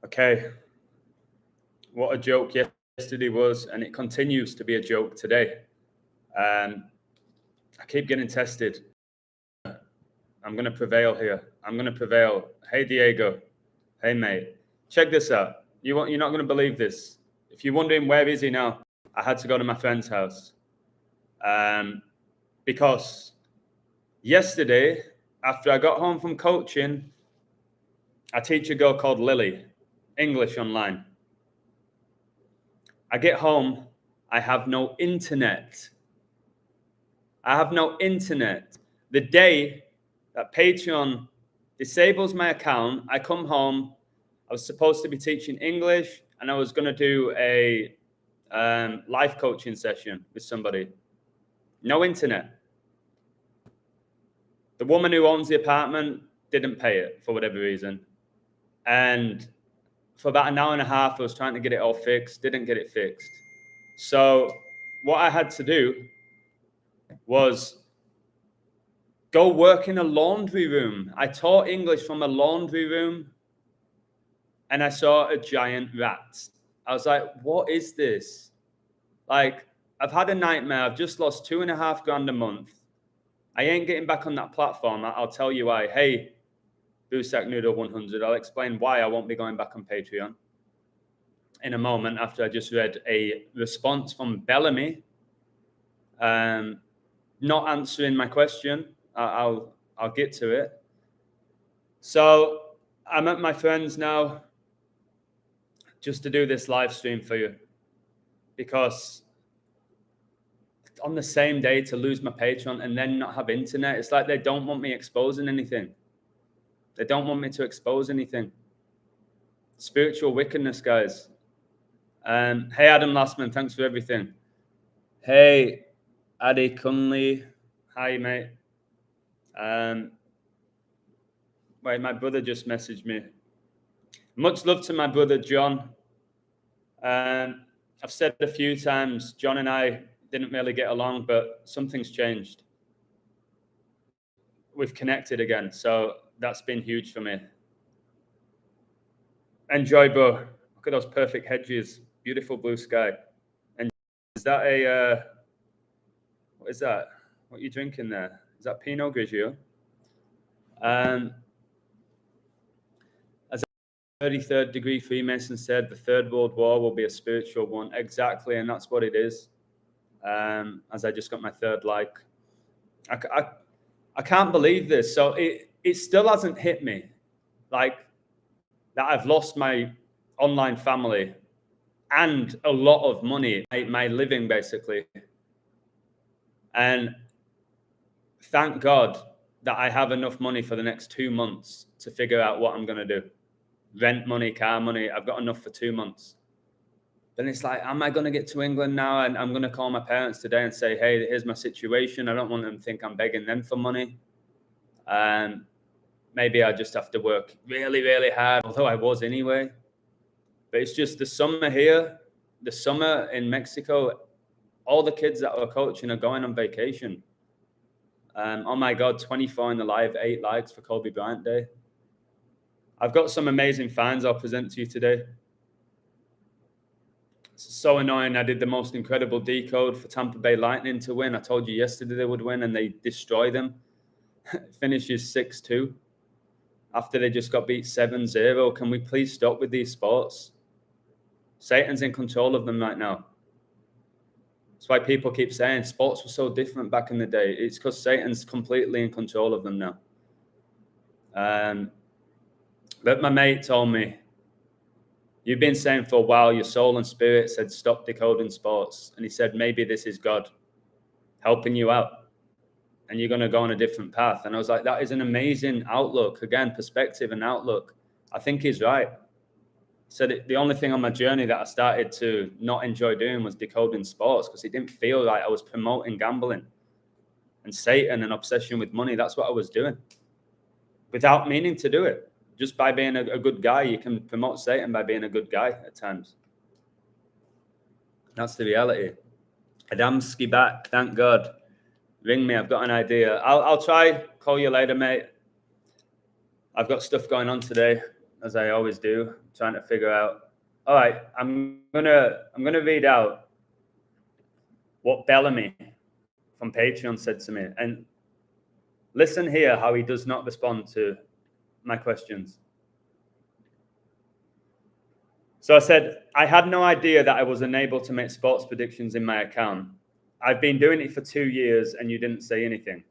Okay. What a joke yesterday was, and it continues to be a joke today. I keep getting tested. I'm going to prevail here. I'm going to prevail. Hey, Diego. Hey, mate. Check this out. You're not going to believe this. If you're wondering where is he now, I had to go to my friend's house. Because yesterday, after I got home from coaching, I teach a girl called Lily, English online. I get home, I have no internet. I have no internet. The day that Patreon disables my account, I come home. I was supposed to be teaching English, and I was going to do a life coaching session with somebody. No internet. The woman who owns the apartment didn't pay it for whatever reason. And for about an hour and a half, I was trying to get it all fixed, didn't get it fixed. So what I had to do was go work in a laundry room. I taught English from a laundry room, and I saw a giant rat. I was like, what is this? Like, I've had a nightmare. I've just lost $2,500 a month. I ain't getting back on that platform. I'll tell you why. Hey, Busak Noodle 100, I'll explain why I won't be going back on Patreon in a moment after I just read a response from Bellamy not answering my question. I'll get to it. So I'm at my friend's now just to do this live stream for you, because on the same day to lose my Patreon and then not have internet, it's like they don't want me exposing anything. They don't want me to expose anything. Spiritual wickedness, guys. Hey, Adam Lastman, thanks for everything. Hey, Adi Kunli. Hi, mate. Wait, my brother just messaged me. Much love to my brother, John. I've said a few times, John and I didn't really get along, but something's changed. We've connected again, so that's been huge for me. Enjoy, bro. Look at those perfect hedges. Beautiful blue sky. And is that a... what is that? What are you drinking there? Is that Pinot Grigio? As a 33rd degree Freemason said, the Third World War will be a spiritual one. Exactly, and that's what it is. As I just got my third like. I can't believe this. So it still hasn't hit me, like, that I've lost my online family and a lot of money, my living basically. And thank God that I have enough money for the next 2 months to figure out what I'm going to do. Rent money, car money, I've got enough for 2 months. Then it's like, am I going to get to England now? And I'm going to call my parents today and say, hey, here's my situation. I don't want them to think I'm begging them for money. Maybe I just have to work really, really hard, although I was anyway. But it's just the summer here, the summer in Mexico, all the kids that are coaching are going on vacation. Oh my God, 24 in the live, 8 likes for Kobe Bryant Day. I've got some amazing fans I'll present to you today. It's so annoying. I did the most incredible decode for Tampa Bay Lightning to win. I told you yesterday they would win, and they destroy them. Finishes 6-2 after they just got beat 7-0. Can we please stop with these sports? Satan's in control of them right now. That's why people keep saying sports were so different back in the day. It's because Satan's completely in control of them now. But my mate told me, you've been saying for a while, your soul and spirit said, stop decoding sports. And he said, maybe this is God helping you out, and you're going to go on a different path. And I was like, that is an amazing outlook. Again, perspective and outlook. I think he's right. He said the only thing on my journey that I started to not enjoy doing was decoding sports, because it didn't feel like I was promoting gambling and Satan and obsession with money. That's what I was doing without meaning to do it. Just by being a good guy, you can promote Satan by being a good guy at times. That's the reality. Adamski back, thank God. Ring me, I've got an idea. I'll try, call you later, mate. I've got stuff going on today, as I always do, trying to figure out. All right, I'm gonna read out what Bellamy from Patreon said to me, and listen here how he does not respond to my questions. So I said, I had no idea that I was unable to make sports predictions in my account. I've been doing it for 2 years and you didn't say anything.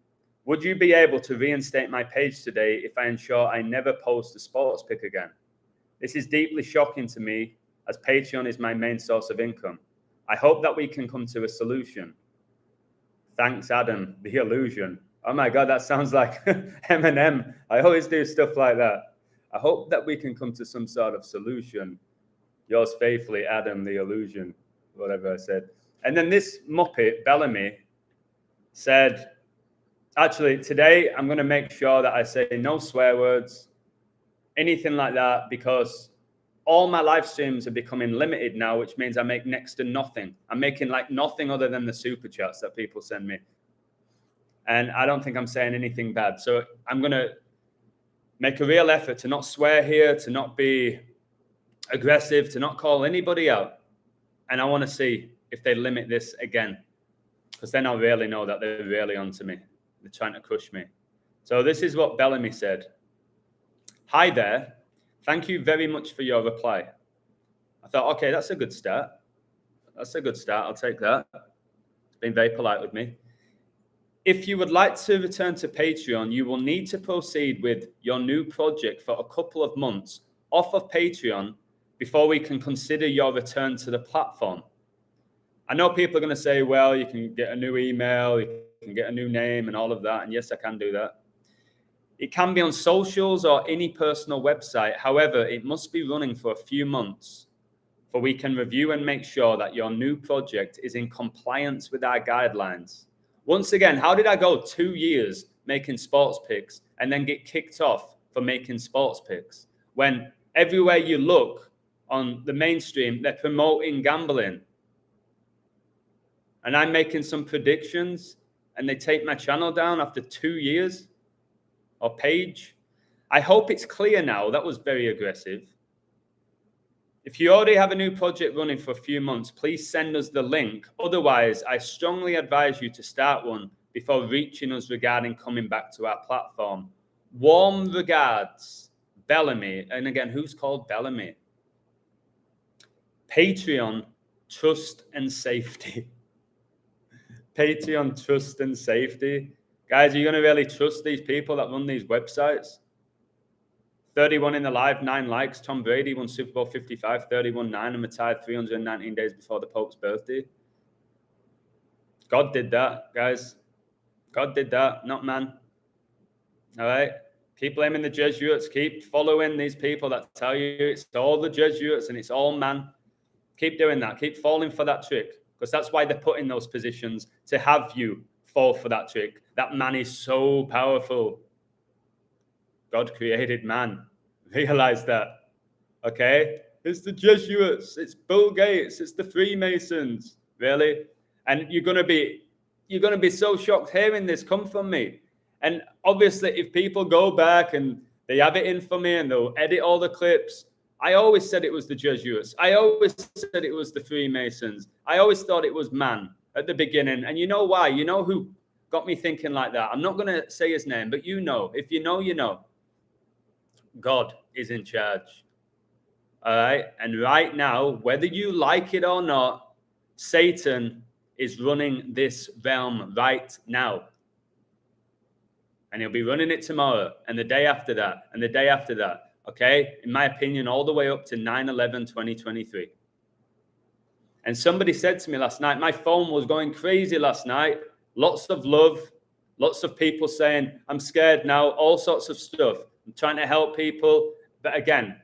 Would you be able to reinstate my page today if I ensure I never post a sports pick again? This is deeply shocking to me as Patreon is my main source of income. I hope that we can come to a solution. Thanks, Adam, the illusion. Oh my God, that sounds like Eminem. I always do stuff like that. I hope that we can come to some sort of solution. Yours faithfully, Adam, the illusion, whatever I said. And then this Muppet, Bellamy, said, actually, today I'm going to make sure that I say no swear words, anything like that, because all my live streams are becoming limited now, which means I make next to nothing. I'm making like nothing other than the super chats that people send me. And I don't think I'm saying anything bad. So I'm going to make a real effort to not swear here, to not be aggressive, to not call anybody out. And I want to see if they limit this again, because then I'll really know that they're really onto me. They're trying to crush me. So this is what Bellamy said. Hi there. Thank you very much for your reply. I thought, okay, that's a good start. That's a good start. I'll take that. It's been very polite with me. If you would like to return to Patreon, you will need to proceed with your new project for a couple of months off of Patreon before we can consider your return to the platform. I know people are going to say, well, you can get a new email, you can get a new name and all of that. And yes, I can do that. It can be on socials or any personal website. However, it must be running for a few months for we can review and make sure that your new project is in compliance with our guidelines. Once again, how did I go 2 years making sports picks and then get kicked off for making sports picks when everywhere you look on the mainstream, they're promoting gambling? And I'm making some predictions and they take my channel down after 2 years or page. I hope it's clear now. That was very aggressive. If you already have a new project running for a few months, please send us the link. Otherwise, I strongly advise you to start one before reaching us regarding coming back to our platform. Warm regards, Bellamy. And again, who's called Bellamy? Patreon, trust and safety. Patreon, trust and safety. Guys, are you going to really trust these people that run these websites? 31 in the live, 9 likes. Tom Brady won Super Bowl 55, 31-9, and retired 319 days before the Pope's birthday. God did that, guys. God did that, not man. All right? Keep blaming the Jesuits. Keep following these people that tell you it's all the Jesuits and it's all man. Keep doing that. Keep falling for that trick, because that's why they're put in those positions, to have you fall for that trick. That man is so powerful. God created man. Realize that. Okay? It's the Jesuits. It's Bill Gates. It's the Freemasons. Really? And you're gonna be so shocked hearing this come from me. And obviously, if people go back and they have it in for me and they'll edit all the clips, I always said it was the Jesuits. I always said it was the Freemasons. I always thought it was man at the beginning. And you know why? You know who got me thinking like that? I'm not going to say his name, but you know. If you know, you know. God is in charge. All right? And right now, whether you like it or not, Satan is running this realm right now. And he'll be running it tomorrow and the day after that and the day after that. Okay? In my opinion, all the way up to 9/11/2023. And somebody said to me last night, my phone was going crazy last night. Lots of love, lots of people saying, I'm scared now, all sorts of stuff. I'm trying to help people. But again,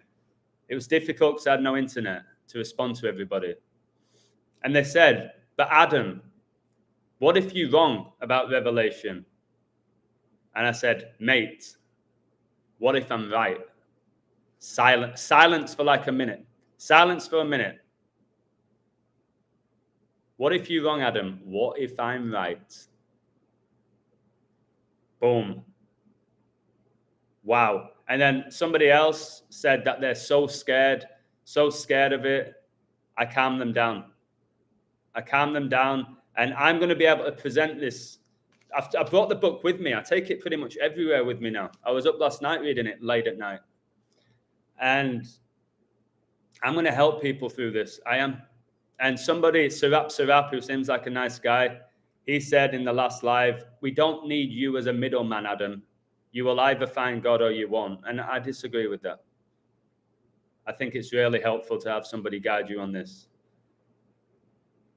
it was difficult because I had no internet to respond to everybody. And they said, but Adam, what if you're wrong about Revelation? And I said, mate, what if I'm right? Silence for like a minute. Silence for a minute. What if you're wrong, Adam? What if I'm right? Boom. Wow. And then somebody else said that they're so scared of it. I calm them down. And I'm going to be able to present this. I brought the book with me. I take it pretty much everywhere with me now. I was up last night reading it late at night. And I'm going to help people through this. I am. And somebody, Sarap, who seems like a nice guy, he said in the last live, we don't need you as a middleman, Adam. You will either find God or you won't. And I disagree with that. I think it's really helpful to have somebody guide you on this,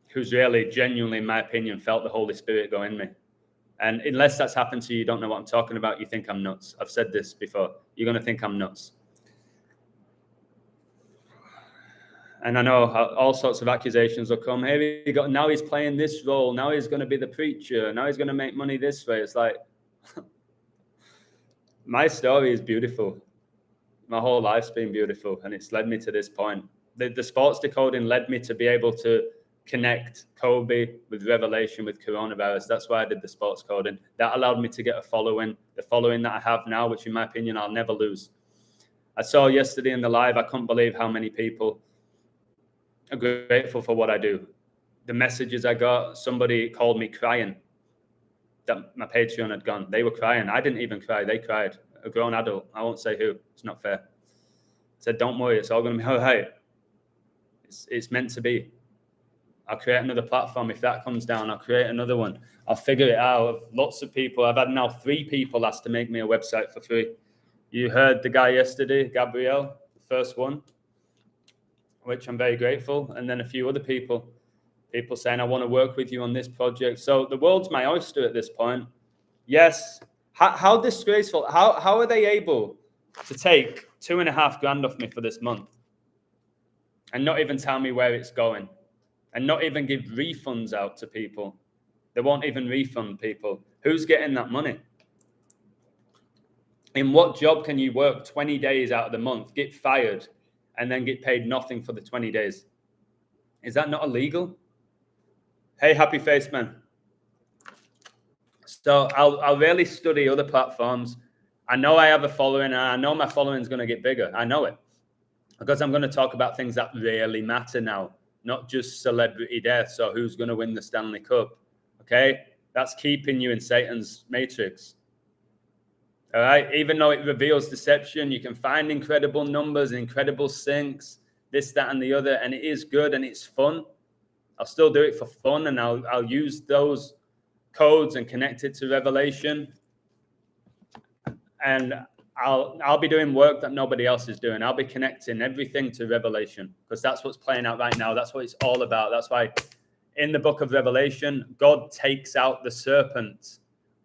who's really genuinely, in my opinion, felt the Holy Spirit go in me. And unless that's happened to you, you don't know what I'm talking about, you think I'm nuts. I've said this before. You're going to think I'm nuts. And I know all sorts of accusations will come. Hey, now he's playing this role. Now he's going to be the preacher. Now he's going to make money this way. It's like, my story is beautiful. My whole life's been beautiful, and it's led me to this point. The sports decoding led me to be able to connect Kobe with Revelation, with coronavirus. That's why I did the sports coding. That allowed me to get a following, the following that I have now, which in my opinion, I'll never lose. I saw yesterday in the live, I couldn't believe how many people are grateful for what I do. The messages I got, somebody called me crying that my Patreon had gone. They were crying. I didn't even cry. They cried. A grown adult. I won't say who. It's not fair. I said, don't worry. It's all going to be all right. It's meant to be. I'll create another platform. If that comes down, I'll create another one. I'll figure it out. Lots of people. I've had now 3 people ask to make me a website for free. You heard the guy yesterday, Gabriel, the first one, which I'm very grateful. And then a few other people saying, I want to work with you on this project. So the world's my oyster at this point. Yes. How disgraceful. How are they able to take $2,500 off me for this month and not even tell me where it's going and not even give refunds out to people? They won't even refund people. Who's getting that money? In what job can you work 20 days out of the month, get fired, and then get paid nothing for the 20 days? Is that not illegal? Hey, Happy Face Man. So I'll really study other platforms. I know I have a following, and I know my following is going to get bigger. I know it, because I'm going to talk about things that really matter now, not just celebrity deaths or who's going to win the Stanley Cup. Okay, that's keeping you in Satan's matrix. All right, even though it reveals deception, you can find incredible numbers, incredible syncs, this, that, and the other, and it is good and it's fun. I'll still do it for fun, and I'll use those codes and connect it to Revelation. And I'll be doing work that nobody else is doing. I'll be connecting everything to Revelation, because that's what's playing out right now. That's what it's all about. That's why in the book of Revelation, God takes out the serpent.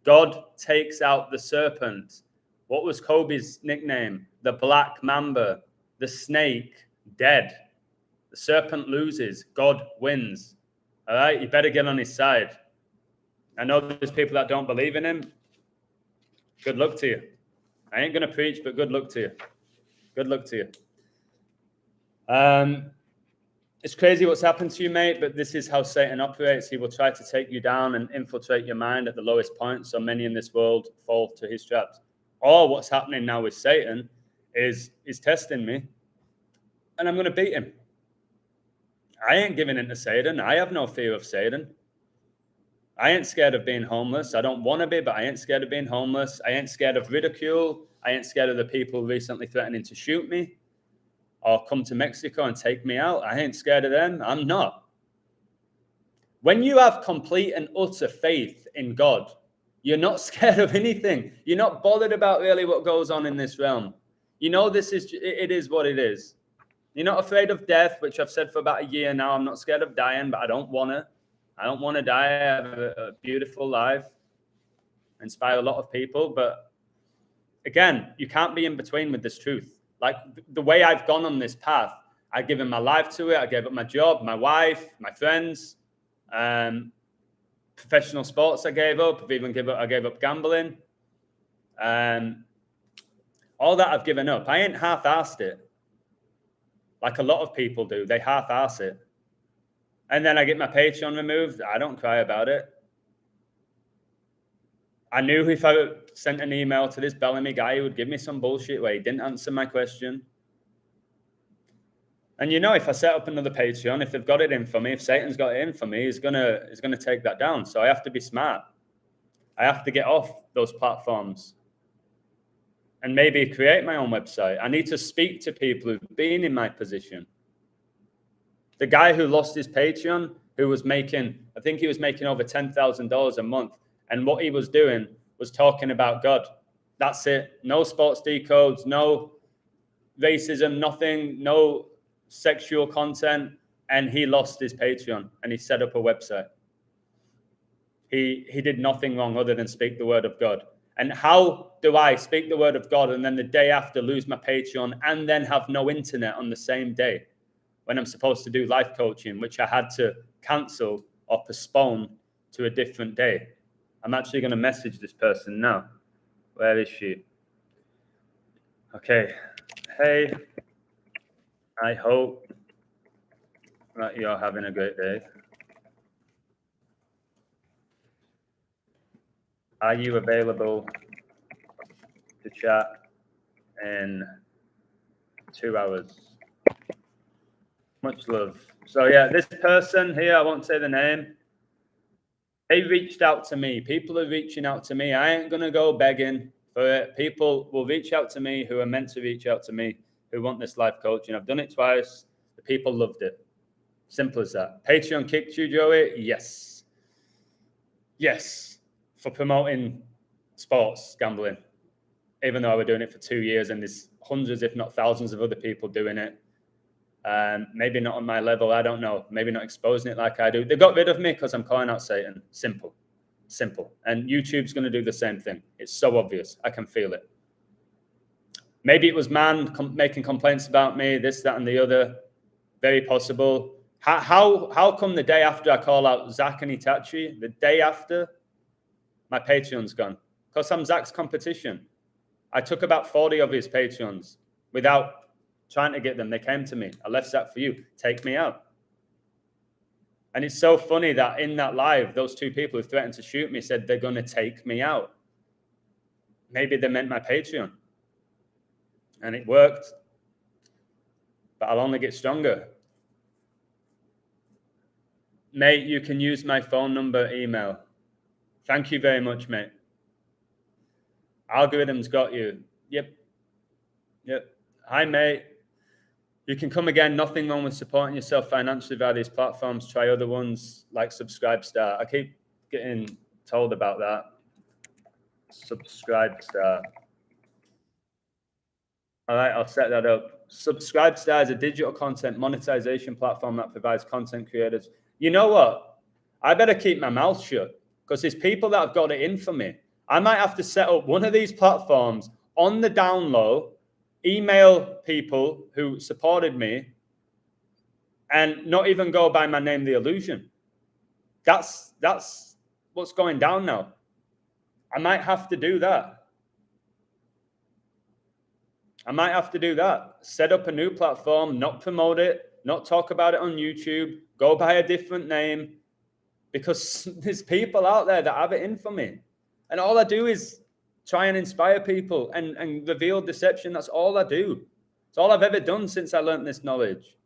God takes out the serpent. What was Kobe's nickname? The Black Mamba, the snake, dead. The serpent loses. God wins. All right, you better get on his side. I know there's people that don't believe in him. Good luck to you. I ain't going to preach, but good luck to you. Good luck to you. It's crazy what's happened to you, mate, but this is how Satan operates. He will try to take you down and infiltrate your mind at the lowest point, so many in this world fall to his traps. Or what's happening now with Satan is he's testing me, and I'm going to beat him. I ain't giving in to Satan. I have no fear of Satan. I ain't scared of being homeless. I don't want to be, but I ain't scared of being homeless. I ain't scared of ridicule. I ain't scared of the people recently threatening to shoot me or come to Mexico and take me out. I ain't scared of them. I'm not. When you have complete and utter faith in God, you're not scared of anything. You're not bothered about really what goes on in this realm. You know, it is what it is. You're not afraid of death, which I've said for about a year now. I'm not scared of dying, but I don't want to. I don't want to die. I have a beautiful life, inspire a lot of people. But again, you can't be in between with this truth. Like the way I've gone on this path, I've given my life to it. I gave up my job, my wife, my friends, professional sports I gave up. I gave up gambling. All that I've given up. I ain't half-assed it like a lot of people do. They half-ass it. And then I get my Patreon removed. I don't cry about it. I knew if I sent an email to this Bellamy guy, he would give me some bullshit where he didn't answer my question. And you know, if I set up another Patreon, if they've got it in for me, if Satan's got it in for me, he's gonna take that down. So I have to be smart. I have to get off those platforms and maybe create my own website. I need to speak to people who've been in my position. The guy who lost his Patreon, who was making, I think he was making over $10,000 a month. And what he was doing was talking about God. That's it. No sports decodes, no racism, nothing, no sexual content. And he lost his Patreon and he set up a website. He did nothing wrong other than speak the word of God. And how do I speak the word of God and then the day after lose my Patreon and then have no internet on the same day when I'm supposed to do life coaching, which I had to cancel or postpone to a different day? I'm actually going to message this person now. Where is she? Okay. Hey, I hope that you're having a great day. Are you available to chat in 2 hours? Much love. So yeah, this person here, I won't say the name, they reached out to me. People are reaching out to me. I ain't going to go begging for it. People will reach out to me who are meant to reach out to me, who want this life coaching. I've done it twice. The people loved it. Simple as that. Patreon kicked you, Joey? Yes. Yes. For promoting sports gambling, even though I was doing it for 2 years and there's hundreds, if not thousands of other people doing it. Maybe not on my level. I don't know. Maybe not exposing it like I do. They got rid of me because I'm calling out Satan. Simple. And YouTube's going to do the same thing. It's so obvious. I can feel it. Maybe it was man making complaints about me, this, that, and the other. Very possible. How come the day after I call out Zach and Itachi, the day after, my Patreon's gone? Because I'm Zach's competition. I took about 40 of his Patreons without trying to get them. They came to me. I left Zach for you. Take me out. And it's so funny that in that live, those two people who threatened to shoot me said they're going to take me out. Maybe they meant my Patreon. And it worked. But I'll only get stronger. Mate, you can use my phone number, email. Thank you very much, mate. Algorithm's got you. Yep. Hi, mate. You can come again. Nothing wrong with supporting yourself financially via these platforms. Try other ones like Subscribestar. I keep getting told about that. Subscribestar. All right, I'll set that up. Subscribestar is a digital content monetization platform that provides content creators. You know what? I better keep my mouth shut because there's people that have got it in for me. I might have to set up one of these platforms on the down low, email people who supported me, and not even go by my name, The Illusion. That's what's going down now. I might have to do that. Set up a new platform, not promote it, not talk about it on YouTube, go by a different name, because there's people out there that have it in for me. And all I do is try and inspire people and reveal deception. That's all I do. It's all I've ever done since I learned this knowledge.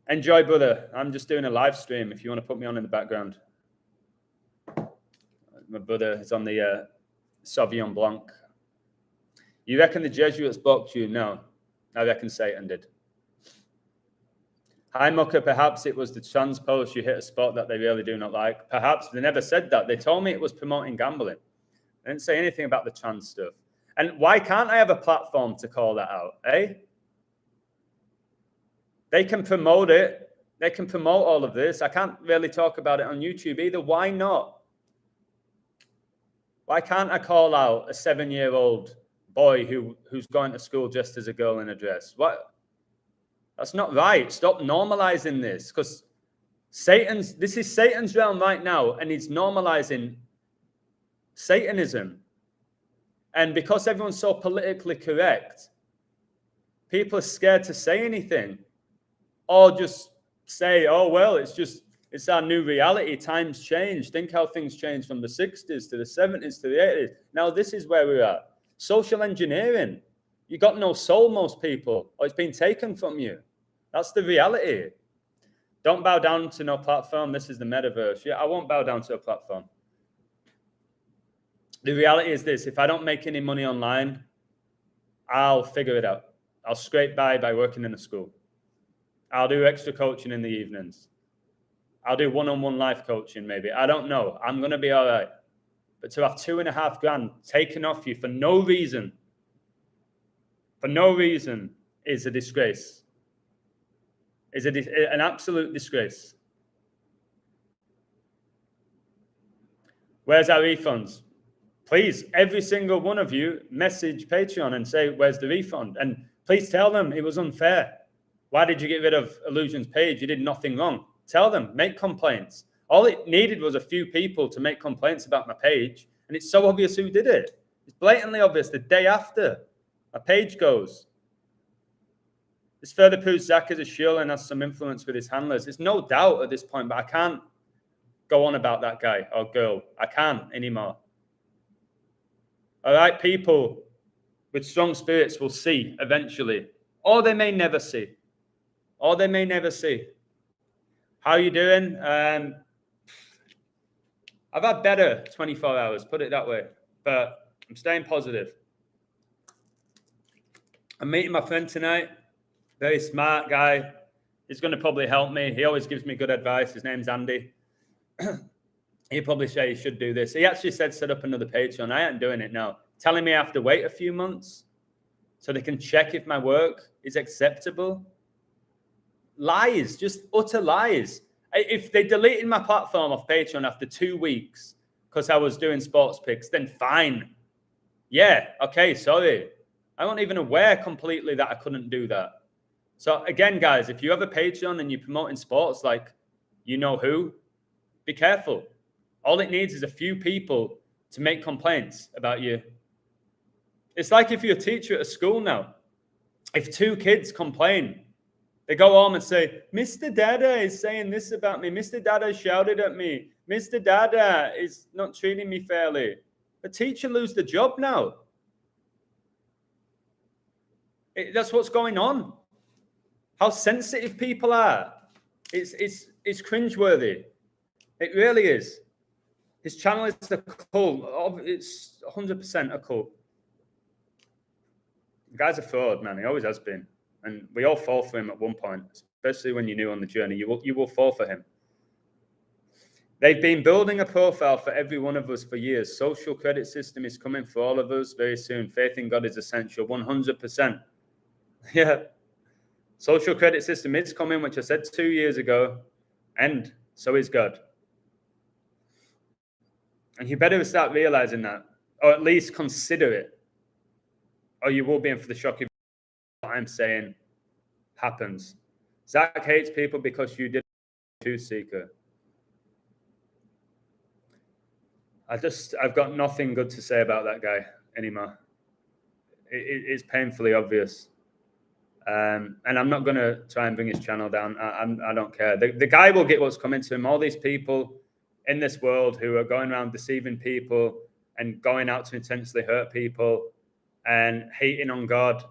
Enjoy, brother. I'm just doing a live stream if you want to put me on in the background. My brother is on the Sauvignon Blanc. You reckon the Jesuits blocked you? No. I reckon Satan did. Hi, Mucker. Perhaps it was the trans post. You hit a spot that they really do not like. Perhaps. They never said that. They told me it was promoting gambling. They didn't say anything about the trans stuff. And why can't I have a platform to call that out, eh? They can promote it. They can promote all of this. I can't really talk about it on YouTube either. Why not? Why can't I call out a 7-year-old boy who's going to school dressed as a girl in a dress? What? That's not right. Stop normalizing this, because this is Satan's realm right now, and he's normalizing Satanism. And because everyone's so politically correct, people are scared to say anything, or just say, oh, well, it's just It's our new reality. Times change. Think how things changed from the 60s to the 70s to the 80s. Now this is where we're at. Social engineering. You got no soul, most people, or it's been taken from you. That's the reality. Don't bow down to no platform. This is the metaverse. Yeah, I won't bow down to a platform. The reality is this: if I don't make any money online, I'll figure it out. I'll scrape by working in a school. I'll do extra coaching in the evenings. I'll do one-on-one life coaching maybe. I don't know. I'm going to be all right. But to have $2.5 grand taken off you for no reason is a disgrace. Is an absolute disgrace. Where's our refunds? Please, every single one of you, message Patreon and say, where's the refund? And please tell them it was unfair. Why did you get rid of Illusion's page? You did nothing wrong. Tell them, make complaints. All it needed was a few people to make complaints about my page. And it's so obvious who did it. It's blatantly obvious the day after my page goes. This further proves Zach is a shill and has some influence with his handlers. There's no doubt at this point, but I can't go on about that guy or girl. I can't anymore. All right, people with strong spirits will see eventually, or they may never see. Or they may never see. How are you doing? I've had better 24 hours, put it that way, but I'm staying positive. I'm meeting my friend tonight. Very smart guy. He's going to probably help me. He always gives me good advice. His name's Andy. He'll probably say you should do this. He actually said set up another Patreon. I ain't doing it now. Telling me I have to wait a few months so they can check if my work is acceptable. Lies, just utter lies. If they deleted my platform off Patreon after 2 weeks because I was doing sports picks, then fine. Yeah, okay, sorry. I wasn't even aware completely that I couldn't do that. So again, guys, if you have a Patreon and you're promoting sports like you know who, be careful. All it needs is a few people to make complaints about you. It's like if you're a teacher at a school now. If 2 kids complain, they go home and say, Mr. Dada is saying this about me. Mr. Dada shouted at me. Mr. Dada is not treating me fairly. The teacher lose the job now. That's what's going on. How sensitive people are. It's cringeworthy. It really is. His channel is a cult. It's 100% a cult. The guy's a fraud, man. He always has been. And we all fall for him at one point, especially when you're new on the journey. You will fall for him. They've been building a profile for every one of us for years. Social credit system is coming for all of us very soon. Faith in God is essential, 100%. Yeah. Social credit system is coming, which I said 2 years ago, and so is God. And you better start realizing that, or at least consider it, or you will be in for the shock of what I'm saying happens. Zach hates people because you did a truth seeker. I've got nothing good to say about that guy anymore. It's painfully obvious. And I'm not going to try and bring his channel down. I don't care. The guy will get what's coming to him. All these people in this world who are going around deceiving people and going out to intentionally hurt people and hating on God,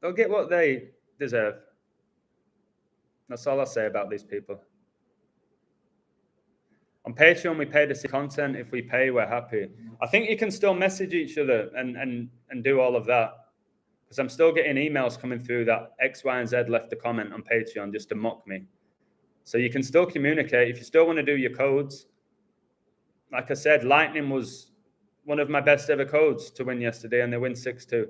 they'll get what they deserve. That's all I'll say about these people. On Patreon, we pay to see content. If we pay, we're happy. I think you can still message each other and do all of that. Because I'm still getting emails coming through that X, Y, and Z left a comment on Patreon just to mock me. So you can still communicate. If you still want to do your codes, like I said, Lightning was one of my best ever codes to win yesterday, and they win 6-2.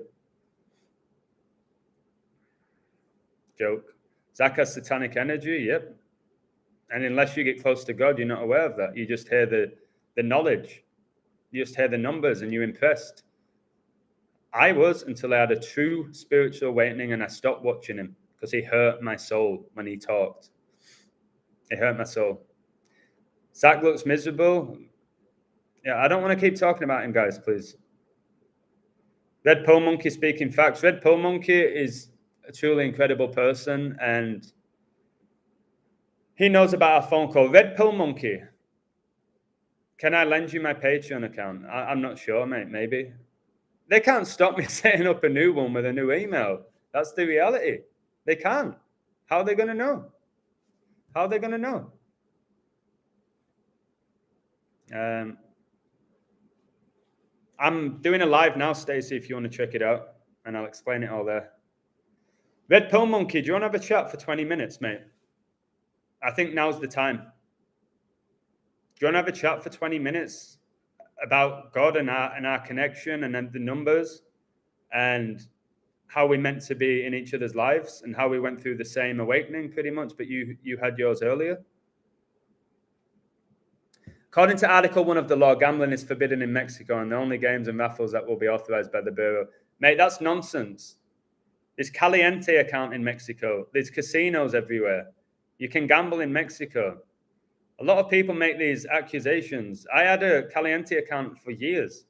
Joke. Zach has satanic energy. Yep. And unless you get close to God, you're not aware of that. You just hear the knowledge. You just hear the numbers and you're impressed. I was until I had a true spiritual awakening and I stopped watching him because he hurt my soul when he talked. It hurt my soul. Zach looks miserable. Yeah, I don't want to keep talking about him, guys, please. Red Pill Monkey speaking facts. Red Pill Monkey is a truly incredible person, and He knows about our phone call. Red Pill Monkey. Can I lend you my Patreon account? I'm not sure, mate. Maybe. They can't stop me setting up a new one with a new email. That's the reality. They can't. How are they going to know? How are they going to know? I'm doing a live now, Stacey, if you want to check it out, and I'll explain it all there. Red Pill Monkey, do you want to have a chat for 20 minutes, mate? I think now's the time. Do you want to have a chat for 20 minutes about God and our connection and then the numbers and how we're meant to be in each other's lives and how we went through the same awakening pretty much, but you had yours earlier? According to Article 1 of the law, gambling is forbidden in Mexico and the only games and raffles that will be authorized by the Bureau. Mate, that's nonsense. There's Caliente account in Mexico. There's casinos everywhere. You can gamble in Mexico. A lot of people make these accusations. I had a Caliente account for years.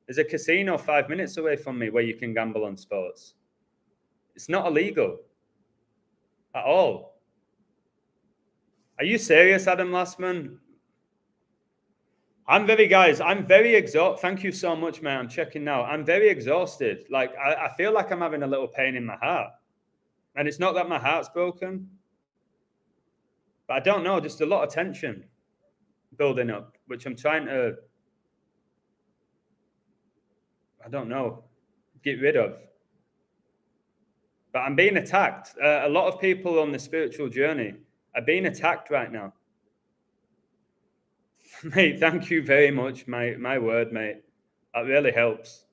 There's a casino 5 minutes away from me where you can gamble on sports. It's not illegal at all. Are you serious, Adam Lastman? I'm very exhausted. Thank you so much, man. I'm checking now. I'm very exhausted. Like, I feel like I'm having a little pain in my heart. And it's not that my heart's broken. But I don't know, just a lot of tension building up, which I'm trying to, I don't know, get rid of. But I'm being attacked. A lot of people on the spiritual journey are being attacked right now. Mate, thank you very much. My word, mate. That really helps.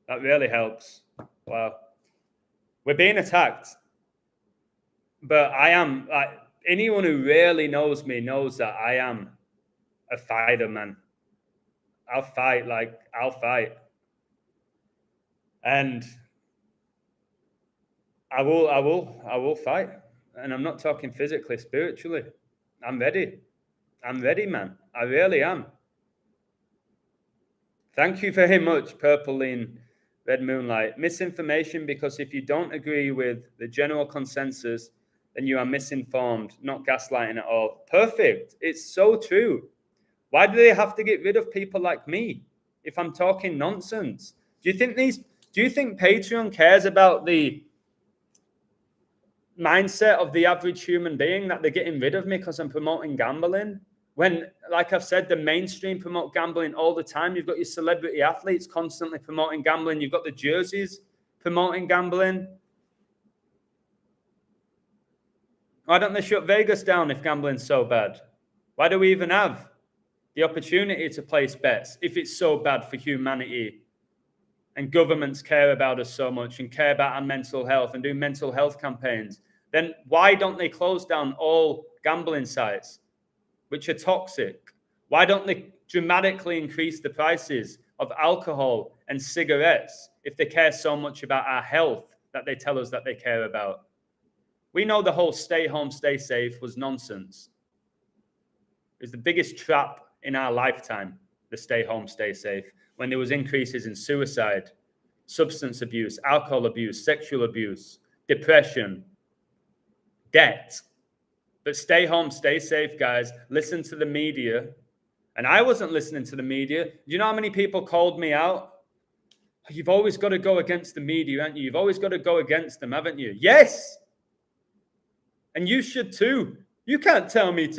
That really helps. Wow. We're being attacked. But I am, anyone who really knows me knows that I am a fighter, man. I'll fight. And I will fight. And I'm not talking physically, spiritually. I'm ready. I'm ready, man. I really am. Thank you very much, Purple Lean, Red Moonlight. Misinformation, because if you don't agree with the general consensus, then you are misinformed, not gaslighting at all. Perfect. It's so true. Why do they have to get rid of people like me if I'm talking nonsense? Do you think Patreon cares about the mindset of the average human being, that they're getting rid of me because I'm promoting gambling? When, like I've said, the mainstream promote gambling all the time. You've got your celebrity athletes constantly promoting gambling. You've got the jerseys promoting gambling. Why don't they shut Vegas down if gambling's so bad? Why do we even have the opportunity to place bets if it's so bad for humanity and governments care about us so much and care about our mental health and do mental health campaigns? Then why don't they close down all gambling sites, which are toxic? Why don't they dramatically increase the prices of alcohol and cigarettes if they care so much about our health that they tell us that they care about? We know the whole stay home, stay safe was nonsense. It was the biggest trap in our lifetime, the stay home, stay safe, when there was increases in suicide, substance abuse, alcohol abuse, sexual abuse, depression, debt. But stay home, stay safe, guys. Listen to the media. And I wasn't listening to the media. Do you know how many people called me out? You've always got to go against the media, haven't you? You've always got to go against them, haven't you? Yes. And you should too. You can't tell me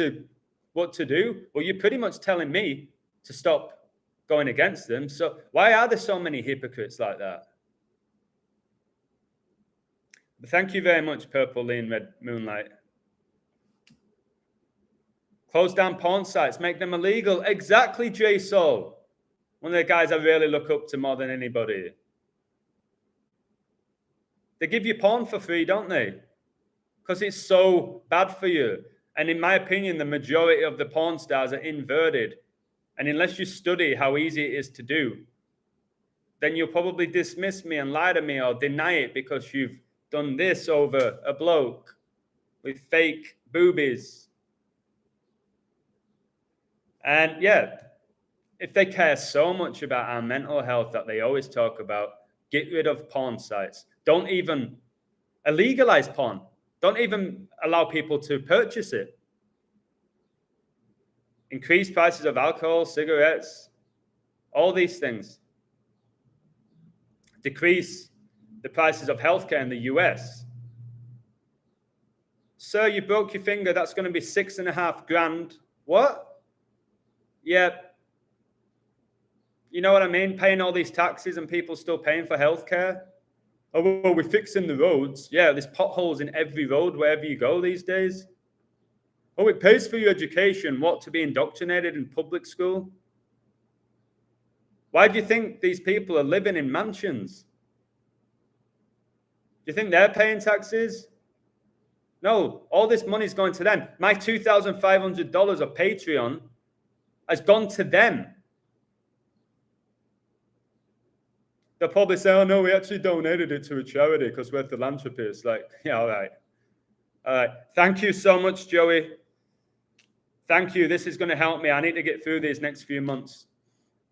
what to do. Well, you're pretty much telling me to stop going against them. So why are there so many hypocrites like that? But thank you very much, Purple Lean, Red Moonlight. Close down porn sites, make them illegal. Exactly, J Soul. One of the guys I really look up to more than anybody. They give you porn for free, don't they? Because it's so bad for you. And in my opinion, the majority of the porn stars are inverted. And unless you study how easy it is to do, then you'll probably dismiss me and lie to me or deny it because you've done this over a bloke with fake boobies. And yeah, if they care so much about our mental health that they always talk about, get rid of porn sites. Don't even illegalize porn. Don't even allow people to purchase it. increase prices of alcohol, cigarettes, all these things. Decrease the prices of healthcare in the US. Sir, you broke your finger. That's going to be $6.5 grand. What? Yeah. You know what I mean? Paying all these taxes and people still paying for healthcare. Oh, well, we're fixing the roads. Yeah, there's potholes in every road wherever you go these days. Oh, it pays for your education. What, to be indoctrinated in public school? Why do you think these people are living in mansions? Do you think they're paying taxes? No, all this money is going to them. My $2,500 of Patreon has gone to them. They'll probably say, oh, no, we actually donated it to a charity because we're philanthropists. Like, yeah, all right. All right. Thank you so much, Joey. Thank you. This is going to help me. I need to get through these next few months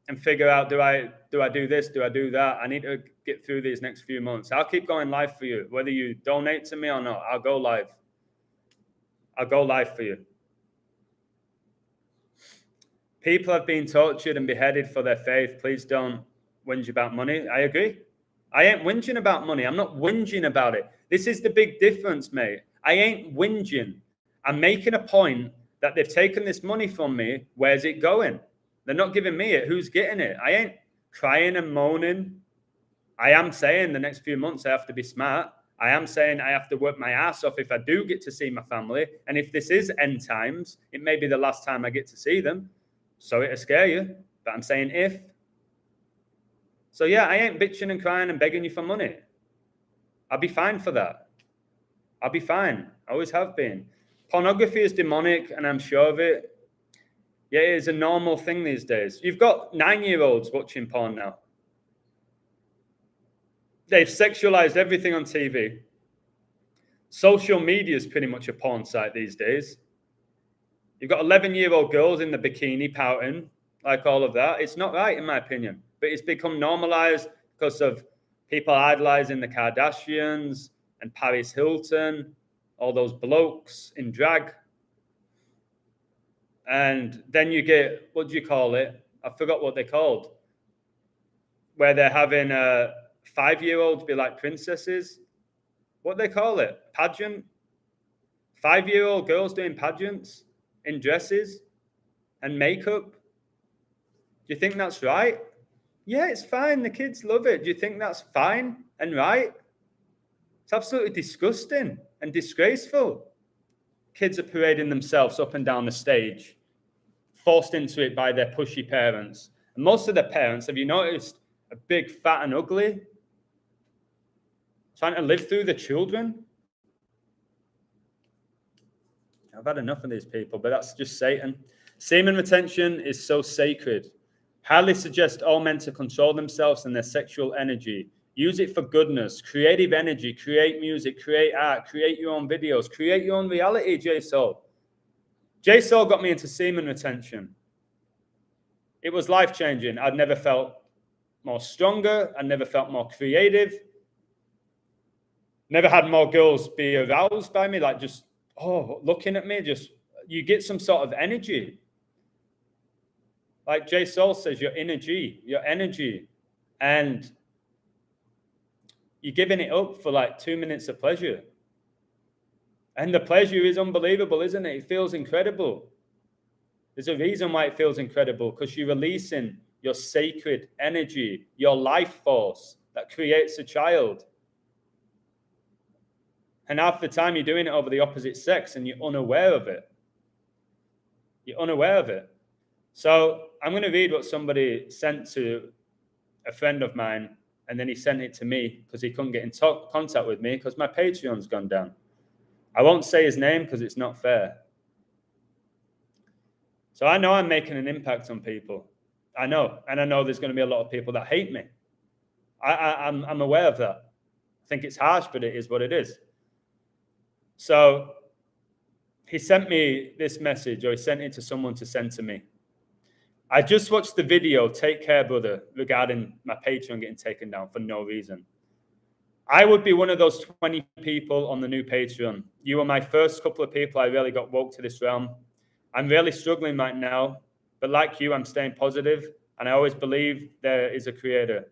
and figure out, do I do this? Do I do that? I need to get through these next few months. I'll keep going live for you. Whether you donate to me or not, I'll go live. I'll go live for you. People have been tortured and beheaded for their faith. Please don't whinge about money. I agree. I ain't whinging about money. I'm not whinging about it. This is the big difference, mate. I ain't whinging. I'm making a point that they've taken this money from me. Where's it going? They're not giving me it. Who's getting it? I ain't crying and moaning. I am saying the next few months I have to be smart. I am saying I have to work my ass off if I do get to see my family. And if this is end times, it may be the last time I get to see them. So it'll scare you. But I'm saying if. So yeah, I ain't bitching and crying and begging you for money. I'll be fine for that. I'll be fine. I always have been. Pornography is demonic, and I'm sure of it. Yeah, it is a normal thing these days. You've got 9-year-olds watching porn now. They've sexualized everything on TV. Social media is pretty much a porn site these days. You've got 11-year-old girls in the bikini pouting, like all of that. It's not right, in my opinion. But it's become normalized because of people idolizing the Kardashians and Paris Hilton, all those blokes in drag. And then you get, what do you call it? I forgot what they're called. Where they're having 5-year-olds be like princesses. What do they call it? Pageant? 5-year-old girls doing pageants in dresses and makeup. Do you think that's right? Yeah, it's fine. The kids love it. Do you think that's fine and right? It's absolutely disgusting and disgraceful. Kids are parading themselves up and down the stage, forced into it by their pushy parents. And most of their parents, have you noticed, are big, fat, and ugly? Trying to live through the children. I've had enough of these people, but that's just Satan. Semen retention is so sacred. Highly suggest all men to control themselves and their sexual energy. Use it for goodness, creative energy, create music, create art, create your own videos, create your own reality, J Soul. J Soul got me into semen retention. It was life-changing. I'd never felt more stronger. I never felt more creative. Never had more girls be aroused by me, like just, oh, looking at me, just, you get some sort of energy. Like J Soul says, your energy, and you're giving it up for like 2 minutes of pleasure. And the pleasure is unbelievable, isn't it? It feels incredible. There's a reason why it feels incredible, because you're releasing your sacred energy, your life force that creates a child. And half the time you're doing it over the opposite sex and you're unaware of it. You're unaware of it. So I'm going to read what somebody sent to a friend of mine, and then he sent it to me because he couldn't get in contact with me because my Patreon's gone down. I won't say his name because it's not fair. So I know I'm making an impact on people. I know. And I know there's going to be a lot of people that hate me. I'm aware of that. I think it's harsh, but it is what it is. So he sent me this message, or he sent it to someone to send to me. I just watched the video, Take Care, Brother, regarding my Patreon getting taken down for no reason. I would be one of those 20 people on the new Patreon. You were my first couple of people I really got woke to this realm. I'm really struggling right now, but like you, I'm staying positive, and I always believe there is a creator.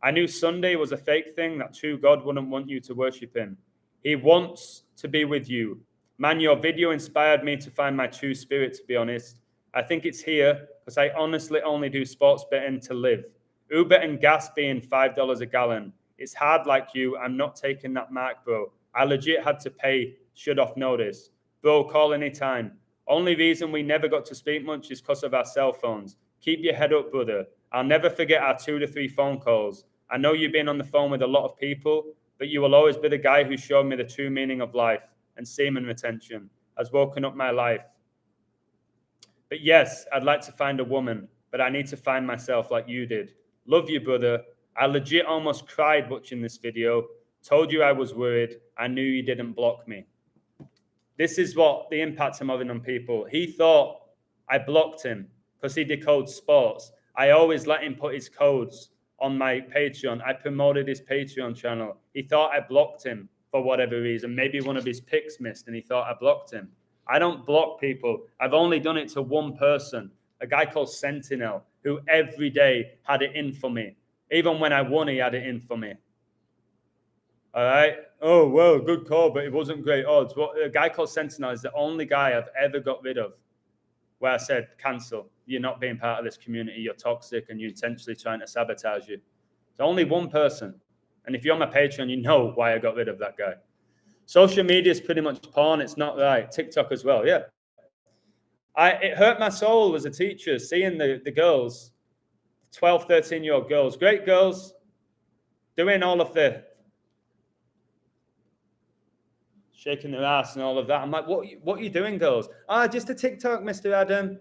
I knew Sunday was a fake thing, that true God wouldn't want you to worship him. He wants to be with you. Man, your video inspired me to find my true spirit, to be honest. I think it's here because I honestly only do sports betting to live. Uber and gas being $5 a gallon. It's hard like you. I'm not taking that mark, bro. I legit had to pay shut off notice. Bro, call anytime. Only reason we never got to speak much is because of our cell phones. Keep your head up, brother. I'll never forget our 2 to 3 phone calls. I know you've been on the phone with a lot of people, but you will always be the guy who showed me the true meaning of life, and semen retention has woken up my life. But yes, I'd like to find a woman, but I need to find myself like you did. Love you, brother. I legit almost cried watching this video. Told you I was worried. I knew you didn't block me. This is what the impact I'm having on people. He thought I blocked him because he decodes sports. I always let him put his codes on my Patreon. I promoted his Patreon channel. He thought I blocked him for whatever reason. Maybe one of his picks missed and he thought I blocked him. I don't block people. I've only done it to one person, a guy called Sentinel, who every day had it in for me. Even when I won, he had it in for me. All right. Oh, well, good call, but it wasn't great odds. Well, a guy called Sentinel is the only guy I've ever got rid of where I said, cancel. You're not being part of this community. You're toxic and you're intentionally trying to sabotage you. It's only one person. And if you're on my Patreon, you know why I got rid of that guy. Social media is pretty much porn. It's not right. TikTok as well. Yeah. It hurt my soul as a teacher seeing the girls, 12, 13-year-old girls, great girls, doing all of the shaking their ass and all of that. I'm like, what are you doing, girls? Just a TikTok, Mr. Adam.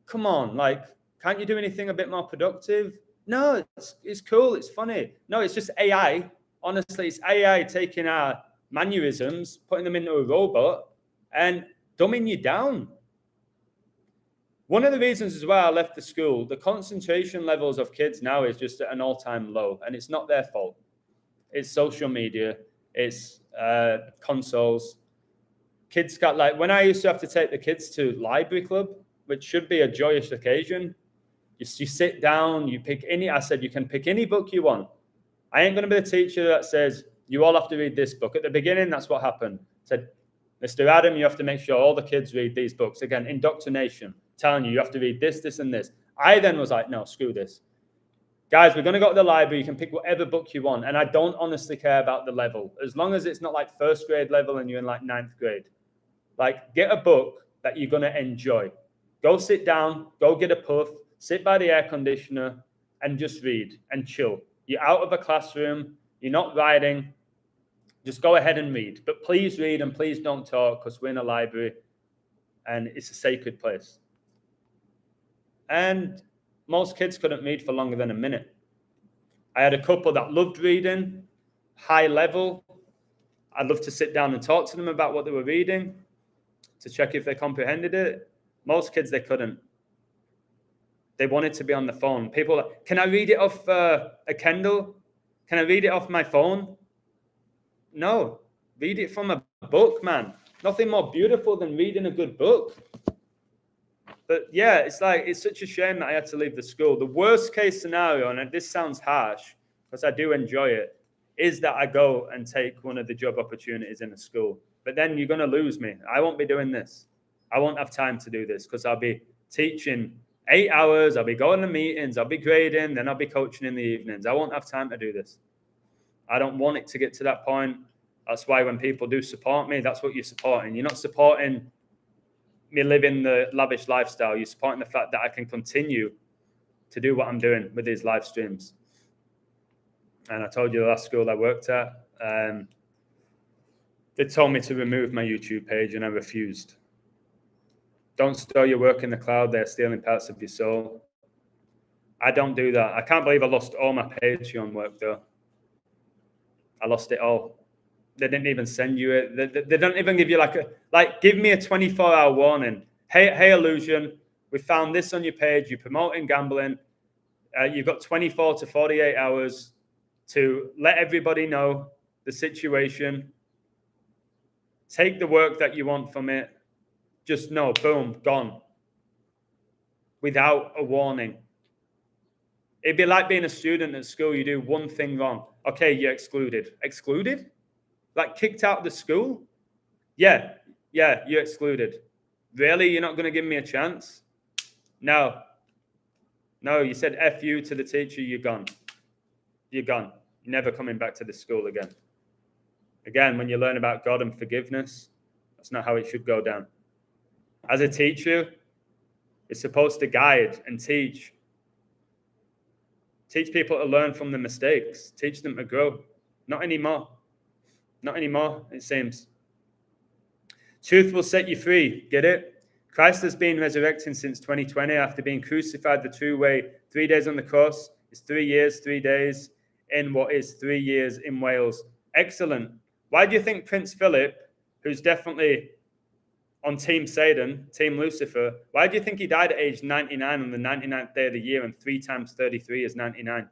Come on, like, can't you do anything a bit more productive? No, it's cool. It's funny. No, it's just AI. Honestly, it's AI taking our mannerisms, putting them into a robot and dumbing you down. One of the reasons as well I left the school, the concentration levels of kids now is just at an all-time low, and it's not their fault. It's social media. It's consoles. Kids got, like, when I used to have to take the kids to library club, which should be a joyous occasion, you sit down, you pick any, I said, you can pick any book you want. I ain't going to be the teacher that says, you all have to read this book. At the beginning, that's what happened. I said, Mr. Adam, you have to make sure all the kids read these books. Again, indoctrination, telling you have to read this, this, and this. I then was like, no, screw this. Guys, we're going to go to the library. You can pick whatever book you want. And I don't honestly care about the level. As long as it's not like first grade level and you're in like 9th grade. Like, get a book that you're going to enjoy. Go sit down, go get a puff, sit by the air conditioner and just read and chill. You're out of a classroom. You're not writing. Just go ahead and read. But please read and please don't talk because we're in a library and it's a sacred place. And most kids couldn't read for longer than a minute. I had a couple that loved reading, high level. I'd love to sit down and talk to them about what they were reading to check if they comprehended it. Most kids, they couldn't. They wanted to be on the phone. People, can I read it off a Kindle? Can I read it off my phone? No, read it from a book, man. Nothing more beautiful than reading a good book. But yeah, it's such a shame that I had to leave the school. The worst case scenario, and this sounds harsh because I do enjoy it, is that I go and take one of the job opportunities in a school. But then you're going to lose me. I won't be doing this. I won't have time to do this because I'll be teaching 8 hours. I'll be going to meetings. I'll be grading. Then I'll be coaching in the evenings. I won't have time to do this. I don't want it to get to that point. That's why when people do support me, that's what you're supporting. You're not supporting me living the lavish lifestyle. You're supporting the fact that I can continue to do what I'm doing with these live streams. And I told you the last school I worked at, they told me to remove my YouTube page and I refused. Don't store your work in the cloud. They're stealing parts of your soul. I don't do that. I can't believe I lost all my Patreon work though. I lost it all. They didn't even send you it. They don't even give you give me a 24-hour warning. Hey, Illusion, we found this on your page. You're promoting gambling. You've got 24 to 48 hours to let everybody know the situation. Take the work that you want from it Just no, boom, gone. Without a warning. It'd be like being a student at school. You do one thing wrong. Okay, you're excluded. Excluded? Like kicked out of the school? Yeah, you're excluded. Really? You're not going to give me a chance? No, you said F you to the teacher, you're gone. You're gone. You're never coming back to the school again. Again, when you learn about God and forgiveness, that's not how it should go down. As a teacher, it's supposed to guide and teach. Teach people to learn from the mistakes. Teach them to grow. Not anymore. Not anymore, it seems. Truth will set you free. Get it? Christ has been resurrecting since 2020 after being crucified the true way. 3 days on the cross is 3 years, 3 days in what is 3 years in Wales. Excellent. Why do you think Prince Philip, who's definitely on Team Satan, Team Lucifer, why do you think he died at age 99 on the 99th day of the year, and 3 times 33 is 99?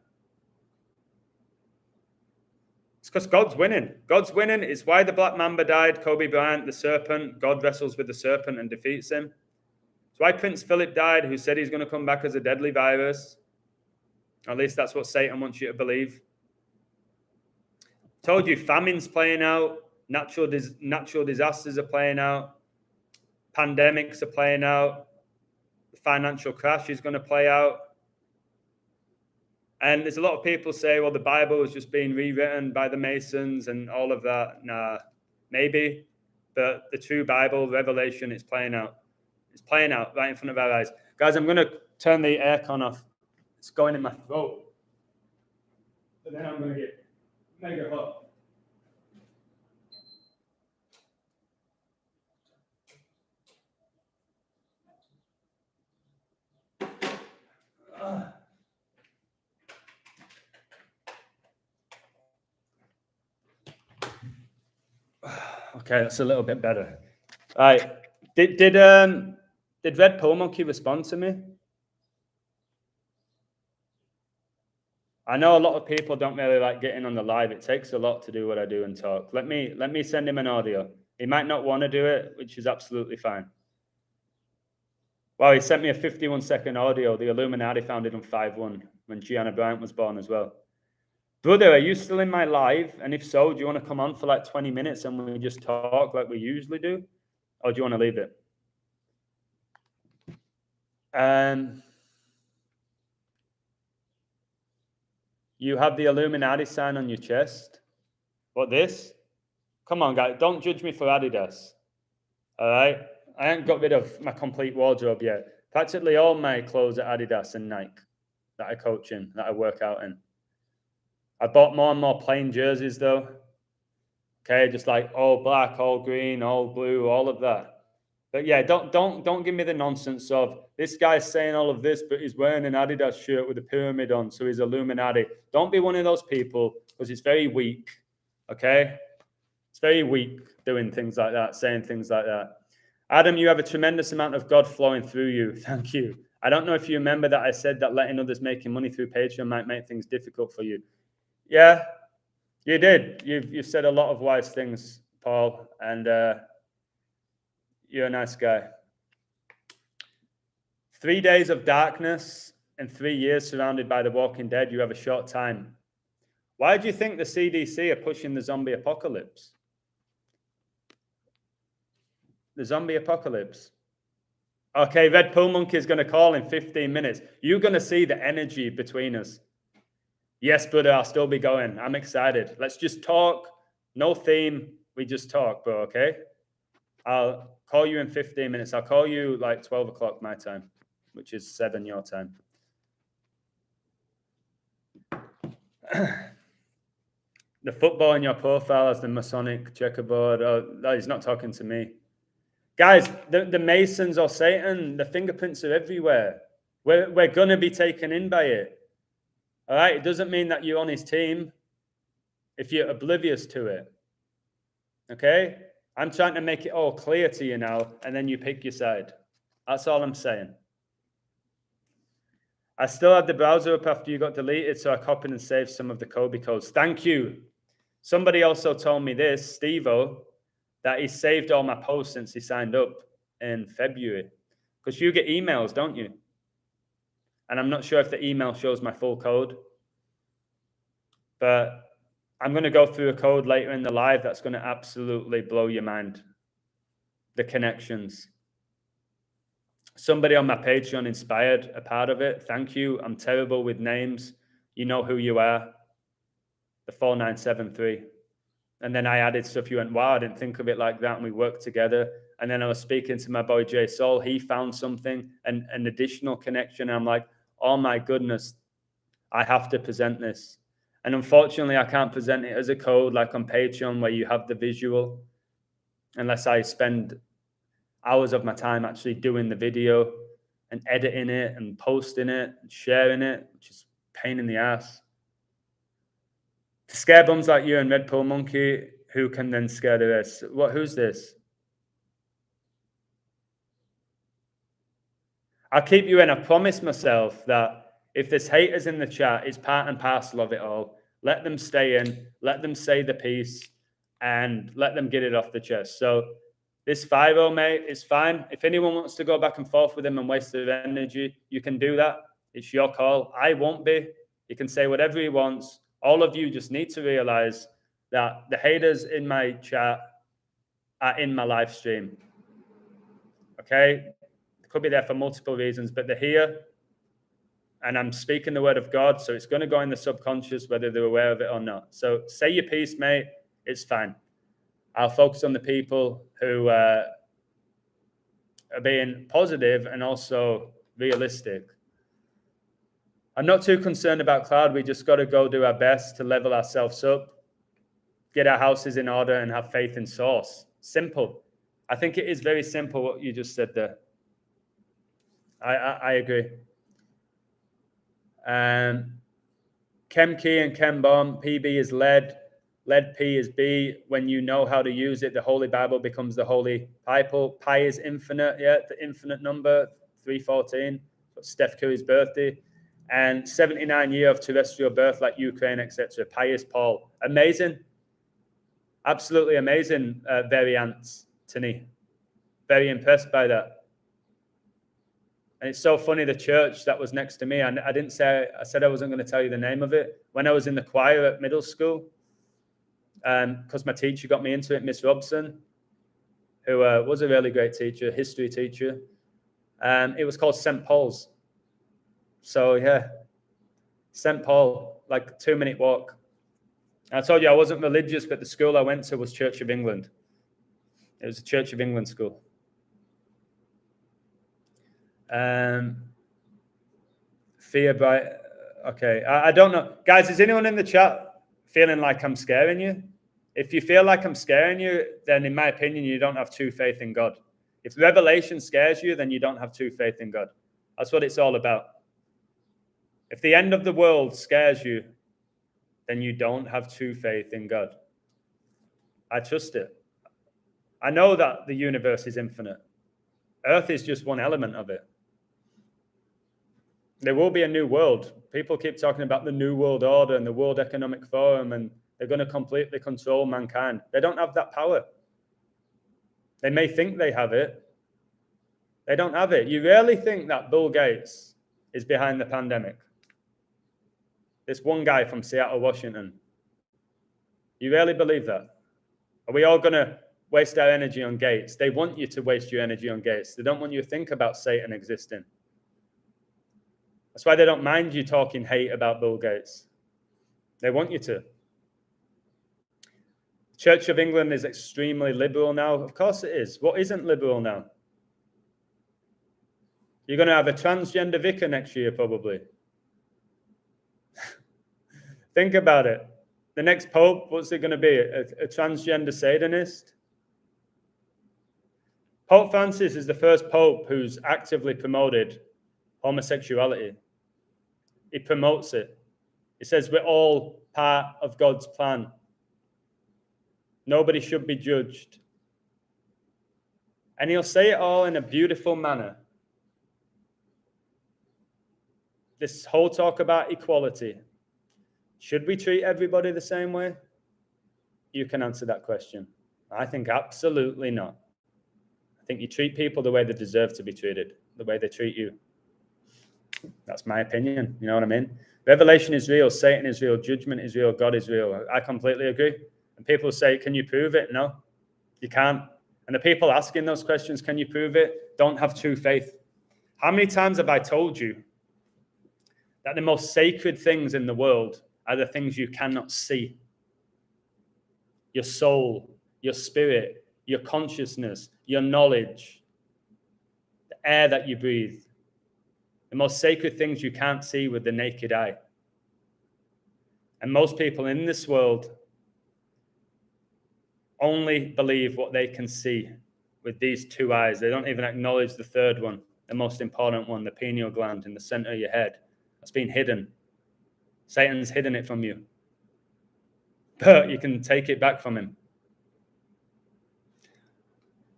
It's because God's winning. God's winning. It's why the Black Mamba died, Kobe Bryant, the serpent. God wrestles with the serpent and defeats him. It's why Prince Philip died, who said he's going to come back as a deadly virus. At least that's what Satan wants you to believe. Told you, famine's playing out. Natural disasters are playing out. Pandemics are playing out. The financial crash is going to play out. And there's a lot of people say, well, the Bible was just being rewritten by the Masons and all of that. Nah, maybe. But the true Bible, Revelation, is playing out. It's playing out right in front of our eyes. Guys, I'm going to turn the aircon off. It's going in my throat. But then I'm going to get mega hot. Okay, that's a little bit better. All right. Did Red Pill Monkey respond to me? I know a lot of people don't really like getting on the live. It takes a lot to do what I do and talk. Let me send him an audio. He might not want to do it, which is absolutely fine. Wow, he sent me a 51-second audio. The Illuminati founded on 5/1 when Gianna Bryant was born as well. Brother, are you still in my live? And if so, do you want to come on for like 20 minutes and we just talk like we usually do? Or do you want to leave it? You have the Illuminati sign on your chest. What, this? Come on, guys. Don't judge me for Adidas. All right? I ain't got rid of my complete wardrobe yet. Practically all my clothes are Adidas and Nike that I coach in, that I work out in. I bought more and more plain jerseys, though. Okay, just like all black, all green, all blue, all of that. But yeah, don't give me the nonsense of this guy's saying all of this, but he's wearing an Adidas shirt with a pyramid on, so he's Illuminati. Don't be one of those people, because it's very weak. Okay, it's very weak doing things like that, saying things like that. Adam, you have a tremendous amount of God flowing through you. Thank you. I don't know if you remember that I said that letting others making money through Patreon might make things difficult for you. Yeah, you did. You've said a lot of wise things, Paul, and you're a nice guy. 3 days of darkness and 3 years surrounded by the Walking Dead. You have a short time. Why do you think the CDC are pushing the zombie apocalypse? The zombie apocalypse. Okay, Red Pill Monkey is going to call in 15 minutes. You're going to see the energy between us. Yes, brother, I'll still be going. I'm excited. Let's just talk. No theme. We just talk, bro, okay? I'll call you in 15 minutes. I'll call you like 12 o'clock my time, which is 7 your time. The football in your profile has the Masonic checkerboard. Oh, no, he's not talking to me. Guys, the Masons or Satan, the fingerprints are everywhere. We're going to be taken in by it. All right? It doesn't mean that you're on his team if you're oblivious to it. Okay? I'm trying to make it all clear to you now, and then you pick your side. That's all I'm saying. I still had the browser up after you got deleted, so I copied and saved some of the Kobe codes. Thank you. Somebody also told me this, Steve-O, that he saved all my posts since he signed up, in February, because you get emails, don't you? And I'm not sure if the email shows my full code, but I'm going to go through a code later in the live that's going to absolutely blow your mind. The connections. Somebody on my Patreon inspired a part of it. Thank you. I'm terrible with names. You know who you are. The 4973. And then I added stuff. You went, wow, I didn't think of it like that. And we worked together. And then I was speaking to my boy Jay Soul. He found something, an additional connection. And I'm like, oh my goodness, I have to present this. And unfortunately, I can't present it as a code like on Patreon where you have the visual, unless I spend hours of my time actually doing the video and editing it and posting it and sharing it, which is a pain in the ass. To scare bums like you and Red Pill Monkey, who can then scare the rest? Who's this? I'll keep you in. I promised myself that if there's haters in the chat, it's part and parcel of it all. Let them stay in, let them say the piece, and let them get it off the chest. So this 5-0, mate, is fine. If anyone wants to go back and forth with him and waste their energy, you can do that. It's your call. I won't be. He can say whatever he wants. All of you just need to realize that the haters in my chat are in my live stream. Okay? They could be there for multiple reasons, but they're here. And I'm speaking the word of God, so it's going to go in the subconscious, whether they're aware of it or not. So say your piece, mate. It's fine. I'll focus on the people who are being positive and also realistic. I'm not too concerned about cloud. We just got to go do our best to level ourselves up, get our houses in order, and have faith in source. Simple. I think it is very simple what you just said there. I agree. Chem key and chem bomb. PB is lead. Lead P is B. When you know how to use it, the Holy Bible becomes the Holy Bible. Pi is infinite, yeah, the infinite number, 314. That's Steph Curry's birthday. And 79 year of terrestrial birth like Ukraine, etc. Pi is Paul. Amazing. Absolutely amazing variants, Tini. Very impressed by that. And it's so funny, the church that was next to me, I didn't say, I said I wasn't going to tell you the name of it. When I was in the choir at middle school, because my teacher got me into it, Miss Robson, who was a really great teacher, history teacher. It was called St. Paul's. So yeah, St. Paul, like a 2-minute walk. And I told you I wasn't religious, but the school I went to was Church of England. It was a Church of England school. Fear by, okay. I don't know. Guys, is anyone in the chat feeling like I'm scaring you? If you feel like I'm scaring you, then in my opinion, you don't have true faith in God. If revelation scares you, then you don't have true faith in God. That's what it's all about. If the end of the world scares you, then you don't have true faith in God. I trust it. I know that the universe is infinite. Earth is just one element of it. There will be a new world. People keep talking about the New World Order and the World Economic Forum, and they're going to completely control mankind. They don't have that power. They may think they have it. They don't have it. You really think that Bill Gates is behind the pandemic? This one guy from Seattle, Washington. You really believe that? Are we all going to waste our energy on Gates? They want you to waste your energy on Gates. They don't want you to think about Satan existing. That's why they don't mind you talking hate about Bill Gates. They want you to. Church of England is extremely liberal now. Of course it is. What isn't liberal now? You're going to have a transgender vicar next year, probably. Think about it. The next pope, what's it going to be? A transgender Satanist? Pope Francis is the first pope who's actively promoted homosexuality. He promotes it. He says we're all part of God's plan. Nobody should be judged. And he'll say it all in a beautiful manner. This whole talk about equality. Should we treat everybody the same way? You can answer that question. I think absolutely not. I think you treat people the way they deserve to be treated, the way they treat you. That's my opinion. You know what I mean? Revelation is real. Satan is real. Judgment is real. God is real. I completely agree. And people say, can you prove it? No, you can't. And the people asking those questions, can you prove it? Don't have true faith. How many times have I told you that the most sacred things in the world are the things you cannot see? Your soul, your spirit, your consciousness, your knowledge, the air that you breathe. The most sacred things you can't see with the naked eye. And most people in this world only believe what they can see with these two eyes. They don't even acknowledge the third one, the most important one, the pineal gland in the center of your head. That's been hidden. Satan's hidden it from you. But you can take it back from him.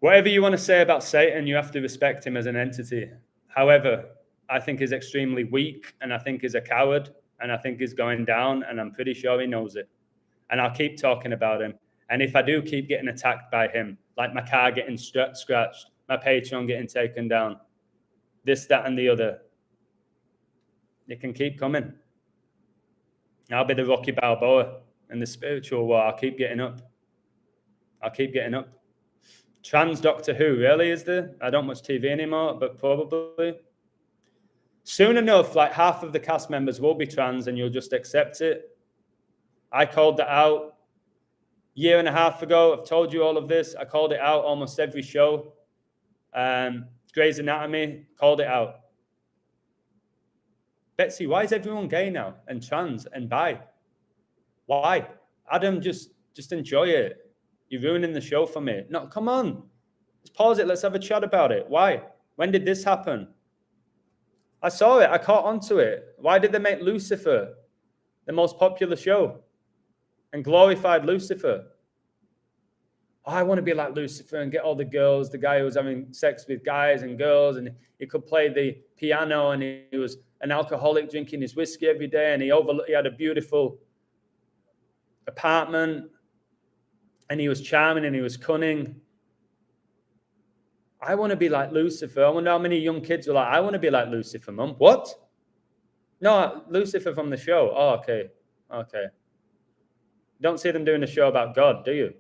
Whatever you want to say about Satan, you have to respect him as an entity. However, I think he's extremely weak, and I think he's a coward, and I think he's going down, and I'm pretty sure he knows it. And I'll keep talking about him. And if I do keep getting attacked by him, like my car getting scratched, my Patreon getting taken down, this, that, and the other, it can keep coming. I'll be the Rocky Balboa in the spiritual war. I'll keep getting up. I'll keep getting up. Trans Doctor Who, really, is there? I don't watch TV anymore, but probably. Soon enough, like half of the cast members will be trans and you'll just accept it. I called that out a year and a half ago. I've told you all of this. I called it out almost every show. Grey's Anatomy, called it out. Betsy, why is everyone gay now and trans and bi? Why? Adam, just enjoy it. You're ruining the show for me. No, come on. Let's pause it. Let's have a chat about it. Why? When did this happen? I saw it. I caught onto it. Why did they make Lucifer the most popular show and glorified Lucifer? Oh, I want to be like Lucifer and get all the girls, the guy who was having sex with guys and girls, and he could play the piano, and he was an alcoholic drinking his whiskey every day, and he had a beautiful apartment, and he was charming and he was cunning. I want to be like Lucifer. I wonder how many young kids are like, I want to be like Lucifer, Mum. What? No, Lucifer from the show. Oh, okay. Okay. Don't see them doing a show about God, do you?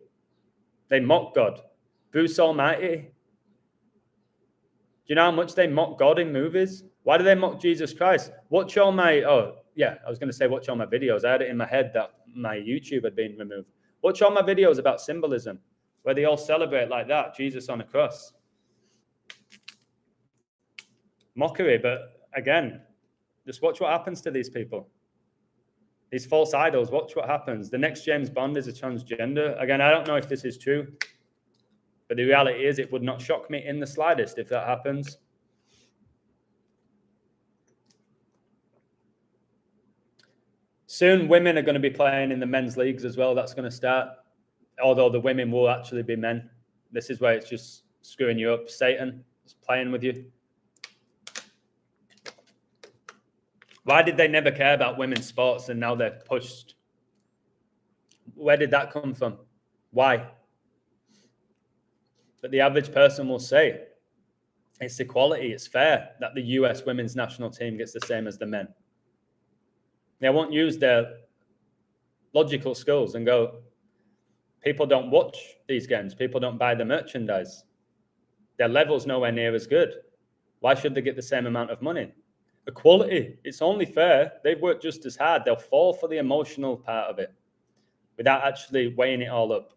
They mock God. Bruce Almighty. Do you know how much they mock God in movies? Why do they mock Jesus Christ? Watch all my, I was going to say watch all my videos. I had it in my head that my YouTube had been removed. Watch all my videos about symbolism, where they all celebrate like that, Jesus on a cross. Mockery, but again, just watch what happens to these people. These false idols, watch what happens. The next James Bond is a transgender. Again, I don't know if this is true, but the reality is it would not shock me in the slightest if that happens. Soon, women are going to be playing in the men's leagues as well. That's going to start, although the women will actually be men. This is where it's just screwing you up. Satan is playing with you. Why did they never care about women's sports and now they're pushed? Where did that come from? Why? But the average person will say it's equality, it's fair that the US women's national team gets the same as the men. They won't use their logical skills and go, people don't watch these games, people don't buy the merchandise. Their level's nowhere near as good. Why should they get the same amount of money? Equality, it's only fair. They've worked just as hard. They'll fall for the emotional part of it without actually weighing it all up.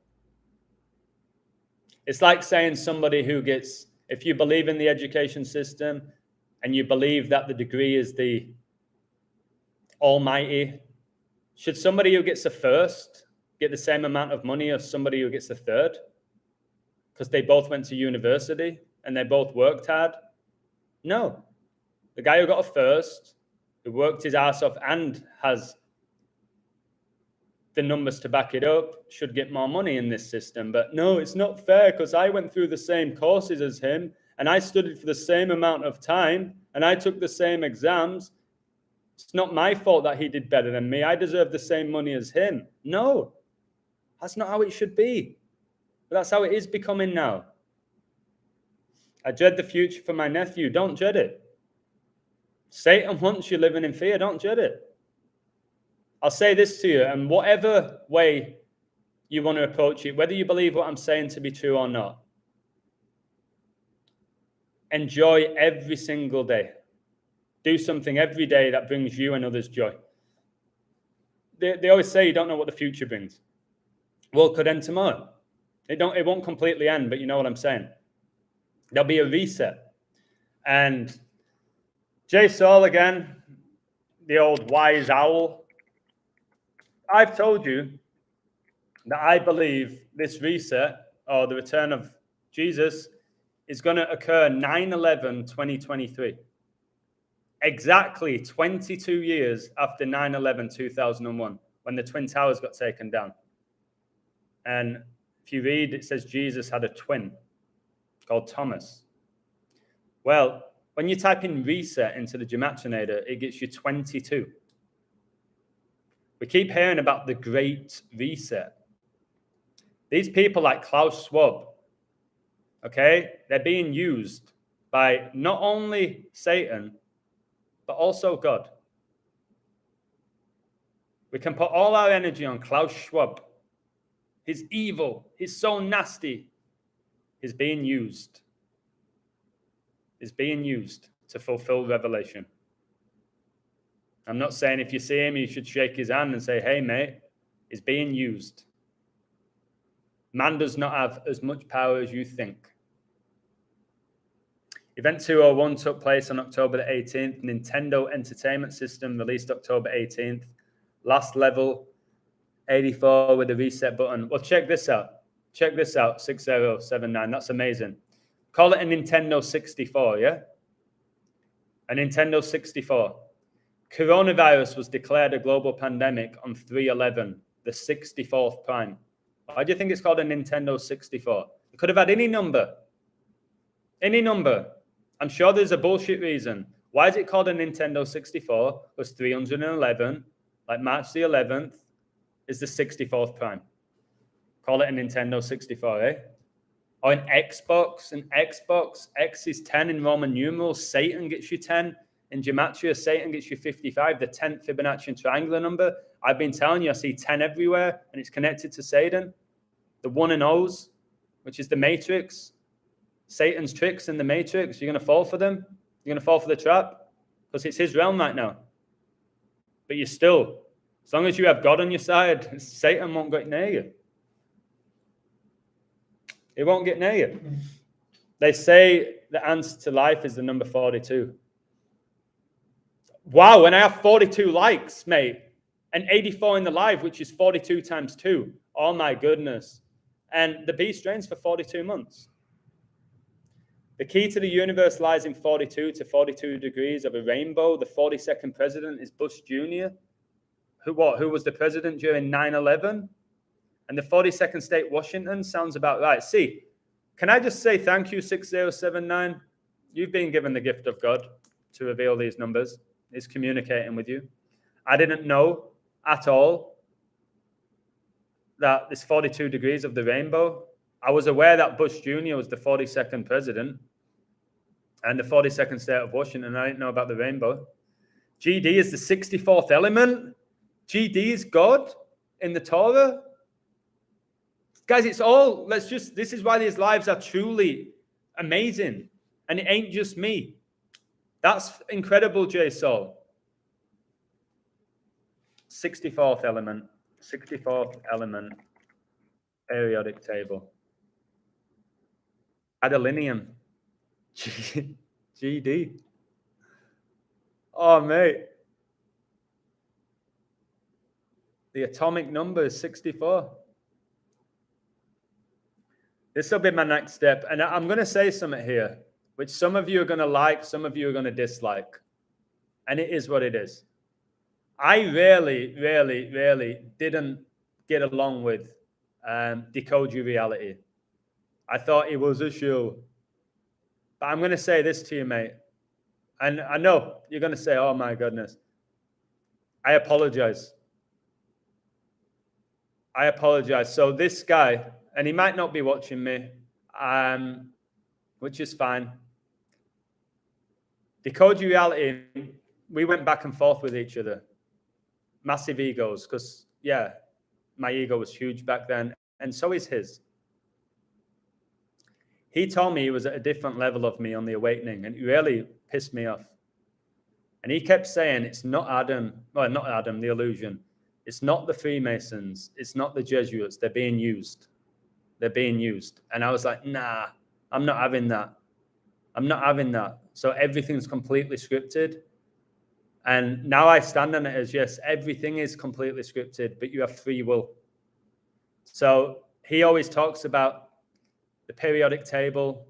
It's like saying somebody who gets, if you believe in the education system and you believe that the degree is the almighty, should somebody who gets a first get the same amount of money as somebody who gets a third? Because they both went to university and they both worked hard? No. The guy who got a first, who worked his ass off and has the numbers to back it up, should get more money in this system. But no, it's not fair because I went through the same courses as him and I studied for the same amount of time and I took the same exams. It's not my fault that he did better than me. I deserve the same money as him. No, that's not how it should be. But that's how it is becoming now. I dread the future for my nephew. Don't dread it. Satan wants you living in fear. Don't dread it. I'll say this to you, and whatever way you want to approach it, whether you believe what I'm saying to be true or not, enjoy every single day. Do something every day that brings you and others joy. They always say you don't know what the future brings. Well, it could end tomorrow. It won't completely end, but you know what I'm saying. There'll be a reset. And Jay Saul again, the old wise owl. I've told you that I believe this reset or the return of Jesus is going to occur 9/11/2023. Exactly 22 years after 9/11/2001, when the Twin Towers got taken down. And if you read, it says Jesus had a twin called Thomas. Well, when you type in reset into the Gematrinator, it gets you 22. We keep hearing about the Great Reset. These people like Klaus Schwab, okay, they're being used by not only Satan, but also God. We can put all our energy on Klaus Schwab. He's evil. He's so nasty. He's being used. He's being used to fulfill revelation. I'm not saying if you see him, you should shake his hand and say, hey, mate, he's being used. Man does not have as much power as you think. Event 201 took place on October the 18th. Nintendo Entertainment System released October 18th. Last level, 84 with the reset button. Well, check this out. Check this out, 6079. That's amazing. Call it a Nintendo 64, yeah? A Nintendo 64. Coronavirus was declared a global pandemic on 3/11, the 64th prime. Why do you think it's called a Nintendo 64? It could have had any number. Any number. I'm sure there's a bullshit reason. Why is it called a Nintendo 64? It was 311, like March the 11th, is the 64th prime. Call it a Nintendo 64, eh? Or an Xbox, X is 10 in Roman numerals. Satan gets you 10. In Gematria, Satan gets you 55, the 10th Fibonacci triangular number. I've been telling you, I see 10 everywhere, and it's connected to Satan. The 1 and O's, which is the matrix. Satan's tricks in the matrix. You're going to fall for them. You're going to fall for the trap because it's his realm right now. But you're still, as long as you have God on your side, Satan won't get near you. It won't get near you. They say the answer to life is the number 42. Wow, and I have 42 likes, mate, and 84 in the live, which is 42 times 2. Oh, my goodness. And the beast reigns for 42 months. The key to the universe lies in 42 to 42 degrees of a rainbow. The 42nd president is Bush Jr., who was the president during 9/11. And the 42nd state, Washington, sounds about right. See, can I just say thank you, 6079? You've been given the gift of God to reveal these numbers. It's communicating with you. I didn't know at all that this 42 degrees of the rainbow. I was aware that Bush Jr. was the 42nd president and the 42nd state of Washington. I didn't know about the rainbow. GD is the 64th element. GD is God in the Torah. Guys, it's all, this is why these lives are truly amazing. And it ain't just me. That's incredible, Jay Saul. 64th element. 64th element. Periodic table. Gadolinium. GD. Oh, mate. The atomic number is 64. This will be my next step. And I'm going to say something here, which some of you are going to like, some of you are going to dislike. And it is what it is. I really didn't get along with Decode Your Reality. I thought it was a show. But I'm going to say this to you, mate. And I know you're going to say, oh, my goodness. I apologize. I apologize. So this guy, and he might not be watching me, which is fine. Decode Your Reality, we went back and forth with each other. Massive egos, because, yeah, my ego was huge back then, and so is his. He told me he was at a different level of me on the awakening, and it really pissed me off. And he kept saying, it's not Adam, well, not Adam, the illusion. It's not the Freemasons. It's not the Jesuits. They're being used. They're being used. And I was like, nah, I'm not having that. I'm not having that. So everything's completely scripted. And now I stand on it as, yes, everything is completely scripted, but you have free will. So he always talks about the periodic table,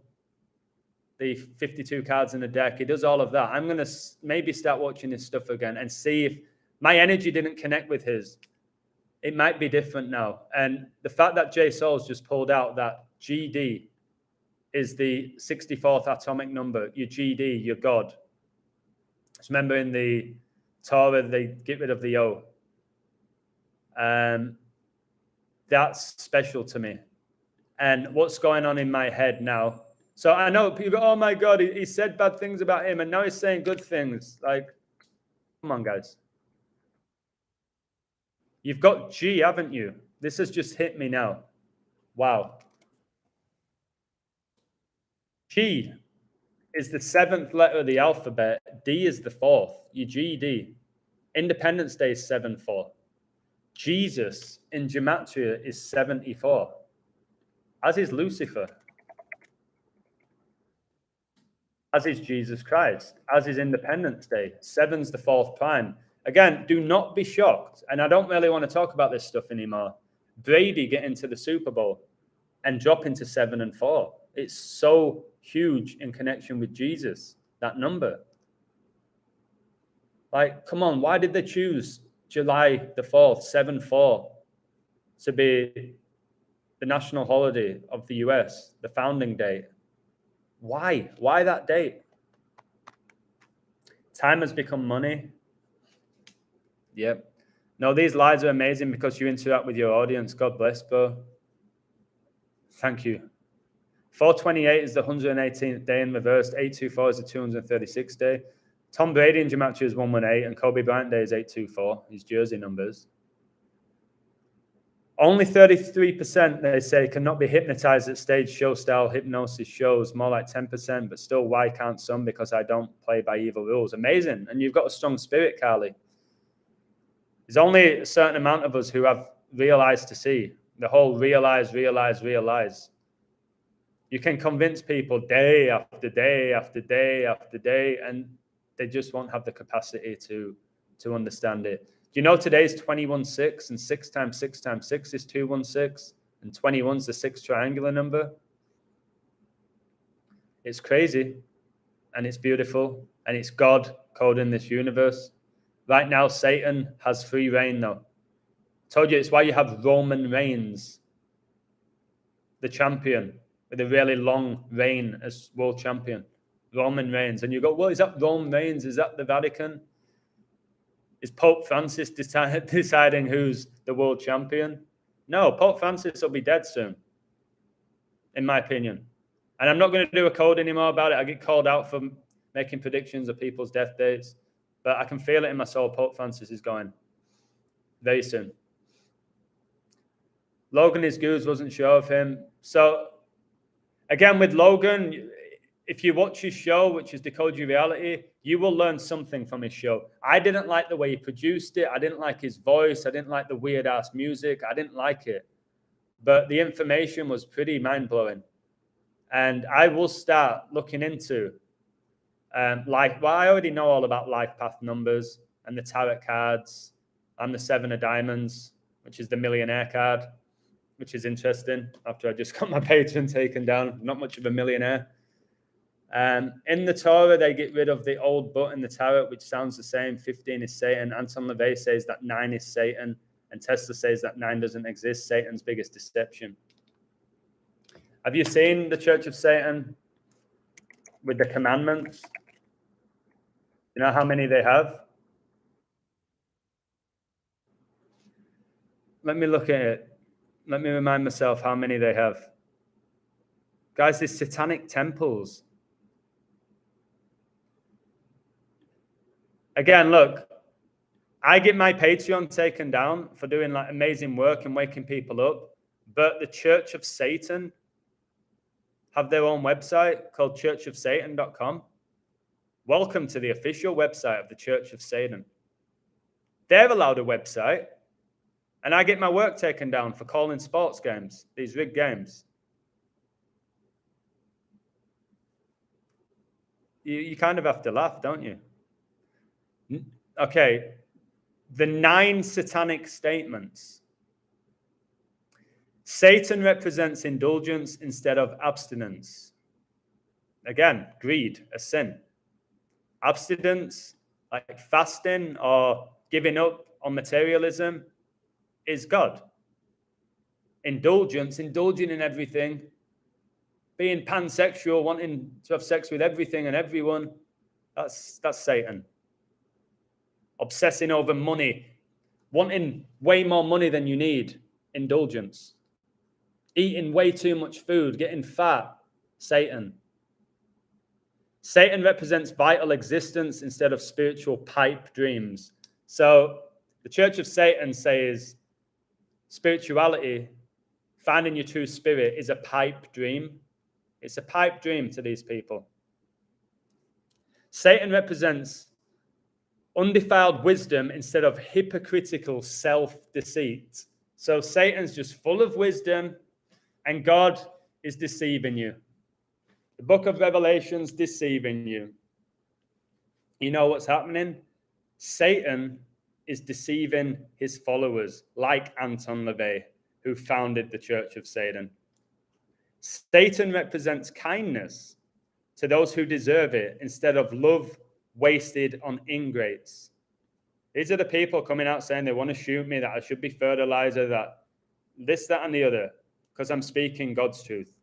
the 52 cards in the deck. He does all of that. I'm going to maybe start watching his stuff again and see if my energy didn't connect with his. It might be different now. And the fact that Jay Souls just pulled out that GD is the 64th atomic number, your GD, your God. Just remember in the Torah, they get rid of the O. That's special to me. And what's going on in my head now? So I know people go, oh my God, he said bad things about him, and now he's saying good things. Like, come on, guys. You've got G, haven't you? This has just hit me now. Wow. G is the 7th letter of the alphabet. D is the 4th. Your GD. Independence Day is 7-4. Jesus in Gematria is 74. As is Lucifer. As is Jesus Christ. As is Independence Day. 7's the 4th prime. Again, do not be shocked. And I don't really want to talk about this stuff anymore. Brady getting to the Super Bowl and dropping to 7 and 4. It's so huge in connection with Jesus, that number. Like, come on, why did they choose July the 4th, 7-4, to be the national holiday of the US, the founding date? Why? Why that date? Time has become money. Yep. No, these lives are amazing because you interact with your audience. God bless, bro. Thank you. 428 is the 118th day in reverse. 824 is the 236th day. Tom Brady in Gematria is 118, and Kobe Bryant Day is 824, his jersey numbers. Only 33%, they say, cannot be hypnotized at stage show-style hypnosis shows. More like 10%, but still, why can't some? Because I don't play by evil rules. Amazing. And you've got a strong spirit, Carly. There's only a certain amount of us who have realized to see. The whole realize. You can convince people day after day after day after day, and they just won't have the capacity to understand it. Do you know today's 21-6, and 6 times 6 times 6 is 216, and 21's the 6th triangular number? It's crazy, and it's beautiful, and it's God coding this universe. Right now, Satan has free reign, though. I told you, it's why you have Roman Reigns, the champion, with a really long reign as world champion. Roman Reigns. And you go, well, is that Roman Reigns? Is that the Vatican? Is Pope Francis deciding who's the world champion? No, Pope Francis will be dead soon, in my opinion. And I'm not going to do a code anymore about it. I get called out for making predictions of people's death dates. But I can feel it in my soul. Pope Francis is going very soon. Logan is good, wasn't sure of him. So, again, with Logan, if you watch his show, which is Decode Your Reality, you will learn something from his show. I didn't like the way he produced it. I didn't like his voice. I didn't like the weird-ass music. I didn't like it. But the information was pretty mind-blowing. And I will start looking into life. Well, I already know all about life path numbers and the tarot cards and the 7 of diamonds, which is the millionaire card, which is interesting after I just got my patron taken down. Not much of a millionaire. In the Torah, they get rid of the old but in the tarot, which sounds the same. 15 is Satan. Anton LaVey says that 9 is Satan. And Tesla says that 9 doesn't exist. Satan's biggest deception. Have you seen the Church of Satan with the commandments? You know how many they have? Let me look at it. Let me remind myself how many they have. Guys, there's satanic temples. Again, look, I get my Patreon taken down for doing like amazing work and waking people up, but the Church of Satan have their own website called churchofsatan.com. Welcome to the official website of the Church of Satan. They're allowed a website, and I get my work taken down for calling sports games, these rigged games. You kind of have to laugh, don't you? Okay, the 9 satanic statements. Satan represents indulgence instead of abstinence. Again, greed, a sin. Abstinence, like fasting or giving up on materialism, is God. Indulgence, indulging in everything, being pansexual, wanting to have sex with everything and everyone, that's Satan. Obsessing over money, wanting way more money than you need, indulgence. Eating way too much food, getting fat, Satan. Satan represents vital existence instead of spiritual pipe dreams. So the Church of Satan says spirituality, finding your true spirit, is a pipe dream. It's a pipe dream to these people. Satan represents undefiled wisdom instead of hypocritical self-deceit. So Satan's just full of wisdom, and God is deceiving you. The book of Revelation's deceiving you. You know what's happening? Satan is deceiving his followers, like Anton LaVey, who founded the Church of Satan. Satan represents kindness to those who deserve it instead of love wasted on ingrates. These are the people coming out saying they want to shoot me, that I should be fertilizer, that this, that, and the other, because I'm speaking God's truth.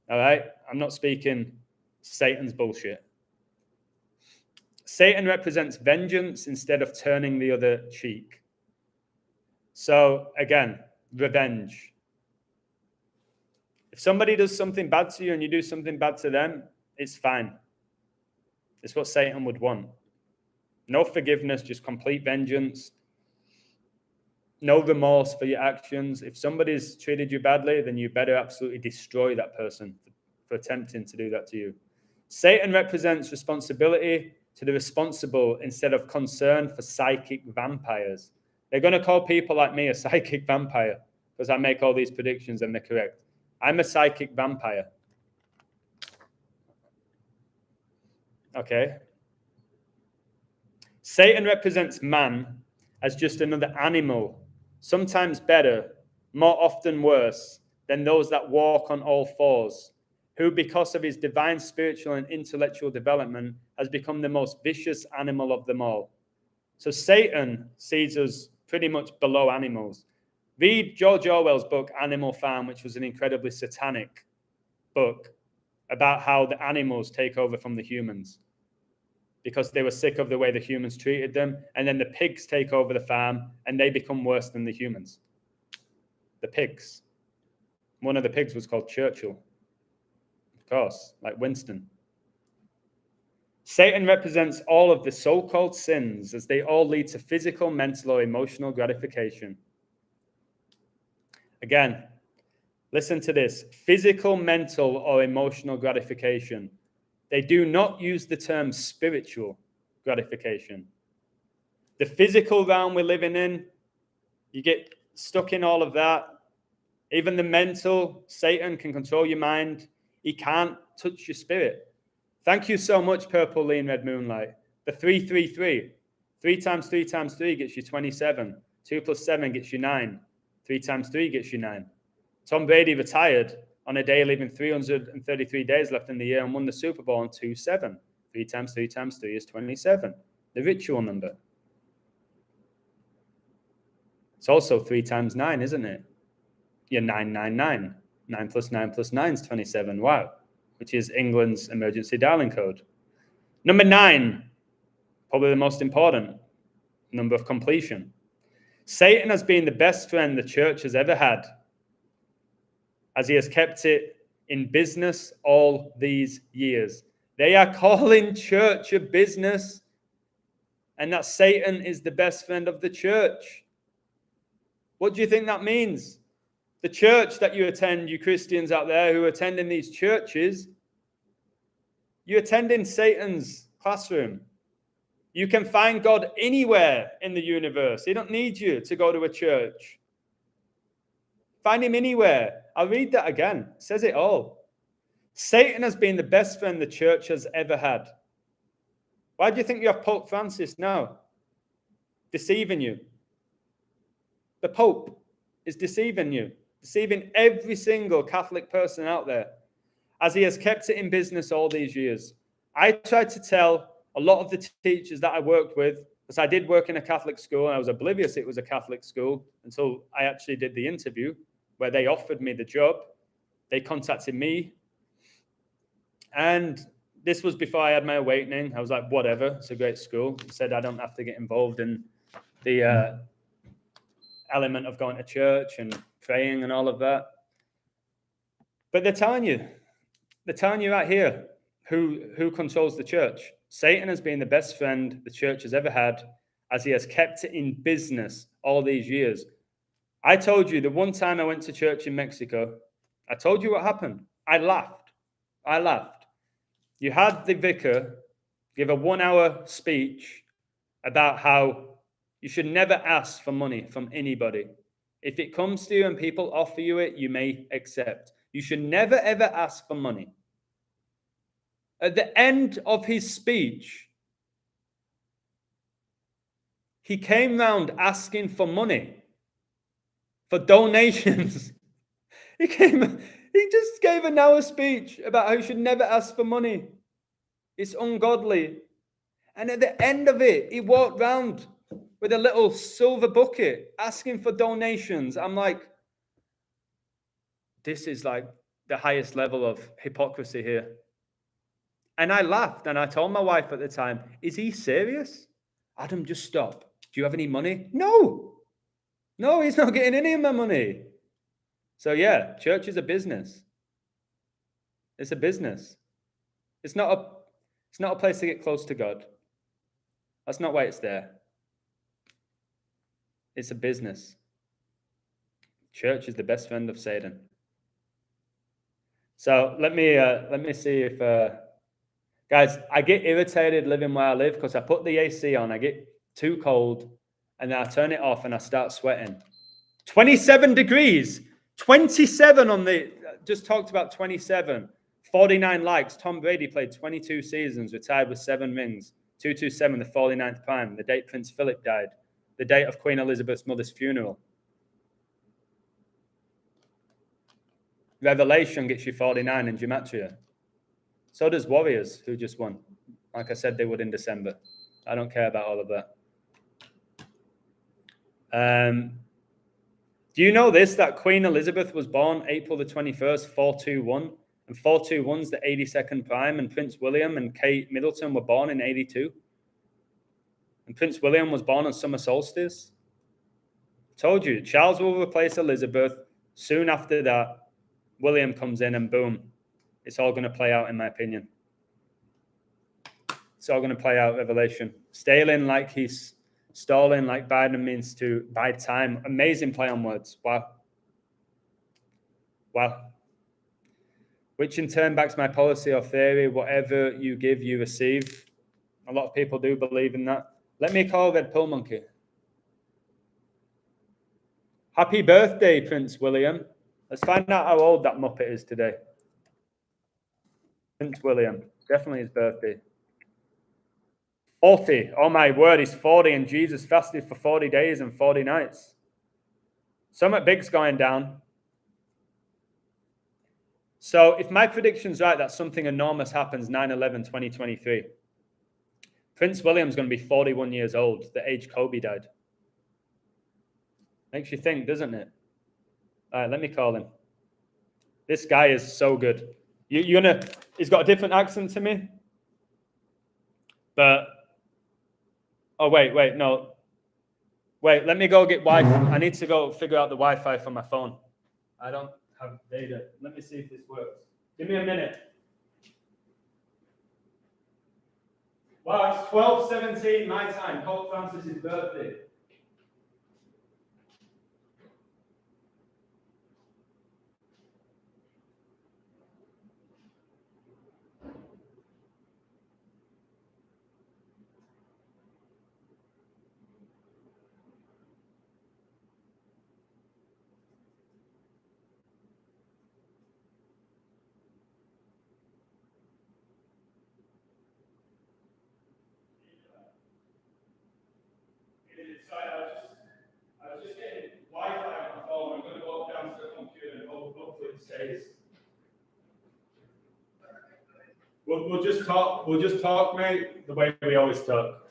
All right? I'm not speaking Satan's bullshit. Satan represents vengeance instead of turning the other cheek. So, again, revenge. If somebody does something bad to you and you do something bad to them, it's fine. It's what Satan would want. No forgiveness, just complete vengeance. No remorse for your actions. If somebody's treated you badly, then you better absolutely destroy that person for attempting to do that to you. Satan represents responsibility to the responsible instead of concern for psychic vampires. They're going to call people like me a psychic vampire because I make all these predictions and they're correct. I'm a psychic vampire. Okay. Satan represents man as just another animal, sometimes better, more often worse, than those that walk on all fours, who, because of his divine spiritual and intellectual development, has become the most vicious animal of them all. So Satan sees us pretty much below animals. Read George Orwell's book, Animal Farm, which was an incredibly satanic book about how the animals take over from the humans because they were sick of the way the humans treated them. And then the pigs take over the farm and they become worse than the humans. The pigs. One of the pigs was called Churchill. Of course, like Winston. Satan represents all of the so-called sins as they all lead to physical, mental, or emotional gratification. Again, listen to this. Physical, mental, or emotional gratification. They do not use the term spiritual gratification. The physical realm we're living in, you get stuck in all of that. Even the mental, Satan can control your mind. He can't touch your spirit. Thank you so much, Purple Lean Red Moonlight. The 333. 3 times 3 times 3 gets you 27. 2 plus 7 gets you 9. 3 times 3 gets you 9. Tom Brady retired on a day leaving 333 days left in the year and won the Super Bowl on 2-7. 3 times 3 times 3 is 27. The ritual number. It's also 3 times 9, isn't it? You're 999. 9 plus 9 plus 9 is 27. Wow. Which is England's emergency dialing code. Number 9, probably the most important, number of completion. Satan has been the best friend the church has ever had, as he has kept it in business all these years. They are calling church a business, and that Satan is the best friend of the church. What do you think that means? The church that you attend, you Christians out there who attend in these churches, you attend in Satan's classroom. You can find God anywhere in the universe. He don't need you to go to a church. Find him anywhere. I'll read that again. It says it all. Satan has been the best friend the church has ever had. Why do you think you have Pope Francis now? Deceiving you. The Pope is deceiving you, deceiving every single Catholic person out there, as he has kept it in business all these years. I tried to tell a lot of the teachers that I worked with, because I did work in a Catholic school, and I was oblivious it was a Catholic school until I actually did the interview where they offered me the job. They contacted me. And this was before I had my awakening. I was like, whatever, it's a great school. He said I don't have to get involved in the element of going to church and praying and all of that. But they're telling you right here who controls the church. Satan has been the best friend the church has ever had, as he has kept it in business all these years. I told you the one time I went to church in Mexico, I told you what happened. I laughed. You had the vicar give a 1-hour speech about how you should never ask for money from anybody. If it comes to you and people offer you it, you may accept. You should never, ever ask for money. At the end of his speech, he came round asking for money, for donations. He just gave an hour speech about how you should never ask for money. It's ungodly. And at the end of it, he walked round with a little silver bucket asking for donations. I'm like, this is like the highest level of hypocrisy here. And I laughed, and I told my wife at the time, is he serious? Adam, just stop. Do you have any money? No, he's not getting any of my money. So yeah, church is a business. It's a business. It's not a place to get close to God. That's not why it's there. It's a business. Church is the best friend of Satan. So let me see if guys, I get irritated living where I live because I put the AC on, I get too cold, and then I turn it off and I start sweating. 27 degrees. 27 on the, just talked about 27. 49 likes. Tom Brady played 22 seasons, retired with 7 rings. 227, the 49th prime. The date Prince Philip died. The date of Queen Elizabeth's mother's funeral. Revelation gets you 49 in Gematria. So does Warriors, who just won. Like I said, they would in December. I don't care about all of that. Do you know this, that Queen Elizabeth was born April the 21st, 421, and 421 is the 82nd prime, and Prince William and Kate Middleton were born in 82? And Prince William was born on summer solstice? Told you, Charles will replace Elizabeth. Soon after that, William comes in and boom, it's all going to play out, in my opinion. It's all going to play out, Revelation. Stalin like he's stalling, like Biden means to buy time. Amazing play on words. Wow. Which in turn backs my policy or theory, whatever you give, you receive. A lot of people do believe in that. Let me call Red Pill Monkey. Happy birthday, Prince William. Let's find out how old that Muppet is today. Prince William. Definitely his birthday. 40. Oh my word, he's 40, and Jesus fasted for 40 days and 40 nights. Something big's going down. So if my prediction's right that something enormous happens 9/11/2023, Prince William's going to be 41 years old, the age Kobe died. Makes you think, doesn't it? All right, let me call him. This guy is so good. He's got a different accent to me. But, oh, wait, no. Wait, let me go get Wi-Fi. I need to go figure out the Wi-Fi for my phone. I don't have data. Let me see if this works. Give me a minute. Wow, it's 12:17 my time. Pope Francis's birthday. Sorry, I was just getting Wi-Fi on my phone. I'm going to walk down to the computer and hopefully it stays. We'll just talk. We'll just talk, mate, the way we always talk.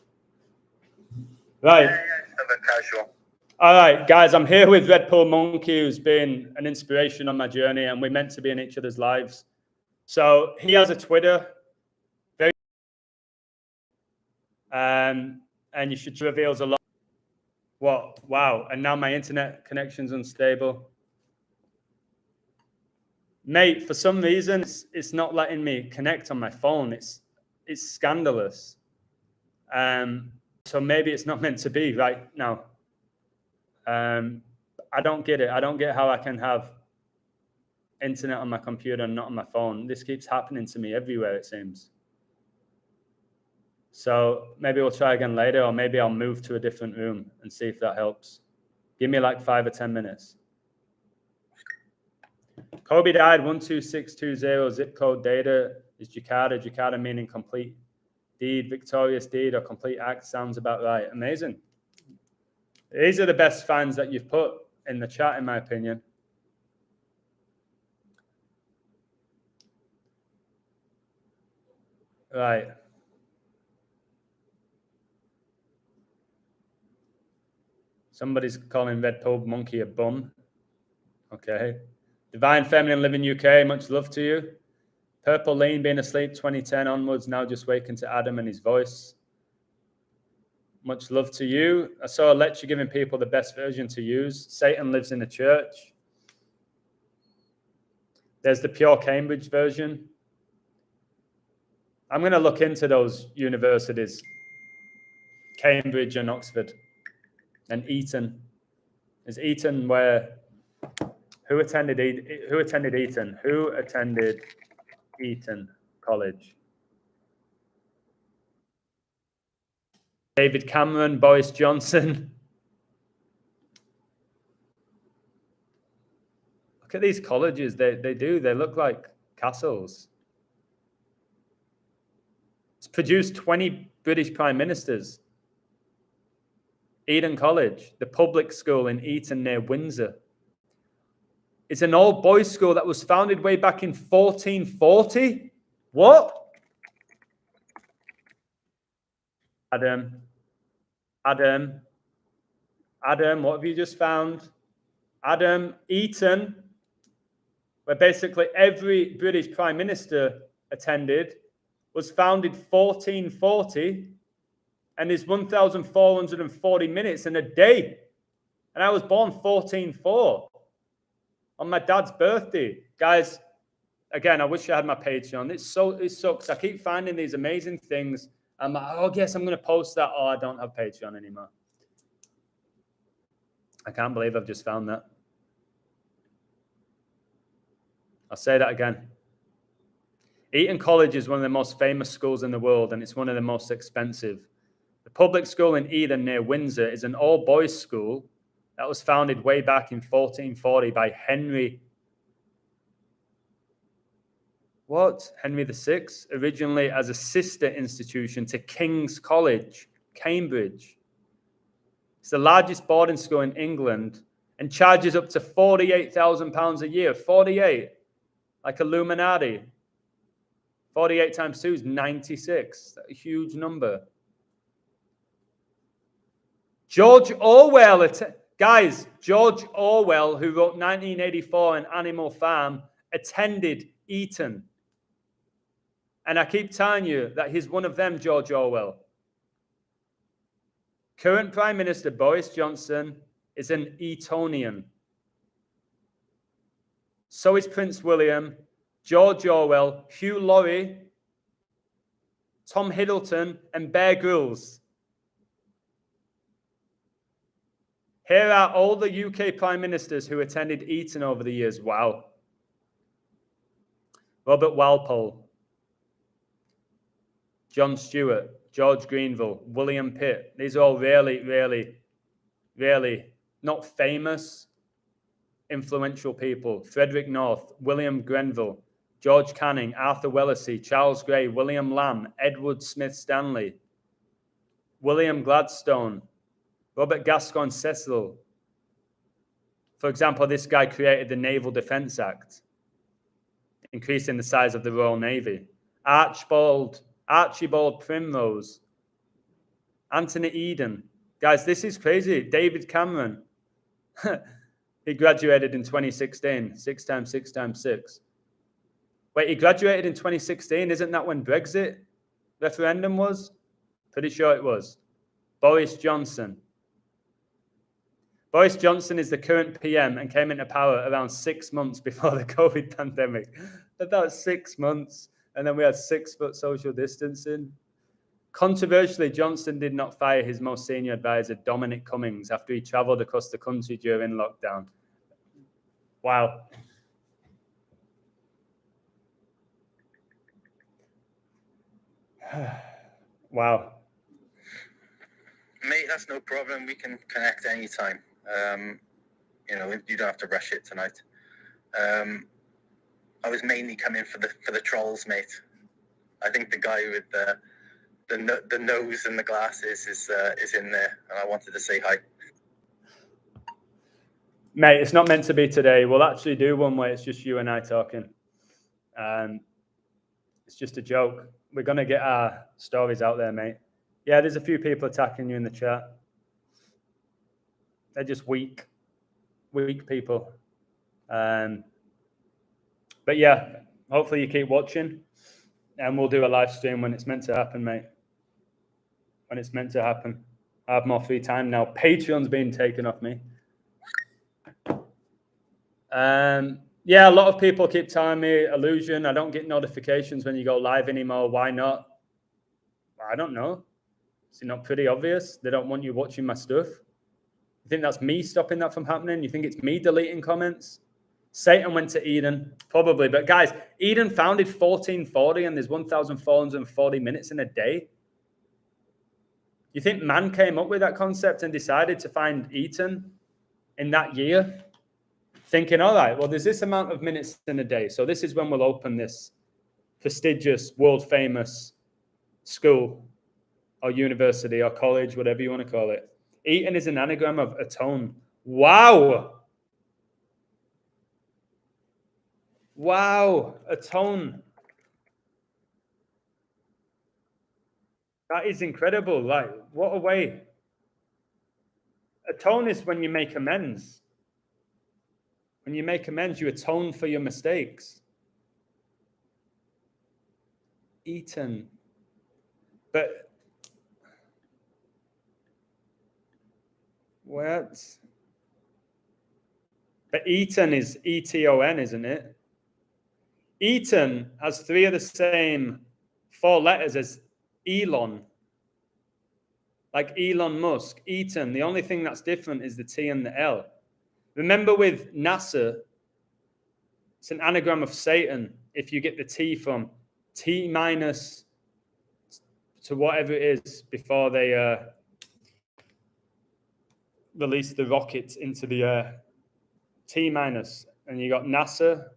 Right. Casual. All right, guys. I'm here with Red Pill Monkey, who's been an inspiration on my journey, and we're meant to be in each other's lives. So he has a Twitter, and you should reveals a lot. What? Wow! And now my internet connection's unstable. Mate, for some reason, it's not letting me connect on my phone. It's scandalous. So maybe it's not meant to be right now. I don't get it. I don't get how I can have internet on my computer and not on my phone. This keeps happening to me everywhere, it seems. So maybe we'll try again later, or maybe I'll move to a different room and see if that helps. Give me like 5 or 10 minutes. Kobe died 12620. Zip code data is Jakarta. Jakarta meaning complete deed, victorious deed, or complete act. Sounds about right. Amazing. These are the best fans that you've put in the chat, in my opinion. Right. Somebody's calling Red Pill Monkey a bum. Okay. Divine Feminine Living UK, much love to you. Purple Lean being asleep 2010 onwards, now just waking to Adam and his voice. Much love to you. I saw a lecture giving people the best version to use. Satan lives in the church. There's the pure Cambridge version. I'm going to look into those universities. Cambridge and Oxford. And Eton. Is Eton where... Who attended Eton? Who attended Eton College? David Cameron, Boris Johnson. Look at these colleges. They look like castles. It's produced 20 British prime ministers. Eton College, the public school in Eton near Windsor. It's an all-boys school that was founded way back in 1440. What? Adam, what have you just found? Adam, Eton, where basically every British prime minister attended, was founded 1440 and is 1,440 minutes in a day. And I was born 1404. On my dad's birthday. Guys, again, I wish I had my Patreon. It sucks. I keep finding these amazing things. I'm like, oh, yes, I'm going to post that. Oh, I don't have Patreon anymore. I can't believe I've just found that. I'll say that again. Eton College is one of the most famous schools in the world, and it's one of the most expensive. The public school in Eton near Windsor is an all-boys school that was founded way back in 1440 by Henry VI, originally as a sister institution to King's College, Cambridge. It's the largest boarding school in England and charges up to £48,000 a year. 48, like Illuminati. 48 times 2 is 96. That's a huge number. George Orwell, guys, George Orwell, who wrote 1984 and Animal Farm, attended Eton. And I keep telling you that he's one of them, George Orwell. Current Prime Minister Boris Johnson is an Etonian. So is Prince William. George Orwell, Hugh Laurie, Tom Hiddleston, and Bear Grylls. Here are all the UK Prime Ministers who attended Eton over the years. Wow. Robert Walpole, John Stewart, George Grenville, William Pitt. These are all really not famous, influential people. Frederick North, William Grenville, George Canning, Arthur Wellesley, Charles Grey, William Lamb, Edward Smith Stanley, William Gladstone, Robert Gascoigne Cecil. For example, this guy created the Naval Defence Act, increasing the size of the Royal Navy. Archibald Primrose, Anthony Eden. Guys, this is crazy. David Cameron. He graduated in 2016. 6 times 6 times 6. Wait, he graduated in 2016? Isn't that when Brexit referendum was? Pretty sure it was. Boris Johnson. Boris Johnson is the current PM and came into power around 6 months before the COVID pandemic. About 6 months. And then we had 6 foot social distancing. Controversially, Johnson did not fire his most senior advisor, Dominic Cummings, after he traveled across the country during lockdown. Wow. Wow. Mate, that's no problem. We can connect anytime. You know, you don't have to rush it tonight. I was mainly coming for the trolls, mate. I think the guy with the nose and the glasses is in there, and I wanted to say hi. Mate, it's not meant to be today. We'll actually do one where it's just you and I talking. It's just a joke. We're going to get our stories out there, mate. Yeah, there's a few people attacking you in the chat. They're just weak people. But yeah, hopefully you keep watching, and we'll do a live stream when it's meant to happen, mate. When it's meant to happen. I have more free time now. Patreon's being taken off me. Yeah, a lot of people keep telling me, Illusion, I don't get notifications when you go live anymore. Why not? I don't know. Is it not pretty obvious? They don't want you watching my stuff. You think that's me stopping that from happening? You think it's me deleting comments? Satan went to Eden, probably. But guys, Eden founded 1440 and there's 1,440 minutes in a day. You think man came up with that concept and decided to find Eton in that year? Thinking, all right, well, there's this amount of minutes in a day. So this is when we'll open this prestigious, world-famous school or university or college, whatever you want to call it. Eton is an anagram of atone. Wow. Wow. Atone. That is incredible. Like, what a way. Atone is when you make amends. When you make amends, you atone for your mistakes. Eton. But what? But Eton is E-T-O-N, isn't it? Eton has 3 of the same 4 letters as Elon. Like Elon Musk. Eton, the only thing that's different is the T and the L. Remember with NASA, it's an anagram of Satan. If you get the T from T minus to whatever it is before they release the rockets into the air. T minus. And you got NASA,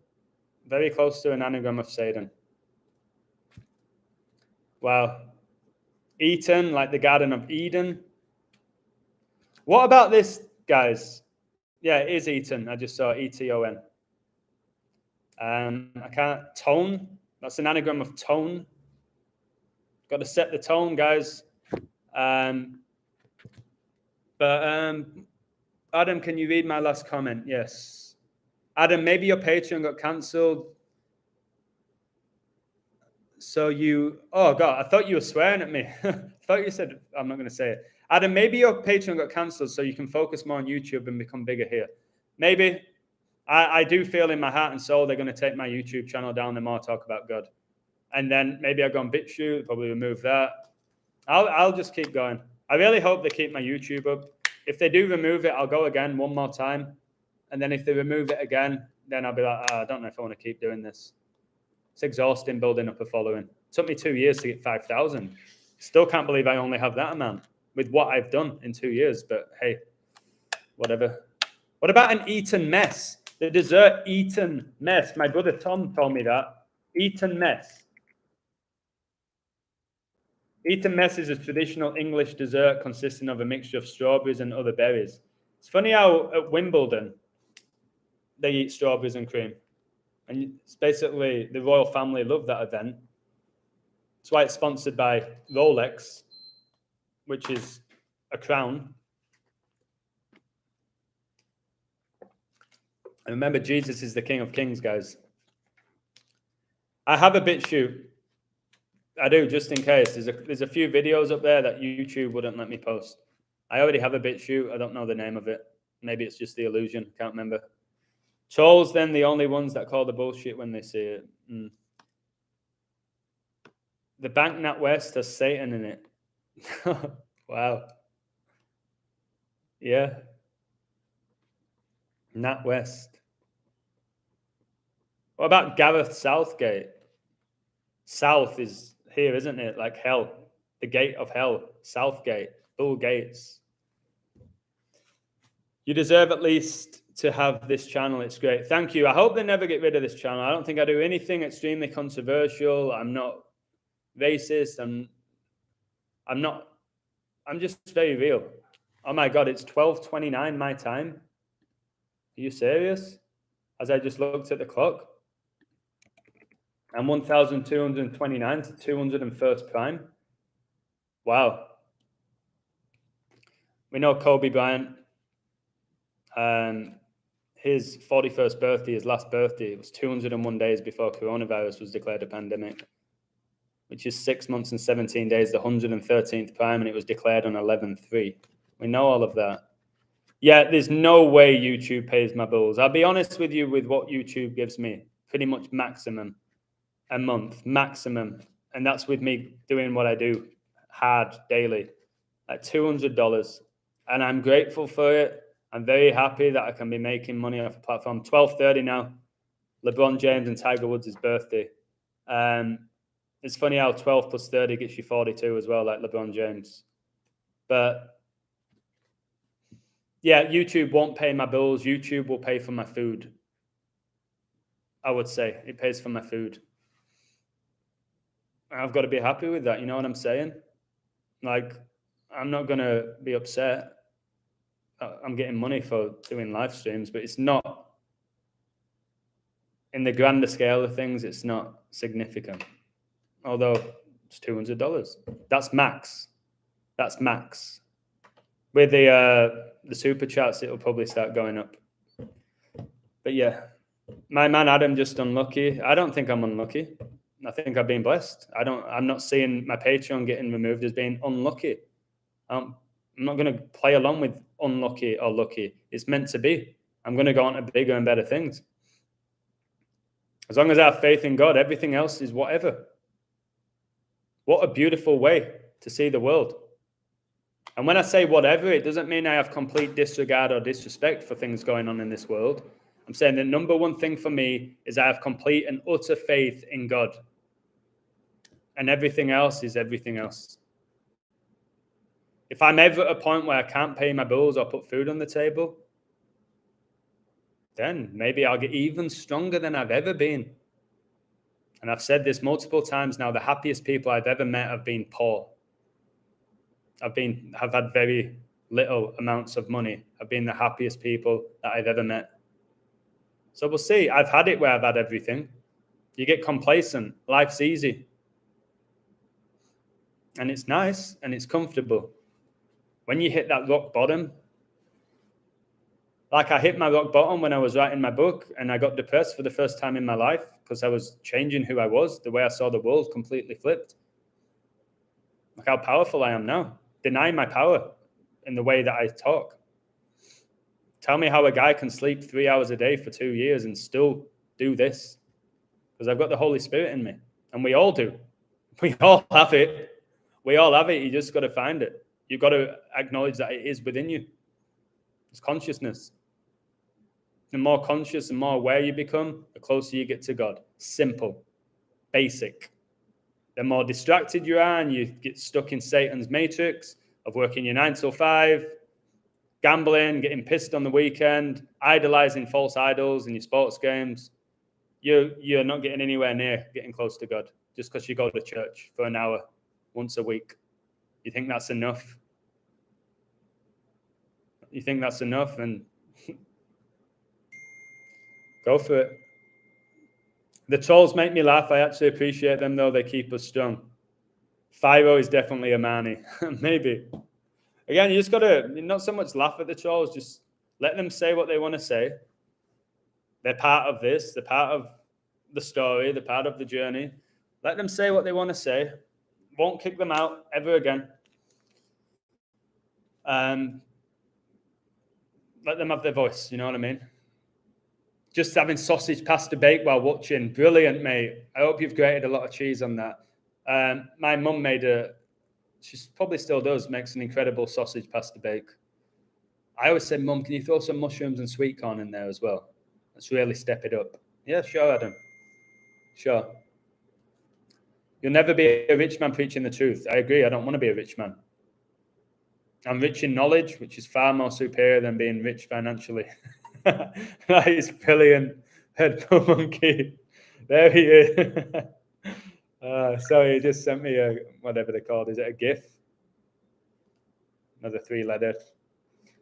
very close to an anagram of Satan. Wow. Eton, like the Garden of Eden. What about this, guys? Yeah, it is Eton. I just saw E-T-O-N. I can't. Tone. That's an anagram of tone. Got to set the tone, guys. But Adam, can you read my last comment? Yes. Adam, maybe your Patreon got cancelled. So you... Oh, God, I thought you were swearing at me. I thought you said... I'm not going to say it. Adam, maybe your Patreon got cancelled so you can focus more on YouTube and become bigger here. Maybe. I do feel in my heart and soul they're going to take my YouTube channel down the more I talk about God. And then maybe I'll go on BitChute, probably remove that. I'll just keep going. I really hope they keep my YouTube up. If they do remove it, I'll go again one more time. And then if they remove it again, then I'll be like, I don't know if I want to keep doing this. It's exhausting building up a following. It took me 2 years to get 5,000. Still can't believe I only have that amount with what I've done in 2 years. But hey, whatever. What about an Eton mess? The dessert Eton mess. My brother Tom told me that. Eton mess. Eton mess is a traditional English dessert consisting of a mixture of strawberries and other berries. It's funny how at Wimbledon they eat strawberries and cream. And it's basically the royal family love that event. That's why it's sponsored by Rolex, which is a crown. And remember, Jesus is the King of Kings, guys. I have a BitChute. I do, just in case. There's a few videos up there that YouTube wouldn't let me post. I already have a BitChute. I don't know the name of it. Maybe it's just the illusion. Can't remember. Trolls, then, the only ones that call the bullshit when they see it. The Bank NatWest has Satan in it. Wow. Yeah. NatWest. What about Gareth Southgate? South is here, isn't it? Like hell. The gate of hell. Southgate. Bill Gates. You deserve at least to have this channel. It's great. Thank you. I hope they never get rid of this channel. I don't think I do anything extremely controversial. I'm not racist. I'm just very real. Oh my God, it's 12:29 my time. Are you serious? As I just looked at the clock. I'm 1,229 to 201st prime. Wow. We know Kobe Bryant. His 41st birthday, his last birthday, it was 201 days before coronavirus was declared a pandemic, which is 6 months and 17 days, the 113th prime, and it was declared on 11/3. We know all of that. Yeah, there's no way YouTube pays my bills. I'll be honest with you with what YouTube gives me, pretty much maximum a month, maximum. And that's with me doing what I do hard daily at $200. And I'm grateful for it. I'm very happy that I can be making money off a platform. 12:30 now. LeBron James and Tiger Woods' birthday. It's funny how 12 plus 30 gets you 42 as well, like LeBron James. But yeah, YouTube won't pay my bills. YouTube will pay for my food. I would say it pays for my food. I've got to be happy with that. You know what I'm saying? Like, I'm not going to be upset. I'm getting money for doing live streams, but it's not, in the grander scale of things, it's not significant. Although it's $200. That's max. That's max. With the super chats, it'll probably start going up. But yeah, my man Adam just unlucky. I don't think I'm unlucky. I think I've been blessed. I'm not seeing my Patreon getting removed as being unlucky. I'm not going to play along with unlucky or lucky. It's meant to be. I'm going to go on to bigger and better things. As long as I have faith in God, everything else is whatever. What a beautiful way to see the world. And when I say whatever, it doesn't mean I have complete disregard or disrespect for things going on in this world. I'm saying the number one thing for me is I have complete and utter faith in God. And everything else is everything else. If I'm ever at a point where I can't pay my bills or put food on the table, then maybe I'll get even stronger than I've ever been. And I've said this multiple times now, the happiest people I've ever met have been poor. Have had very little amounts of money. I've been the happiest people that I've ever met. So we'll see. I've had it where I've had everything. You get complacent. Life's easy. And it's nice and it's comfortable. When you hit that rock bottom, like I hit my rock bottom when I was writing my book and I got depressed for the first time in my life because I was changing who I was. The way I saw the world completely flipped. Look how powerful I am now. Denying my power in the way that I talk. Tell me how a guy can sleep 3 hours a day for 2 years and still do this. Because I've got the Holy Spirit in me. And we all do. We all have it. We all have it. You just got to find it. You've got to acknowledge that it is within you. It's consciousness. The more conscious and more aware you become, the closer you get to God. Simple. Basic. The more distracted you are and you get stuck in Satan's matrix of working your 9 till 5, gambling, getting pissed on the weekend, idolizing false idols in your sports games, you're not getting anywhere near getting close to God just because you go to church for an hour once a week. You think that's enough? You think that's enough? And go for it. The trolls make me laugh. I actually appreciate them, though. They keep us strong. Fyro is definitely a Marnie. Maybe. Again, you just got to not so much laugh at the trolls. Just let them say what they want to say. They're part of this. They're part of the story. They're part of the journey. Let them say what they want to say. Won't kick them out ever again. Let them have their voice. You know what I mean? Just having sausage pasta bake while watching. Brilliant, mate. I hope you've grated a lot of cheese on that. My mum she probably still does, makes an incredible sausage pasta bake. I always said, Mum, can you throw some mushrooms and sweet corn in there as well? Let's really step it up. Yeah, sure, Adam. Sure. You'll never be a rich man preaching the truth. I agree. I don't want to be a rich man. I'm rich in knowledge, which is far more superior than being rich financially. That is brilliant. Headphone monkey. There he is. Sorry, he just sent me a, whatever they're called. Is it a GIF? Another 3-letter.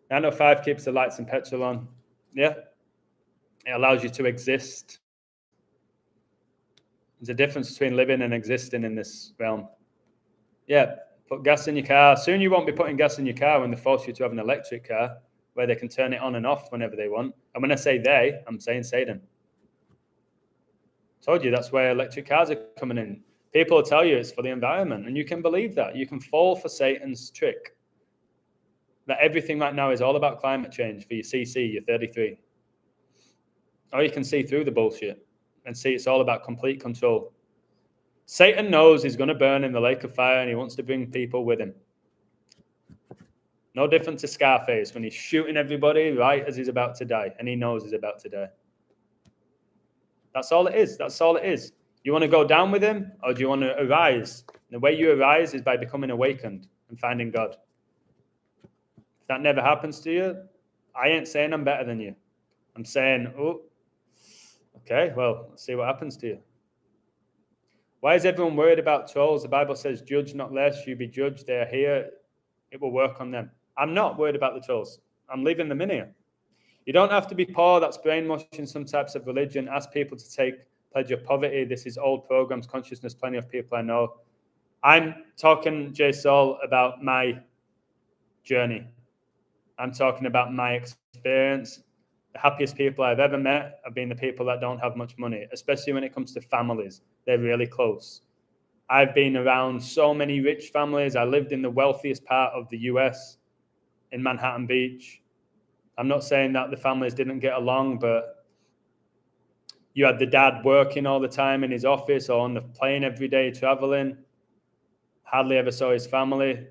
905 keeps the lights and petrol on. Yeah. It allows you to exist. There's a difference between living and existing in this realm. Yeah. Put gas in your car. Soon you won't be putting gas in your car when they force you to have an electric car where they can turn it on and off whenever they want. And when I say they, I'm saying Satan. Told you that's where electric cars are coming in. People will tell you it's for the environment, and you can believe that. You can fall for Satan's trick. That everything right now is all about climate change for your CC, your 33. Or you can see through the bullshit and see it's all about complete control. Satan knows he's going to burn in the lake of fire, and he wants to bring people with him. No different to Scarface when he's shooting everybody right as he's about to die, and he knows he's about to die. That's all it is. That's all it is. You want to go down with him, or do you want to arise? And the way you arise is by becoming awakened and finding God. If that never happens to you, I ain't saying I'm better than you. I'm saying, oh, okay, well, let's see what happens to you. Why is everyone worried about trolls? The Bible says, judge not lest you be judged. They are here. It will work on them. I'm not worried about the trolls. I'm leaving them in here. You don't have to be poor. That's brainwashing some types of religion. Ask people to take pledge of poverty. This is old programs, consciousness, plenty of people I know. I'm talking, J. Saul, about my journey. I'm talking about my experience. The happiest people I've ever met have been the people that don't have much money, especially when it comes to families. They're really close. I've been around so many rich families. I lived in the wealthiest part of the US, in Manhattan Beach. I'm not saying that the families didn't get along, but you had the dad working all the time in his office or on the plane every day traveling. Hardly ever saw his family.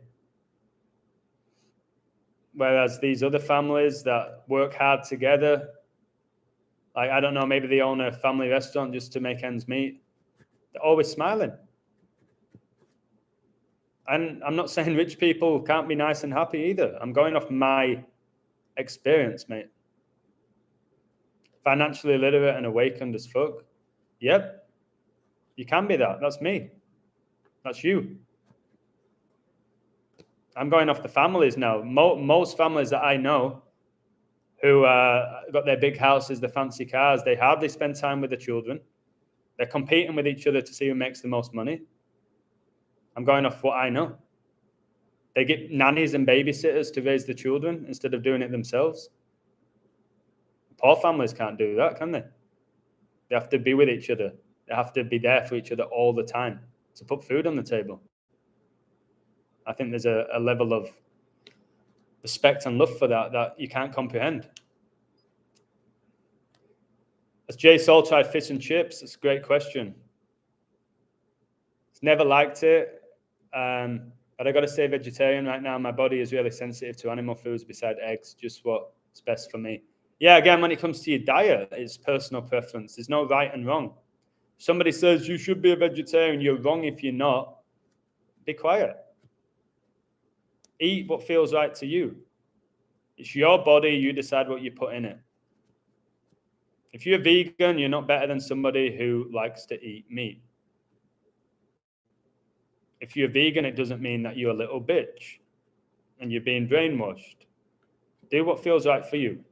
Whereas these other families that work hard together, like, I don't know, maybe they own a family restaurant just to make ends meet. They're always smiling. And I'm not saying rich people can't be nice and happy either. I'm going off my experience, mate. Financially literate and awakened as fuck. Yep. You can be that. That's me. That's you. I'm going off the families now. Most families that I know who got their big houses, the fancy cars, they hardly spend time with the children. They're competing with each other to see who makes the most money. I'm going off what I know. They get nannies and babysitters to raise the children instead of doing it themselves. Poor families can't do that, can they? They have to be with each other. They have to be there for each other all the time to put food on the table. I think there's a level of respect and love for that you can't comprehend. Has Jay Saul tried fish and chips? That's a great question. He's never liked it. But I got to say vegetarian right now. My body is really sensitive to animal foods besides eggs, just what's best for me. Yeah, again, when it comes to your diet, it's personal preference. There's no right and wrong. If somebody says you should be a vegetarian, you're wrong if you're not. Be quiet. Eat what feels right to you. It's your body, you decide what you put in it. If you're vegan, you're not better than somebody who likes to eat meat. If you're vegan, it doesn't mean that you're a little bitch and you're being brainwashed. Do what feels right for you.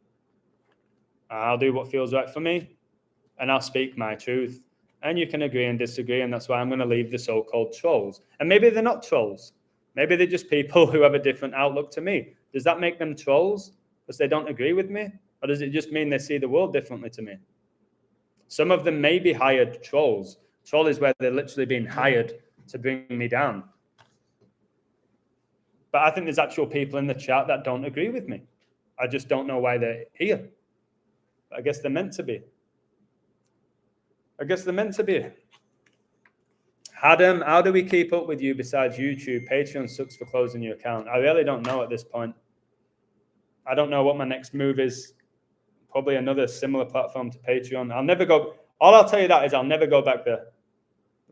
I'll do what feels right for me, and I'll speak my truth. And you can agree and disagree, and that's why I'm going to leave the so-called trolls. And maybe they're not trolls. Maybe they're just people who have a different outlook to me. Does that make them trolls because they don't agree with me? Or does it just mean they see the world differently to me? Some of them may be hired trolls. Troll is where they're literally being hired to bring me down. But I think there's actual people in the chat that don't agree with me. I just don't know why they're here. But I guess they're meant to be. Adam, how do we keep up with you besides YouTube? Patreon sucks for closing your account. I really don't know at this point. I don't know what my next move is. Probably another similar platform to Patreon. I'll never go. All I'll tell you that is I'll never go back there.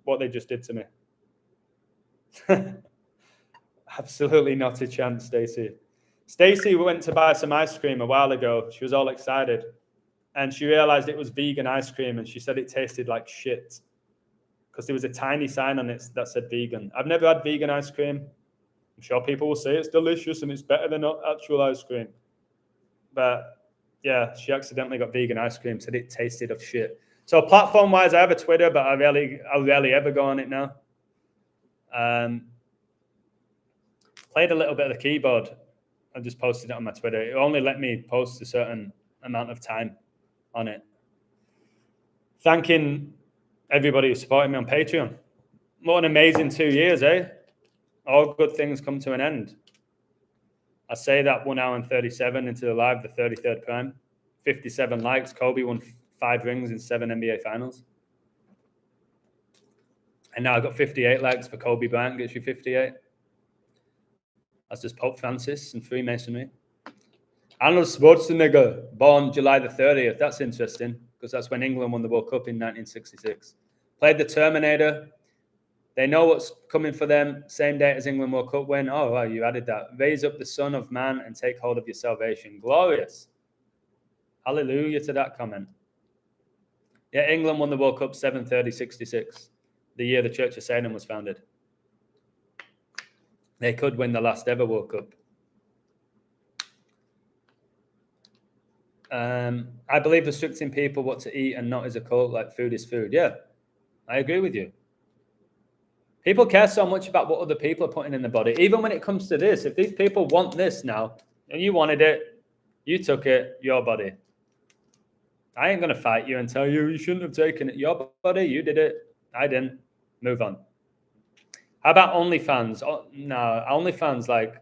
What they just did to me. Absolutely not a chance, Stacey. Stacey went to buy some ice cream a while ago. She was all excited. And she realized it was vegan ice cream. And she said it tasted like shit. Because there was a tiny sign on it that said vegan. I've never had vegan ice cream. I'm sure people will say it's delicious and it's better than actual ice cream. But yeah, she accidentally got vegan ice cream, said it tasted of shit. So platform-wise, I have a Twitter, but I rarely ever go on it now. Played a little bit of the keyboard. I just posted it on my Twitter. It only let me post a certain amount of time on it. Thanking everybody who supported me on Patreon. What an amazing 2 years, eh? All good things come to an end. I say that 1 hour and 37 into the live, the 33rd prime. 57 likes. Kobe won 5 rings in 7 NBA finals. And now I've got 58 likes for Kobe Bryant, gets you 58. That's just Pope Francis and Freemasonry. Arnold Schwarzenegger, born July the 30th. That's interesting, because that's when England won the World Cup in 1966. Played the Terminator. They know what's coming for them. Same date as England World Cup win. Oh, wow, you added that. Raise up the Son of Man and take hold of your salvation. Glorious. Hallelujah to that comment. Yeah, England won the World Cup 7/30/66, the year the Church of Satan was founded. They could win the last ever World Cup. I believe restricting people what to eat and not is a cult, like food is food. Yeah, I agree with you. People care so much about what other people are putting in the body. Even when it comes to this, if these people want this now, and you wanted it, you took it, your body. I ain't going to fight you and tell you shouldn't have taken it. Your body, you did it. I didn't. Move on. How about OnlyFans? Oh, no, OnlyFans, like, do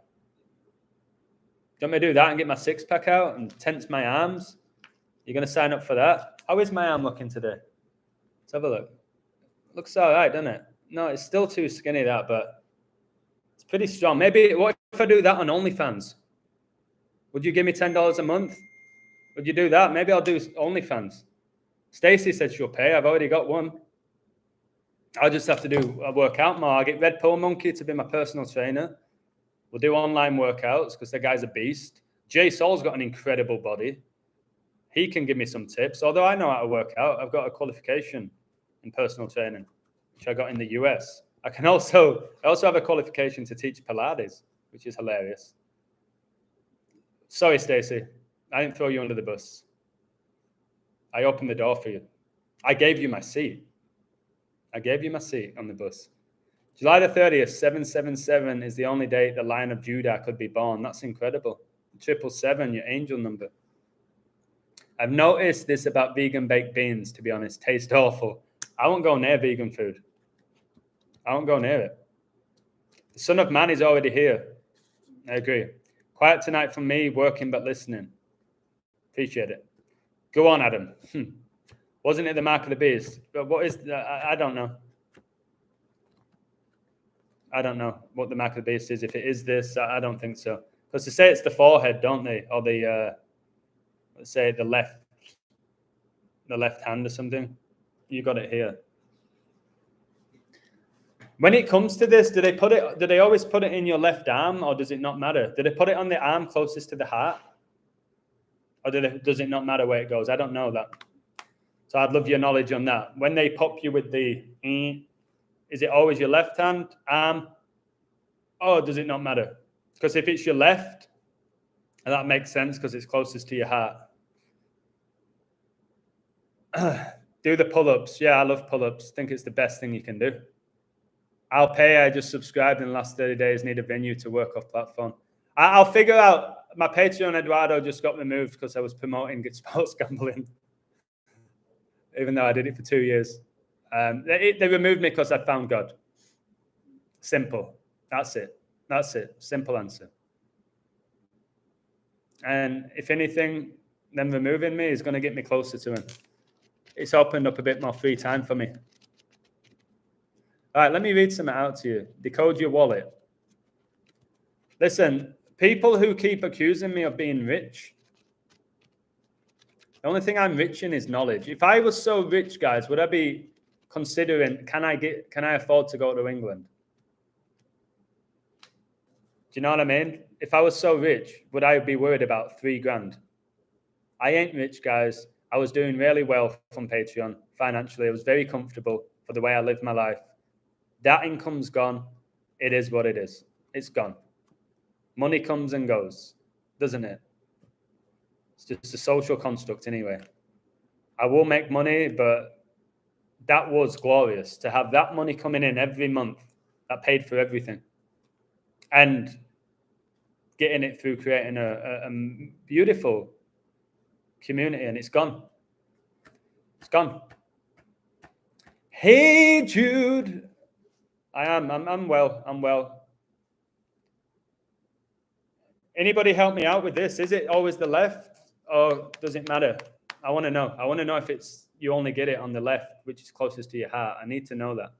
you want me to do that and get my six-pack out and tense my arms? You're going to sign up for that? How is my arm looking today? Let's have a look. Looks all right, doesn't it? No, it's still too skinny, that, but it's pretty strong. Maybe, what if I do that on OnlyFans? Would you give me $10 a month? Would you do that? Maybe I'll do OnlyFans. Stacey said she'll pay. I've already got one. I'll just have to do a workout more. I'll get Red Pill Monkey to be my personal trainer. We'll do online workouts because the guy's a beast. Jay Saul's got an incredible body. He can give me some tips. Although I know how to work out, I've got a qualification in personal training, which I got in the US. I also have a qualification to teach Pilates, which is hilarious. Sorry, Stacey. I didn't throw you under the bus. I opened the door for you. I gave you my seat. I gave you my seat on the bus. July the 30th, 777 is the only date the Lion of Judah could be born. That's incredible. 777, your angel number. I've noticed this about vegan baked beans, to be honest. Taste awful. I won't go near vegan food. I won't go near it. The Son of Man is already here. I agree. Quiet tonight from me, working but listening. Appreciate it. Go on, Adam. Wasn't it the mark of the beast? But what is? I don't know. I don't know what the mark of the beast is. If it is this, I don't think so. Because they say it's the forehead, don't they? Or the let's say the left hand or something. You got it here. When it comes to this, do they always put it in your left arm, or does it not matter? Do they put it on the arm closest to the heart? Or does it not matter where it goes? I don't know that. So I'd love your knowledge on that. When they pop you with the, is it always your left hand, arm, or does it not matter? Because if it's your left, that makes sense because it's closest to your heart. Do the pull-ups. Yeah, I love pull-ups. Think it's the best thing you can do. I'll pay. I just subscribed in the last 30 days. Need a venue to work off platform. I'll figure out. My Patreon Eduardo just got removed because I was promoting Good Sports Gambling, even though I did it for 2 years. They removed me because I found God. Simple. That's it. That's it. Simple answer. And if anything, them removing me is going to get me closer to him. It's opened up a bit more free time for me. All right, let me read something out to you. Decode your wallet. Listen, people who keep accusing me of being rich, the only thing I'm rich in is knowledge. If I was so rich, guys, would I be considering, can I afford to go to England? Do you know what I mean? If I was so rich, would I be worried about $3,000? I ain't rich, guys. I was doing really well from Patreon financially. I was very comfortable for the way I lived my life. That income's gone. It is what it is. It's gone. Money comes and goes, doesn't it? It's just a social construct anyway. I will make money, but that was glorious to have that money coming in every month that paid for everything. And getting it through creating a beautiful community, and it's gone. It's gone. Hey, Jude. I'm well. I'm well. Anybody help me out with this? Is it always the left, or does it matter? I want to know. I want to know if it's you only get it on the left, which is closest to your heart. I need to know that.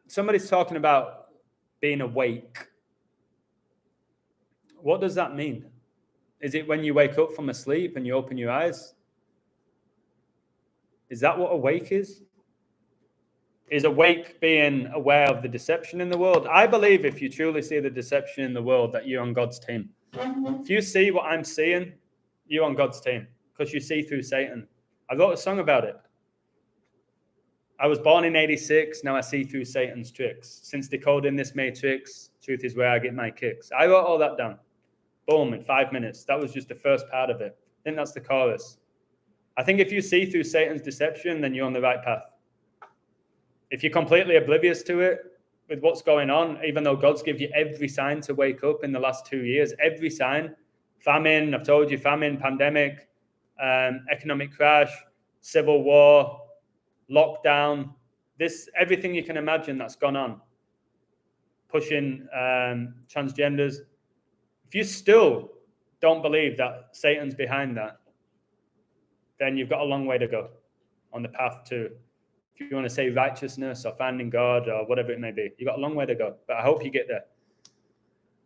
Somebody's talking about being awake. What does that mean? Is it when you wake up from a sleep and you open your eyes? Is that what awake is? Is awake being aware of the deception in the world? I believe if you truly see the deception in the world, that you're on God's team. If you see what I'm seeing, you're on God's team because you see through Satan. I wrote a song about it. I was born in 86. Now I see through Satan's tricks. Since decoding this matrix, truth is where I get my kicks. I wrote all that down. Boom, in 5 minutes. That was just the first part of it. I think that's the chorus. I think if you see through Satan's deception, then you're on the right path. If you're completely oblivious to it with what's going on, even though God's given you every sign to wake up in the last 2 years, every sign, famine, I've told you, famine, pandemic, economic crash, civil war, lockdown, everything you can imagine that's gone on, pushing transgenders. If you still don't believe that Satan's behind that, then you've got a long way to go on the path to, if you want to say righteousness or finding God or whatever it may be, you've got a long way to go. But I hope you get there.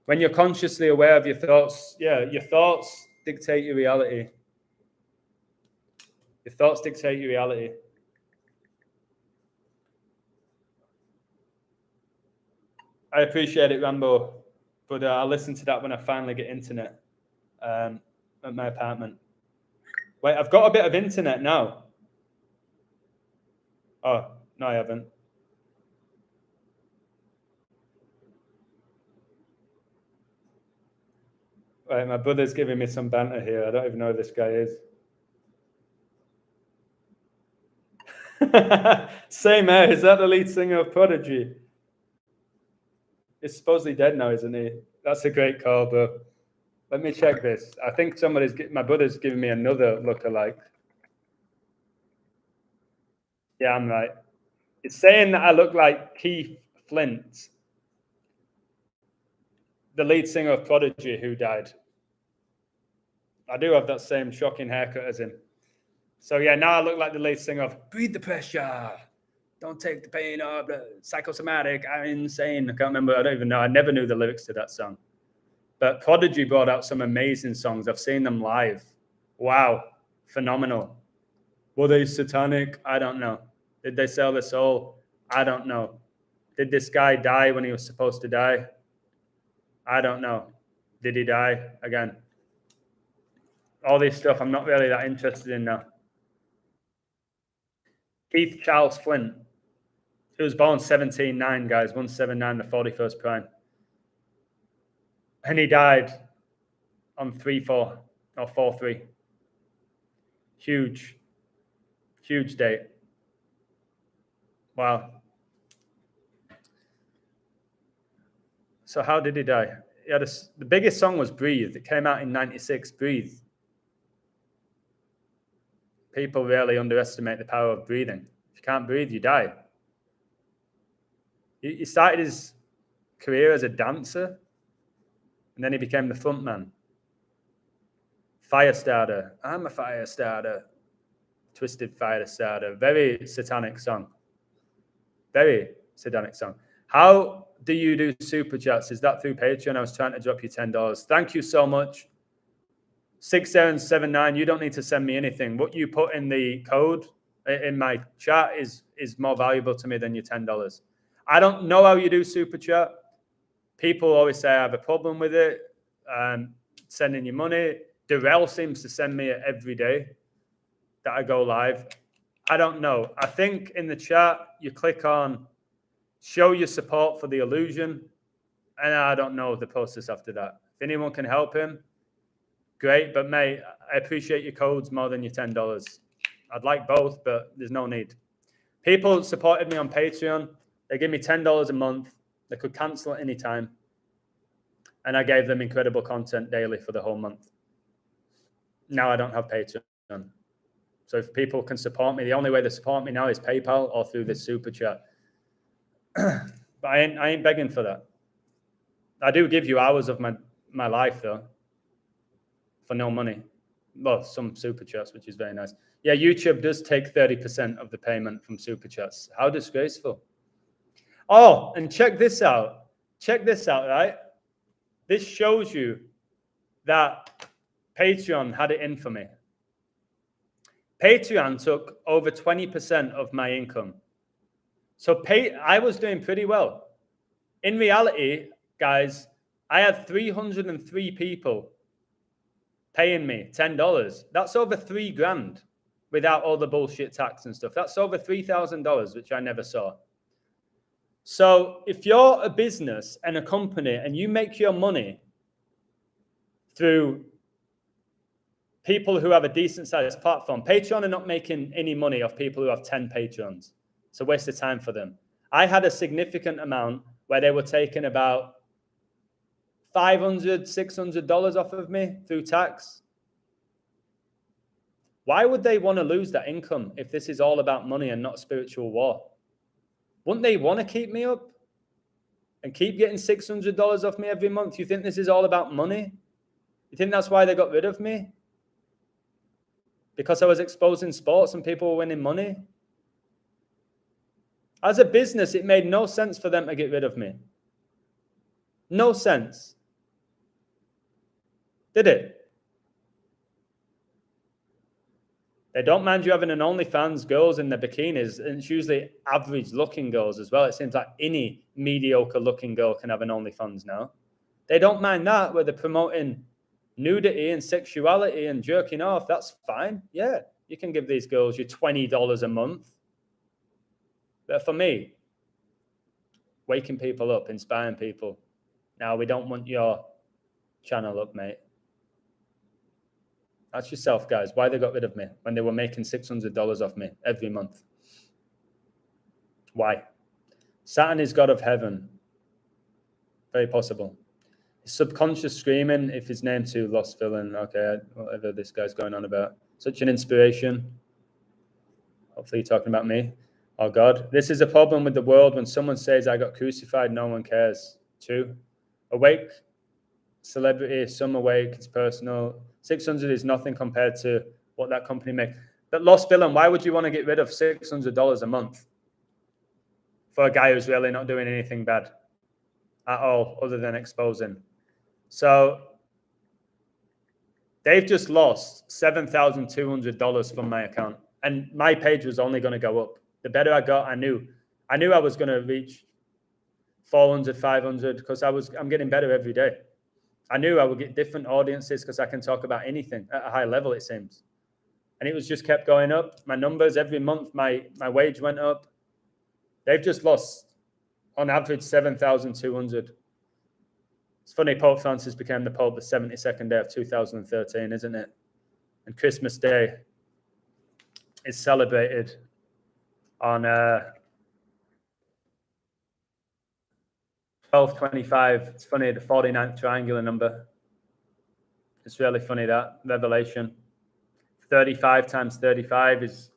When you're consciously aware of your thoughts, your thoughts dictate your reality. Your thoughts dictate your reality. I appreciate it, Rambo, but I'll listen to that when I finally get internet at my apartment. Wait, I've got a bit of internet now. Oh, no, I haven't. Right, my brother's giving me some banter here. I don't even know who this guy is. Same here. Is that the lead singer of Prodigy? He's supposedly dead now, isn't he? That's a great call, bro. Let me check this. I think my brother's giving me another lookalike. Yeah, I'm right. It's saying that I look like Keith Flint, the lead singer of Prodigy, who died. I do have that same shocking haircut as him. So yeah, now I look like the lead singer of Breathe the Pressure. Don't take the pain of the psychosomatic. I'm insane. I can't remember. I don't even know. I never knew the lyrics to that song. But Prodigy brought out some amazing songs. I've seen them live. Wow. Phenomenal. Were they satanic? I don't know. Did they sell their soul? I don't know. Did this guy die when he was supposed to die? I don't know. Did he die? Again, all this stuff I'm not really that interested in now. Keith Charles Flint, he was born 17'9", guys, 179, the 41st prime. And he died on 3-4 or 4-3. Huge date. Wow. So how did he die? He had the biggest song was Breathe. It came out in 96, Breathe. People really underestimate the power of breathing. If you can't breathe, you die. He started his career as a dancer, and then he became the front man. Firestarter. I'm a fire starter. Twisted fire starter. Very satanic song. Very satanic song. How do you do super chats? Is that through Patreon? I was trying to drop you $10. Thank you so much. 6779. You don't need to send me anything. What you put in the code in my chat is more valuable to me than your $10. I don't know how you do super chat. People always say I have a problem with it. Sending you money. Darrell seems to send me it every day that I go live. I don't know. I think in the chat you click on show your support for the illusion, and I don't know the process after that. If anyone can help him, great. But mate, I appreciate your codes more than your $10. I'd like both, but there's no need. People supported me on Patreon. They give me $10 a month. They could cancel at any time. And I gave them incredible content daily for the whole month. Now I don't have Patreon. So if people can support me, the only way they support me now is PayPal or through this super chat. But I ain't begging for that. I do give you hours of my life, though, for no money. Well, some super chats, which is very nice. Yeah, YouTube does take 30% of the payment from super chats. How disgraceful. Oh, and check this out. Check this out, right? This shows you that Patreon had it in for me. Patreon took over 20% of my income. So I was doing pretty well. In reality, guys, I had 303 people paying me $10. That's over $3,000 without all the bullshit tax and stuff. That's over $3,000, which I never saw. So if you're a business and a company and you make your money through people who have a decent sized platform, Patreon are not making any money off people who have 10 patrons. It's a waste of time for them. I had a significant amount where they were taking about $500, $600 off of me through tax. Why would they want to lose that income if this is all about money and not spiritual war? Wouldn't they want to keep me up and keep getting $600 off me every month? You think this is all about money? You think that's why they got rid of me? Because I was exposing sports and people were winning money? As a business, it made no sense for them to get rid of me. No sense. Did it? They don't mind you having an OnlyFans, girls in their bikinis, and it's usually average-looking girls as well. It seems like any mediocre-looking girl can have an OnlyFans now. They don't mind that, where they're promoting nudity and sexuality and jerking off. That's fine. Yeah, you can give these girls your $20 a month. But for me, waking people up, inspiring people. Now, we don't want your channel up, mate. Ask yourself, guys, why they got rid of me when they were making $600 off me every month. Why? Saturn is God of heaven. Very possible. Subconscious screaming, if his name too, lost villain. Okay, whatever this guy's going on about. Such an inspiration. Hopefully you're talking about me. Oh, God. This is a problem with the world. When someone says I got crucified, no one cares. True. Awake celebrity, some awake, it's personal. 600 is nothing compared to what that company makes. But Lost Villain, why would you want to get rid of $600 a month for a guy who's really not doing anything bad at all other than exposing? So they've just lost $7,200 from my account, and my page was only going to go up. The better I got, I knew I was going to reach 400, 500 because I'm getting better every day. I knew I would get different audiences because I can talk about anything at a high level, it seems. And it was just kept going up. My numbers every month, my wage went up. They've just lost, on average, 7,200. It's funny, Pope Francis became the Pope the 72nd day of 2013, isn't it? And Christmas Day is celebrated on 1225. It's funny, the 49th triangular number. It's really funny, that Revelation. 35 times 35 is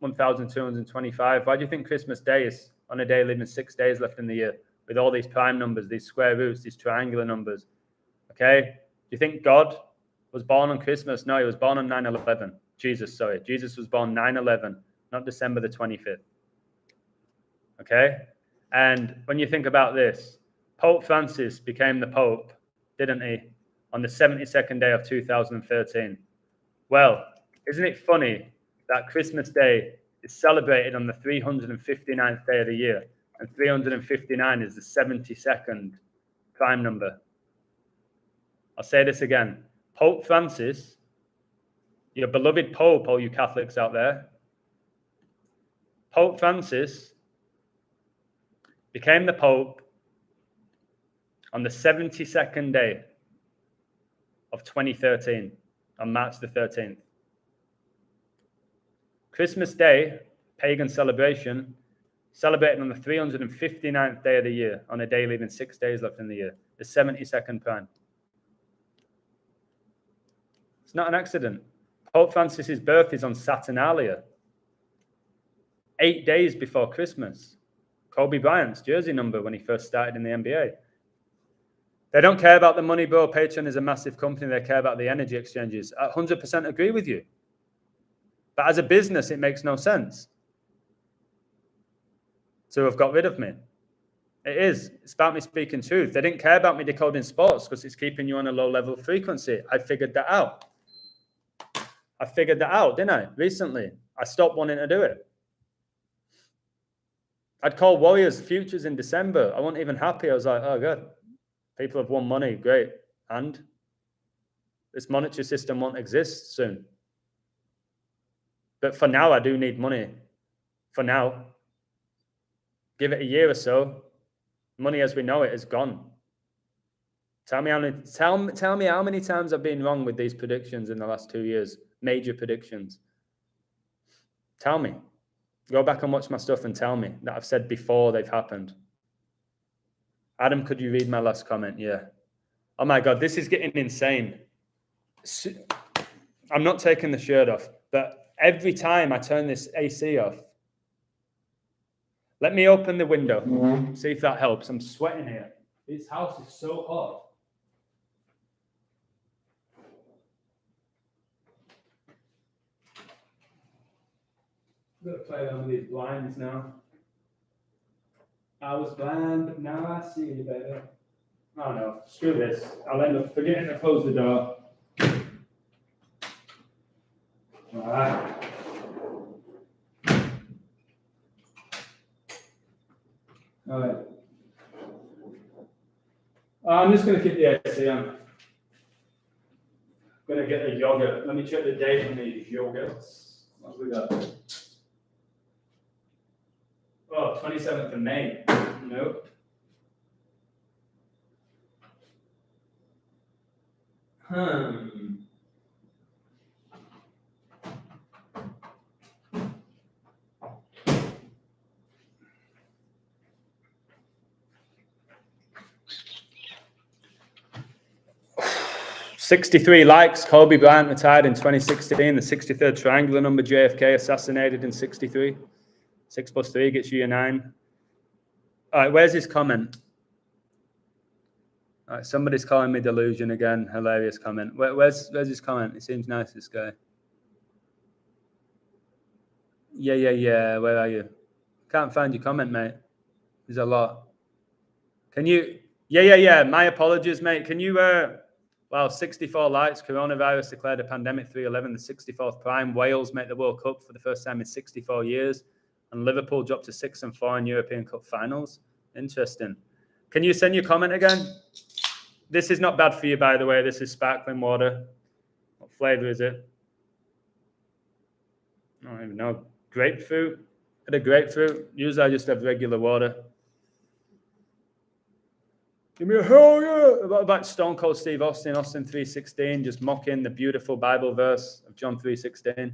1,225. Why do you think Christmas Day is on a day leaving 6 days left in the year with all these prime numbers, these square roots, these triangular numbers? Okay? Do you think God was born on Christmas? No, he was born on 9/11. Jesus was born 9/11, not December the 25th. Okay? And when you think about this, Pope Francis became the Pope, didn't he, on the 72nd day of 2013. Well, isn't it funny that Christmas Day is celebrated on the 359th day of the year, and 359 is the 72nd prime number? I'll say this again. Pope Francis, your beloved Pope, all you Catholics out there, Pope Francis became the Pope on the 72nd day of 2013, on March the 13th. Christmas Day, pagan celebration, celebrated on the 359th day of the year, on a day leaving 6 days left in the year, the 72nd prime. It's not an accident. Pope Francis's birth is on Saturnalia, 8 days before Christmas. Kobe Bryant's jersey number when he first started in the NBA. They don't care about the money, bro. Patreon is a massive company. They care about the energy exchanges. I 100% agree with you. But as a business, it makes no sense to have got rid of me. It is. It's about me speaking truth. They didn't care about me decoding sports because it's keeping you on a low level of frequency. I figured that out. Didn't I? Recently. I stopped wanting to do it. I'd call Warriors futures in December. I wasn't even happy. I was like, oh, good. People have won money. Great. And this monetary system won't exist soon. But for now, I do need money. For now. Give it a year or so. Money as we know it is gone. Tell me how many times I've been wrong with these predictions in the last 2 years. Major predictions. Tell me. Go back and watch my stuff and tell me that I've said before they've happened. Adam, could you read my last comment? Yeah. Oh my God, this is getting insane. I'm not taking the shirt off, but every time I turn this AC off, let me open the window, see if that helps. I'm sweating here. This house is so hot. I'm going to play around with these blinds now. I was blind, but now I see you better. Oh no, screw this. I'll end up forgetting to close the door. All right. All right. I'm just going to keep the AC on. I'm going to get a yogurt. Let me check the date on these yogurts. What have we got? Oh, 27th of May. Nope. $63 likes. Kobe Bryant retired in 2016. The 63rd triangular number. JFK assassinated in 63. 6 + 3 gets you your 9. All right, where's his comment? All right, somebody's calling me delusion again. Hilarious comment. Where's his comment? It seems nice, this guy. Yeah. Where are you? Can't find your comment, mate. There's a lot. Can you? Yeah. My apologies, mate. Can you? Wow, 64 likes. Coronavirus declared a pandemic 311. The 64th prime. Wales make the World Cup for the first time in 64 years, and Liverpool dropped to 6-4 in European Cup finals. Interesting. Can you send your comment again? This is not bad for you, by the way. This is sparkling water. What flavor is it? I don't even know. Grapefruit. Had a grapefruit. Usually I just have regular water. Give me a hell yeah. What about Stone Cold Steve Austin, Austin 3:16, just mocking the beautiful Bible verse of John 3:16.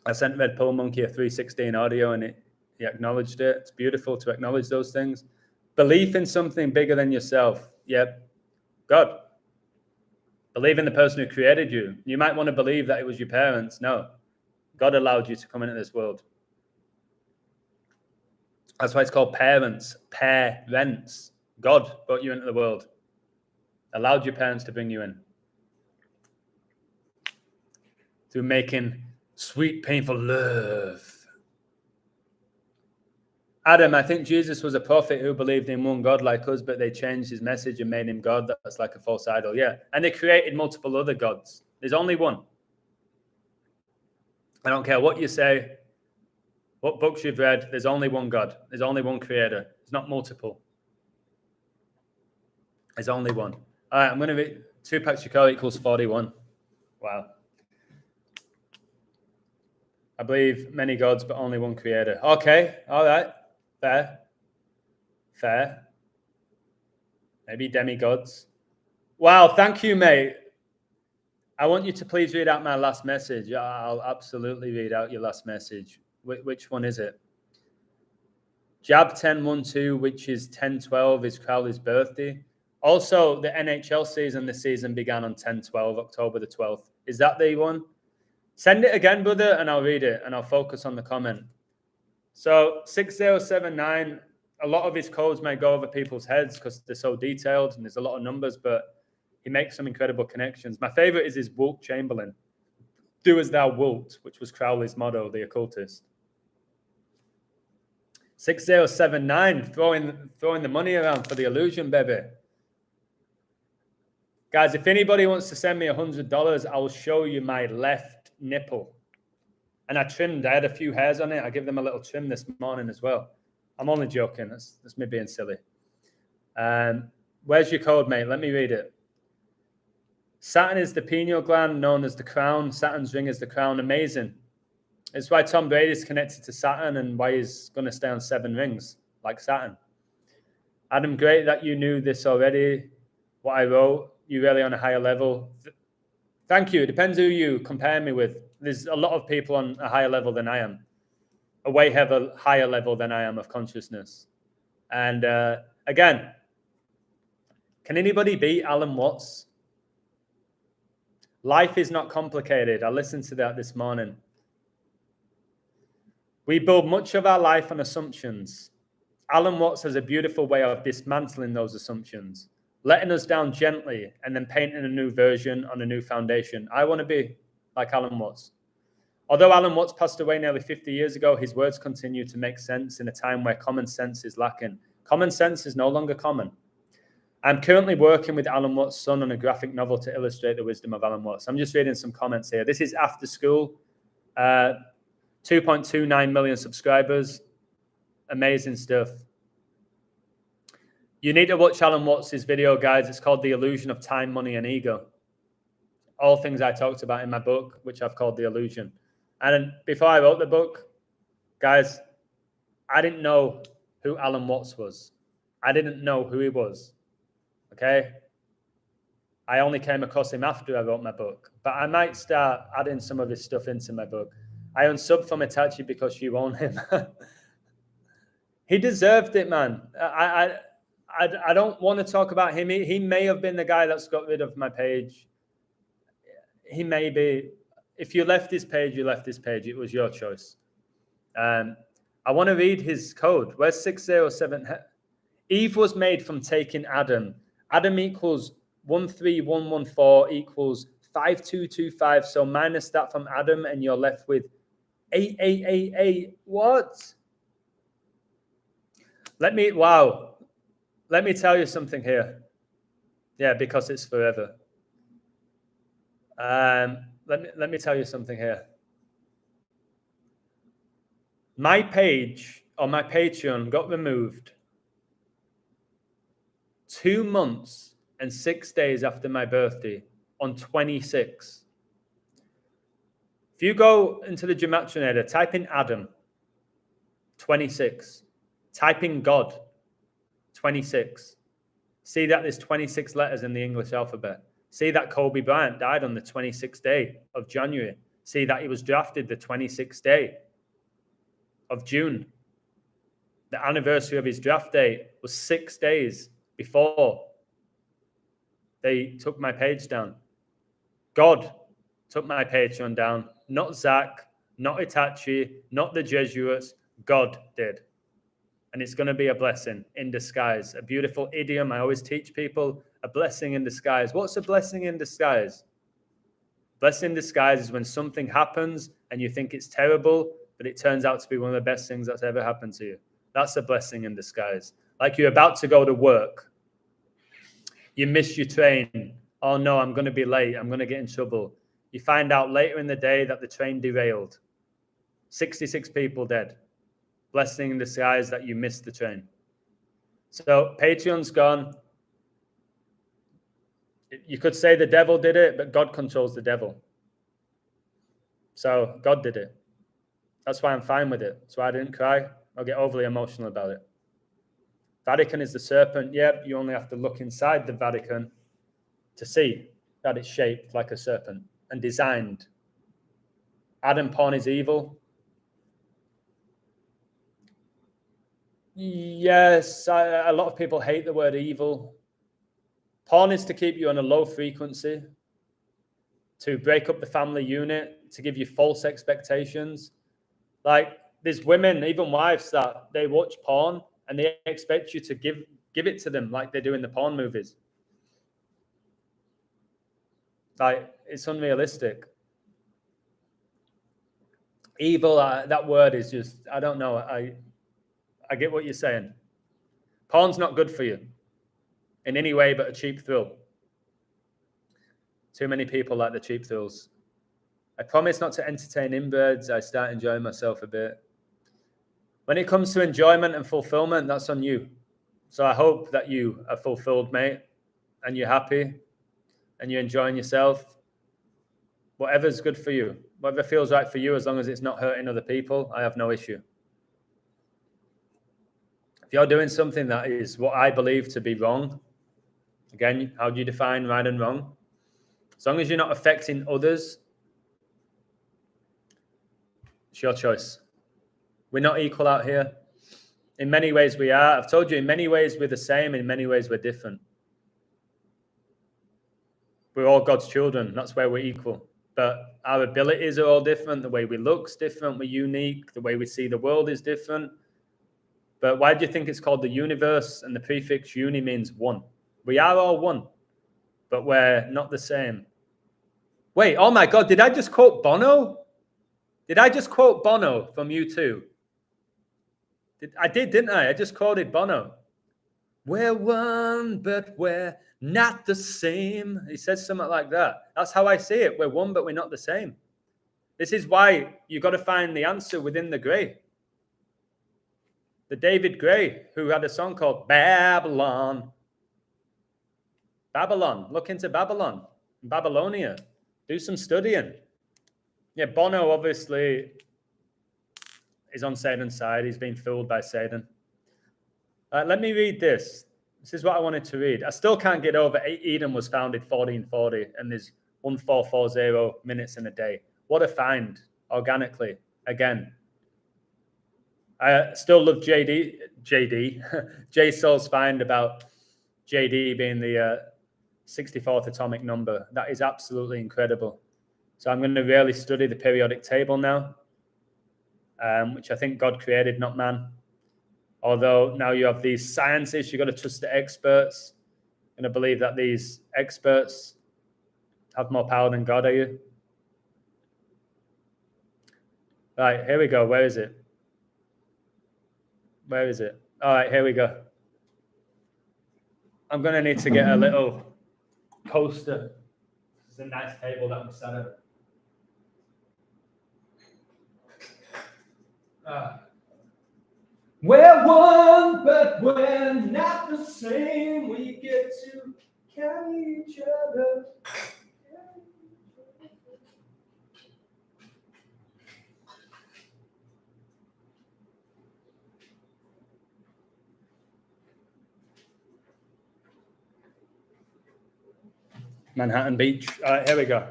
I sent Red Pill Monkey a 3:16 audio and he acknowledged it. It's beautiful to acknowledge those things. Belief in something bigger than yourself. Yep. God. Believe in the person who created you. You might want to believe that it was your parents. No. God allowed you to come into this world. That's why it's called parents. Parents. God brought you into the world. Allowed your parents to bring you in. Through making sweet, painful love. Adam, I think Jesus was a prophet who believed in one God like us, but they changed his message and made him God. That's like a false idol. Yeah. And they created multiple other gods. There's only one. I don't care what you say, what books you've read. There's only one God. There's only one creator. There's not multiple. There's only one. All right, I'm going to read 2 packs Chicago equals 41. Wow. I believe many gods, but only one creator. Okay, all right. Fair. Maybe demigods. Wow, thank you, mate. I want you to please read out my last message. I'll absolutely read out your last message. Which one is it? Jab 10-1-2, which is 10-12, is Crowley's birthday. Also, the NHL season this season began on 10-12, October the 12th. Is that the one? Send it again, brother, and I'll read it, and I'll focus on the comment. So 6079, a lot of his codes may go over people's heads because they're so detailed and there's a lot of numbers, but he makes some incredible connections. My favorite is his Wilt Chamberlain. Do as thou wilt, which was Crowley's motto, the occultist. 6079, throwing the money around for the illusion, baby. Guys, if anybody wants to send me $100, I will show you my left nipple. And I had a few hairs on it. I give them a little trim this morning as well. I'm only joking. That's me being silly. Where's your code, mate? Let me read it. Saturn is the pineal gland known as the crown. Saturn's ring is the crown. Amazing. It's why Tom Brady is connected to Saturn and why he's going to stay on 7 rings, like Saturn. Adam, great that you knew this already. What I wrote, you really on a higher level. Thank you. It depends who you compare me with. There's a lot of people on a higher level than I am. A way higher level than I am of consciousness. And again, can anybody beat Alan Watts? Life is not complicated. I listened to that this morning. We build much of our life on assumptions. Alan Watts has a beautiful way of dismantling those assumptions, letting us down gently, and then painting a new version on a new foundation. I want to be like Alan Watts. Although Alan Watts passed away nearly 50 years ago, his words continue to make sense in a time where common sense is lacking. Common sense is no longer common. I'm currently working with Alan Watts' son on a graphic novel to illustrate the wisdom of Alan Watts. I'm just reading some comments here. This is After School. 2.29 million subscribers. Amazing stuff. You need to watch Alan Watts' video, guys. It's called The Illusion of Time, Money, and Ego. All things I talked about in my book, which I've called The Illusion. And before I wrote the book, guys, I didn't know who Alan Watts was. I didn't know who he was. Okay? I only came across him after I wrote my book. But I might start adding some of his stuff into my book. I unsubbed from Itachi because you own him. He deserved it, man. I don't want to talk about him. He may have been the guy that's got rid of my page. He may be. If you left this page, you left this page. It was your choice. I want to read his code. Where's 607? Eve was made from taking Adam. Adam equals 13114 equals 5225. So minus that from Adam, and you're left with 8888. What? Let me tell you something here. Yeah, because it's forever. Let me tell you something here. My page on my Patreon got removed 2 months and 6 days after my birthday on 26. If you go into the Gematrinator, type in Adam, 26. Type in God, 26. See that there's 26 letters in the English alphabet. See that Kobe Bryant died on the 26th day of January. See that he was drafted the 26th day of June. The anniversary of his draft date was 6 days before they took my page down. God took my Patreon down, not Zach, not Itachi, not the Jesuits. God did. And it's going to be a blessing in disguise. A beautiful idiom I always teach people, a blessing in disguise. What's a blessing in disguise? Blessing in disguise is when something happens and you think it's terrible, but it turns out to be one of the best things that's ever happened to you. That's a blessing in disguise. Like you're about to go to work. You miss your train. Oh no, I'm going to be late. I'm going to get in trouble. You find out later in the day that the train derailed. 66 people dead. Blessing in disguise that you missed the train. So Patreon's gone. You could say the devil did it, but God controls the devil. So God did it. That's why I'm fine with it. That's why I didn't cry. I'll get overly emotional about it. Vatican is the serpent. Yep, you only have to look inside the Vatican to see that it's shaped like a serpent and designed. Adam porn is evil. Yes, a lot of people hate the word evil. Porn is to keep you on a low frequency, to break up the family unit, to give you false expectations. Like there's women, even wives, that they watch porn and they expect you to give it to them like they do in the porn movies. Like it's unrealistic. Evil, that word is just, I don't know. I get what you're saying. Porn's not good for you in any way but a cheap thrill. Too many people like the cheap thrills. I promise not to entertain inbreds. I start enjoying myself a bit. When it comes to enjoyment and fulfillment, that's on you. So I hope that you are fulfilled, mate, and you're happy and you're enjoying yourself. Whatever's good for you, whatever feels right for you, as long as it's not hurting other people, I have no issue. If you're doing something that is what I believe to be wrong, again, how do you define right and wrong? As long as you're not affecting others, it's your choice. We're not equal out here. In many ways we are. I've told you, in many ways we're the same, in many ways we're different. We're all God's children. That's where we're equal. But our abilities are all different. The way we look's different. We're unique. The way we see the world is different. But why do you think it's called the universe? And the prefix uni means one. We are all one, but we're not the same. Wait, oh my God, did I just quote Bono? Did I just quote Bono from U2? I did, didn't I? I just quoted Bono. We're one, but we're not the same. He says something like that. That's how I see it. We're one, but we're not the same. This is why you got to find the answer within the grey. The David Gray, who had a song called Babylon. Babylon. Look into Babylon. Babylonia. Do some studying. Yeah, Bono obviously is on Satan's side. He's been fooled by Satan. Let me read this. This is what I wanted to read. I still can't get over Eden was founded 1440 and there's 1440 minutes in a day. What a find organically. Again, I still love J Soul's find about JD being the 64th atomic number. That is absolutely incredible. So I'm going to really study the periodic table now, which I think God created, not man. Although now you have these scientists, you've got to trust the experts. You're going to believe that these experts have more power than God, are you? Right, here we go. Where is it? Where is it? All right, here we go. I'm going to need to get a little coaster. It's a nice table that I'm sat at. We're one, but we're not the same. We get to carry each other. Manhattan Beach. All right, here we go.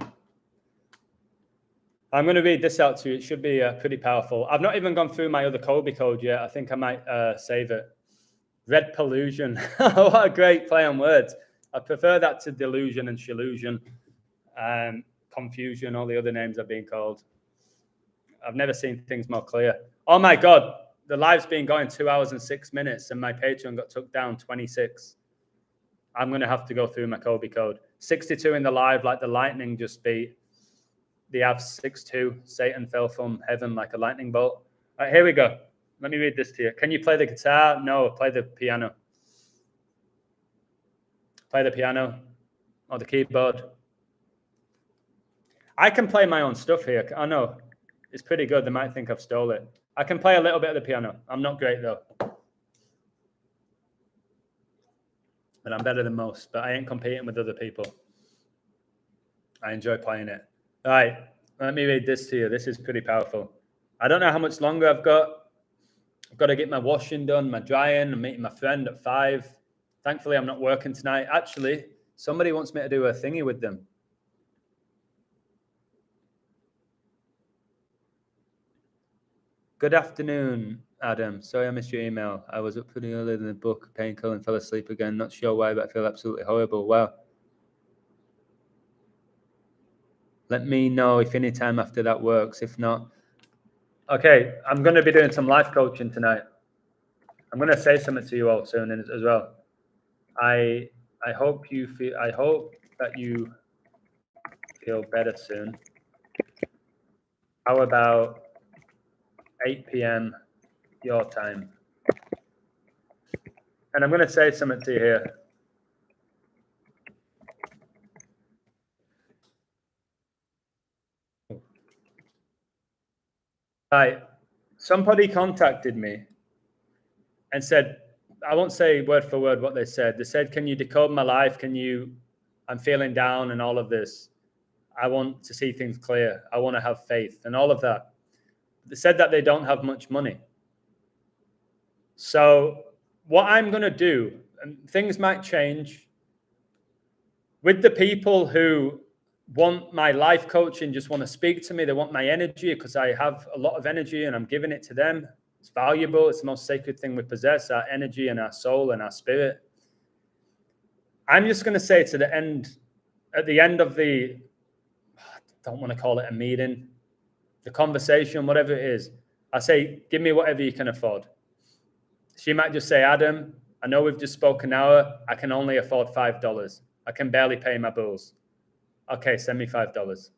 I'm going to read this out to you. It should be pretty powerful. I've not even gone through my other Colby code yet. I think I might save it. Red Pollution. What a great play on words. I prefer that to delusion and shillusion, confusion, all the other names are being called. I've never seen things more clear. Oh my God, the live's been going 2 hours and 6 minutes and my Patreon got took down 26. I'm going to have to go through my Colby code. 62 in the live, like the lightning just beat the Avs 6-2. Satan fell from heaven like a lightning bolt. All right, here we go. Let me read this to you. Can you play the guitar? No, play the piano. Play the piano or the keyboard. I can play my own stuff here. I know. It's pretty good. They might think I've stole it. I can play a little bit of the piano. I'm not great, though. But I'm better than most. But I ain't competing with other people. I enjoy playing it. All right. Let me read this to you. This is pretty powerful. I don't know how much longer I've got. I've got to get my washing done, my drying. I'm meeting my friend at 5. Thankfully, I'm not working tonight. Actually, somebody wants me to do a thingy with them. Good afternoon, Adam. Sorry I missed your email. I was up pretty early in the book, painkiller, and fell asleep again. Not sure why, but I feel absolutely horrible. Wow. Let me know if any time after that works. If not, okay, I'm going to be doing some life coaching tonight. I'm going to say something to you all soon as well. I hope you feel. I hope that you feel better soon. How about 8 p.m. your time? And I'm going to say something to you here. Hi, somebody contacted me and said, I won't say word for word what they said. They said, can you decode my life? I'm feeling down and all of this. I want to see things clear. I want to have faith and all of that. They said that they don't have much money. So what I'm going to do, and things might change, with the people who want my life coaching, just want to speak to me. They want my energy because I have a lot of energy and I'm giving it to them. It's valuable. It's the most sacred thing we possess, our energy and our soul and our spirit. I'm just going to say at the end of the, I don't want to call it a meeting, the conversation, whatever it is, I say, give me whatever you can afford. She might just say, Adam, I know we've just spoken an hour. I can only afford $5. I can barely pay my bills. Okay, send me $5.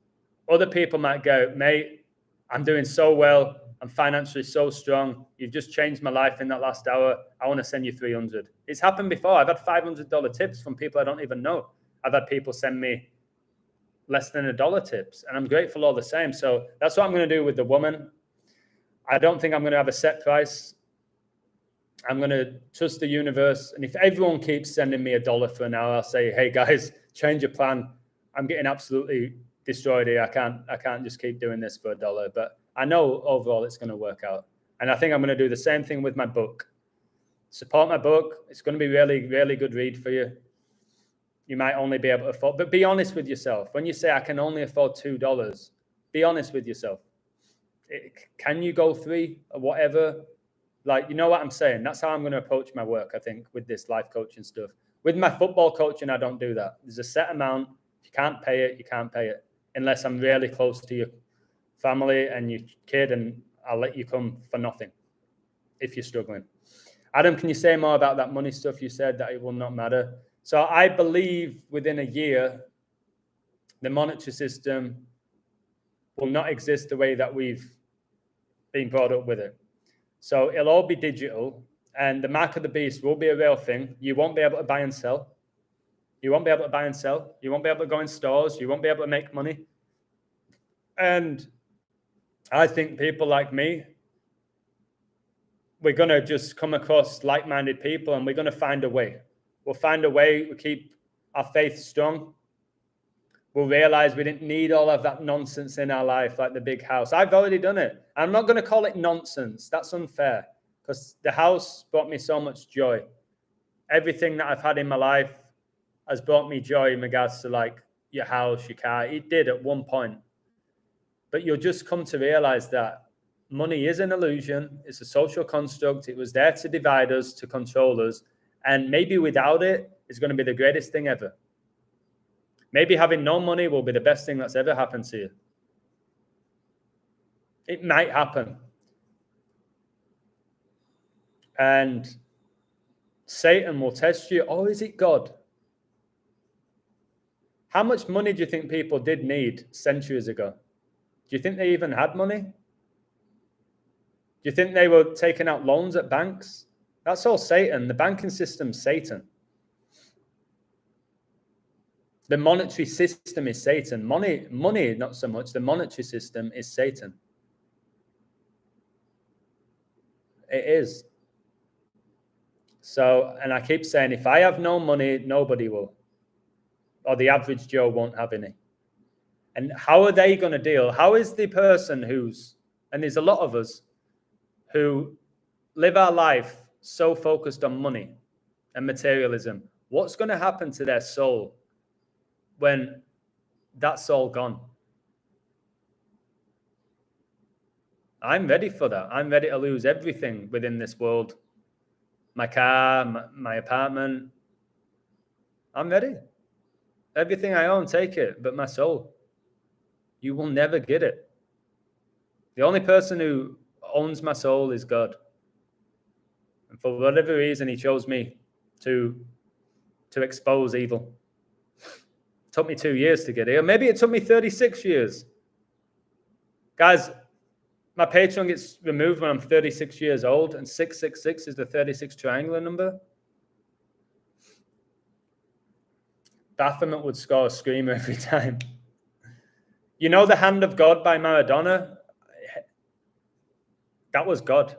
Other people might go, mate, I'm doing so well. I'm financially so strong. You've just changed my life in that last hour. I want to send you $300. It's happened before. I've had $500 tips from people I don't even know. I've had people send me less than $1 tips, and I'm grateful all the same. So that's what I'm going to do with the woman. I don't think I'm going to have a set price. I'm going to trust the universe. And if everyone keeps sending me $1 for an hour, I'll say, hey guys, change your plan. I'm getting absolutely destroyed here. I can't just keep doing this for $1. But I know overall it's going to work out. And I think I'm going to do the same thing with my book. Support my book. It's going to be really, really good read for you. You might only be able to afford, but be honest with yourself. When you say I can only afford $2, be honest with yourself. Can you go 3 or whatever? Like, you know what I'm saying? That's how I'm going to approach my work, I think, with this life coaching stuff. With my football coaching, I don't do that. There's a set amount. If you can't pay it, you can't pay it. Unless I'm really close to your family and your kid, and I'll let you come for nothing if you're struggling. Adam, can you say more about that money stuff? You said that it will not matter. So I believe within a year, the monetary system will not exist the way that we've been brought up with it. So it'll all be digital, and the mark of the beast will be a real thing. You won't be able to buy and sell. You won't be able to buy and sell. You won't be able to go in stores. You won't be able to make money. And I think people like me, we're going to just come across like-minded people, and we're going to find a way. We'll find a way. We'll keep our faith strong. We'll realize we didn't need all of that nonsense in our life, like the big house. I've already done it. I'm not going to call it nonsense. That's unfair, because the house brought me so much joy. Everything that I've had in my life has brought me joy in regards to like your house, your car. It did at one point. But you'll just come to realize that money is an illusion. It's a social construct. It was there to divide us, to control us. And maybe without it, it's going to be the greatest thing ever. Maybe having no money will be the best thing that's ever happened to you. It might happen. And Satan will test you. Or is it God? How much money do you think people did need centuries ago? Do you think they even had money? Do you think they were taking out loans at banks? That's all Satan. The banking system's Satan. The monetary system is Satan. Money, not so much. The monetary system is Satan. It is. So, and I keep saying, if I have no money, nobody will. Or the average Joe won't have any. And how are they going to deal? How is the person and there's a lot of us who live our life so focused on money and materialism. What's going to happen to their soul when that's all gone? I'm ready for that. I'm ready to lose everything within this world. My car, my apartment. I'm ready. Everything I own, take it, but my soul. You will never get it. The only person who owns my soul is God. And for whatever reason, he chose me to expose evil. It took me 2 years to get here. Maybe it took me 36 years. Guys, my Patreon gets removed when I'm 36 years old, and 666 is the 36 triangular number. Baphomet would score a screamer every time. You know The Hand of God by Maradona? That was God.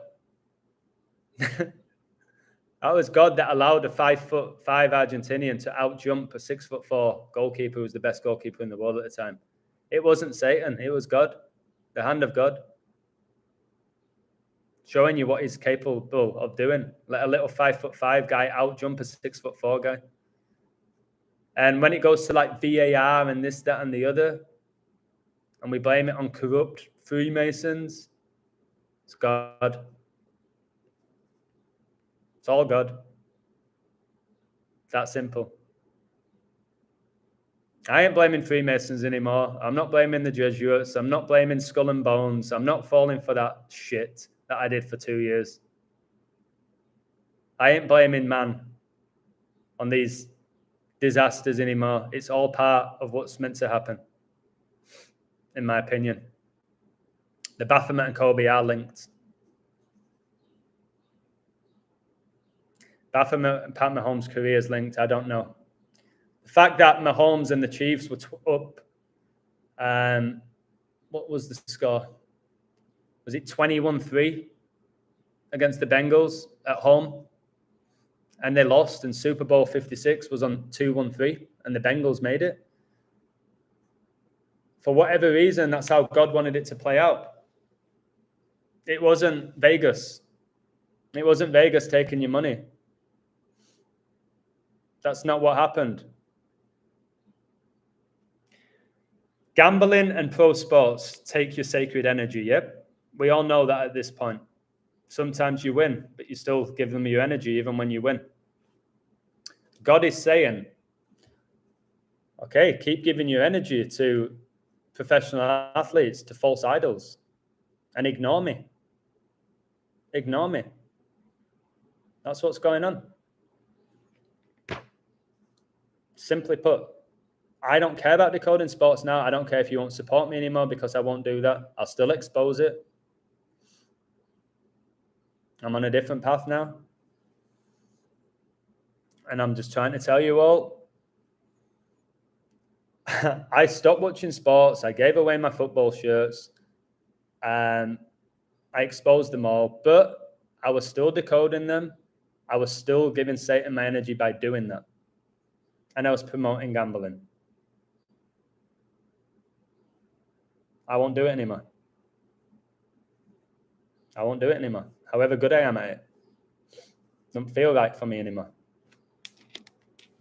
That was God that allowed a 5'5" Argentinian to outjump a 6'4" goalkeeper who was the best goalkeeper in the world at the time. It wasn't Satan. It was God. The hand of God. Showing you what he's capable of doing. Let a little 5'5" guy outjump a 6'4" guy. And when it goes to like VAR and this, that, and the other, and we blame it on corrupt Freemasons, it's God. It's all God. That simple. I ain't blaming Freemasons anymore. I'm not blaming the Jesuits. I'm not blaming Skull and Bones. I'm not falling for that shit that I did for 2 years. I ain't blaming man on these disasters anymore. It's all part of what's meant to happen, in my opinion. The Baphomet and Kobe are linked. Baphomet and Pat Mahomes' career is linked. I don't know. The fact that Mahomes and the Chiefs were up, what was the score? Was it 21-3 against the Bengals at home? And they lost, and Super Bowl 56 was on 2-1-3, and the Bengals made it. For whatever reason, that's how God wanted it to play out. It wasn't Vegas. It wasn't Vegas taking your money. That's not what happened. Gambling and pro sports take your sacred energy, yep. We all know that at this point. Sometimes you win, but you still give them your energy even when you win. God is saying, okay, keep giving your energy to professional athletes, to false idols, and ignore me. Ignore me. That's what's going on. Simply put, I don't care about decoding sports now. I don't care if you won't support me anymore, because I won't do that. I'll still expose it. I'm on a different path now. And I'm just trying to tell you all, I stopped watching sports. I gave away my football shirts. I exposed them all, but I was still decoding them. I was still giving Satan my energy by doing that. And I was promoting gambling. I won't do it anymore. I won't do it anymore. However good I am at it. Doesn't feel right for me anymore.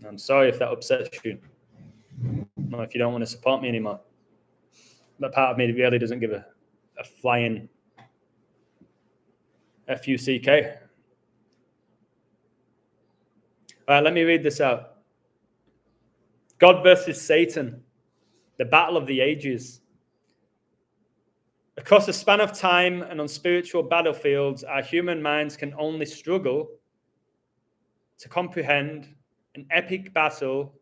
I'm sorry if that upsets you. Or if you don't want to support me anymore. That part of me really doesn't give a flying FUCK. All right, let me read this out. God versus Satan, the battle of the ages. Across a span of time and on spiritual battlefields, our human minds can only struggle to comprehend an epic battle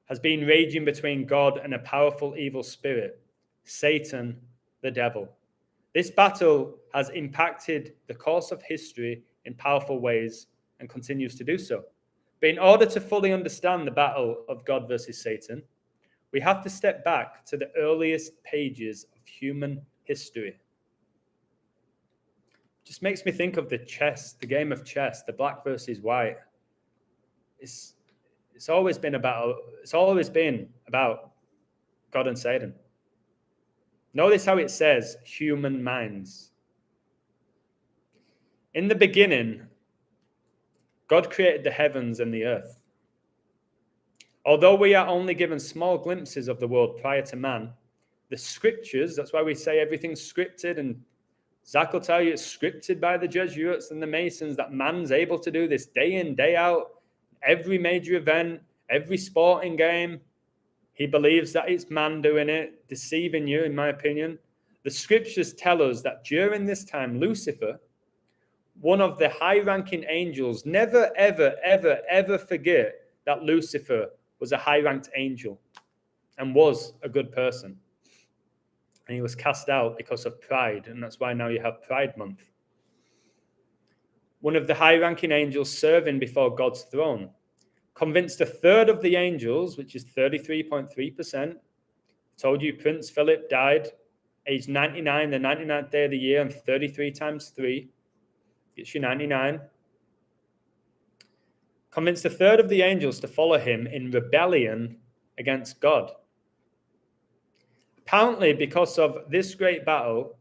has been raging between God and a powerful evil spirit, Satan, the devil. This battle has impacted the course of history in powerful ways and continues to do so. But in order to fully understand the battle of God versus Satan, we have to step back to the earliest pages of human history. It just makes me think of the game of chess, the black versus white. It's always been about God and Satan. Notice how it says human minds. In the beginning, God created the heavens and the earth. Although we are only given small glimpses of the world prior to man, the scriptures, that's why we say everything's scripted, and Zach will tell you it's scripted by the Jesuits and the Masons, that man's able to do this day in, day out, every major event, every sporting game. He believes that it's man doing it, deceiving you, in my opinion. The scriptures tell us that during this time, Lucifer, one of the high-ranking angels, never, ever, ever, ever forget that Lucifer was a high-ranked angel and was a good person. And he was cast out because of pride, and that's why now you have Pride Month. One of the high-ranking angels serving before God's throne convinced a third of the angels, which is 33.3%. Told you Prince Philip died age 99, the 99th day of the year, and 33 times 3 gets you 99. Convinced a third of the angels to follow him in rebellion against God. Apparently, because of this great battle,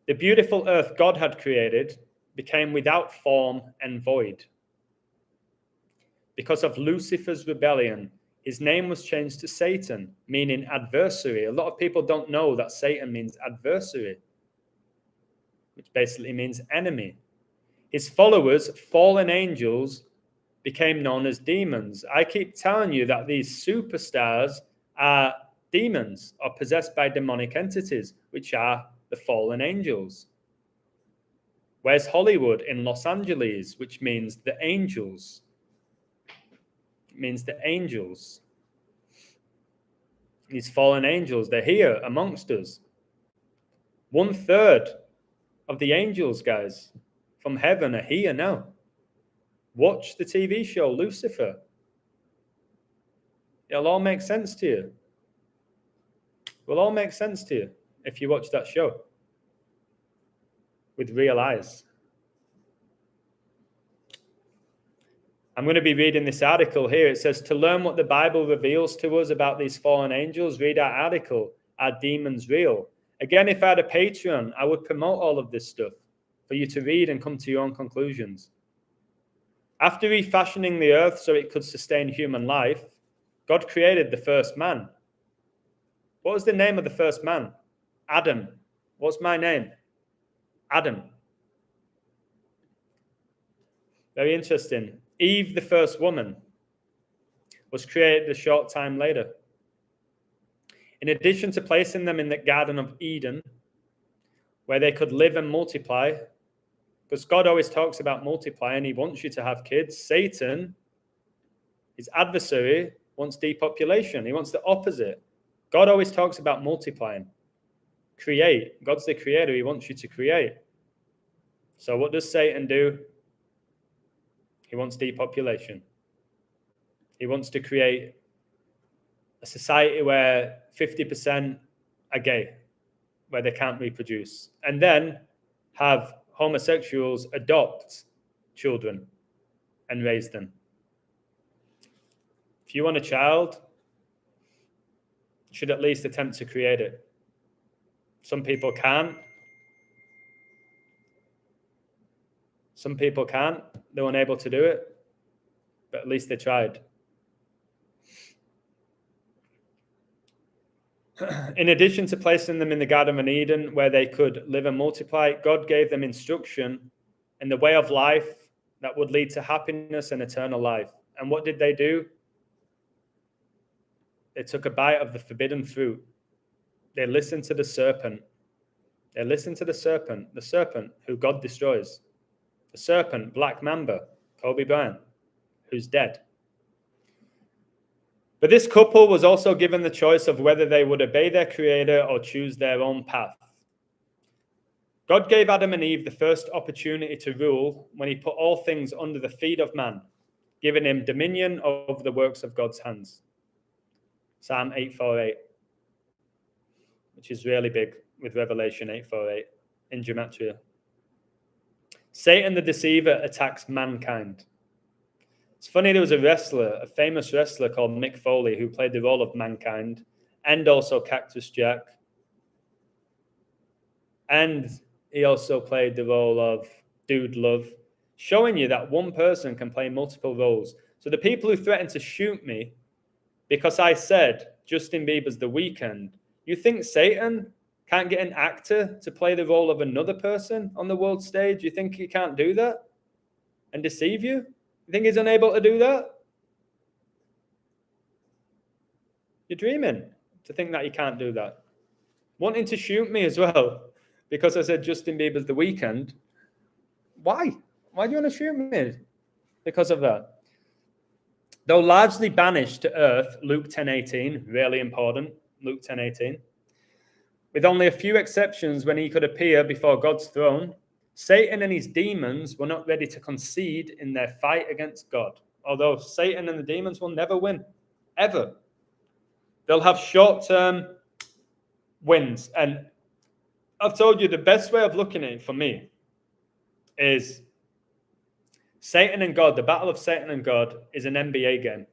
the beautiful earth God had created became without form and void. Because of Lucifer's rebellion, his name was changed to Satan, meaning adversary. A lot of people don't know that Satan means adversary, which basically means enemy. His followers, fallen angels, became known as demons. I keep telling you that these superstars are demons, or possessed by demonic entities, which are the fallen angels. Where's Hollywood? In Los Angeles, which means the angels. It means the angels. These fallen angels, they're here amongst us. 1/3 of the angels, guys, from heaven are here now. Watch the TV show Lucifer. It'll all make sense to you. It will all make sense to you if you watch that show with real eyes. I'm going to be reading this article here. It says, to learn what the Bible reveals to us about these fallen angels, read our article, Are Demons Real? Again, if I had a Patreon, I would promote all of this stuff for you to read and come to your own conclusions. After refashioning the earth so it could sustain human life, God created the first man. What was the name of the first man? Adam. What's my name? Adam. Very interesting. Eve, the first woman, was created a short time later. In addition to placing them in the Garden of Eden, where they could live and multiply, Because God always talks about multiplying. He wants you to have kids. Satan, his adversary, wants depopulation. He wants the opposite. God always talks about multiplying. Create. God's the creator. He wants you to create. So what does Satan do? He wants depopulation. He wants to create a society where 50% are gay, where they can't reproduce, and then have homosexuals adopt children and raise them. If you want a child, you should at least attempt to create it. Some people can't. Some people can't. They're unable to do it, but at least they tried. In addition to placing them in the Garden of Eden where they could live and multiply, God gave them instruction in the way of life that would lead to happiness and eternal life. And what did they do? They took a bite of the forbidden fruit. They listened to the serpent. They listened to the serpent who God destroys. The serpent, Black Mamba, Kobe Bryant, who's dead. But this couple was also given the choice of whether they would obey their creator or choose their own path. God gave Adam and Eve the first opportunity to rule when he put all things under the feet of man, giving him dominion over the works of God's hands. Psalm 8:4-8, which is really big with Revelation 8:4-8 in Gematria. Satan the deceiver attacks mankind. It's funny, there was a famous wrestler called Mick Foley who played the role of Mankind and also Cactus Jack. And he also played the role of Dude Love, showing you that one person can play multiple roles. So the people who threatened to shoot me because I said Justin Bieber's The Weeknd, you think Satan can't get an actor to play the role of another person on the world stage? You think he can't do that and deceive you? You think he's unable to do that? You're dreaming to think that he can't do that. Wanting to shoot me as well because I said Justin Bieber's The Weeknd. Why? Why do you want to shoot me? Because of that. Though largely banished to earth, Luke 10:18, really important, Luke 10:18. With only a few exceptions when he could appear before God's throne, Satan and his demons were not ready to concede in their fight against God. Although Satan and the demons will never win, ever. They'll have short-term wins. And I've told you the best way of looking at it for me is Satan and God, the battle of Satan and God is an NBA game.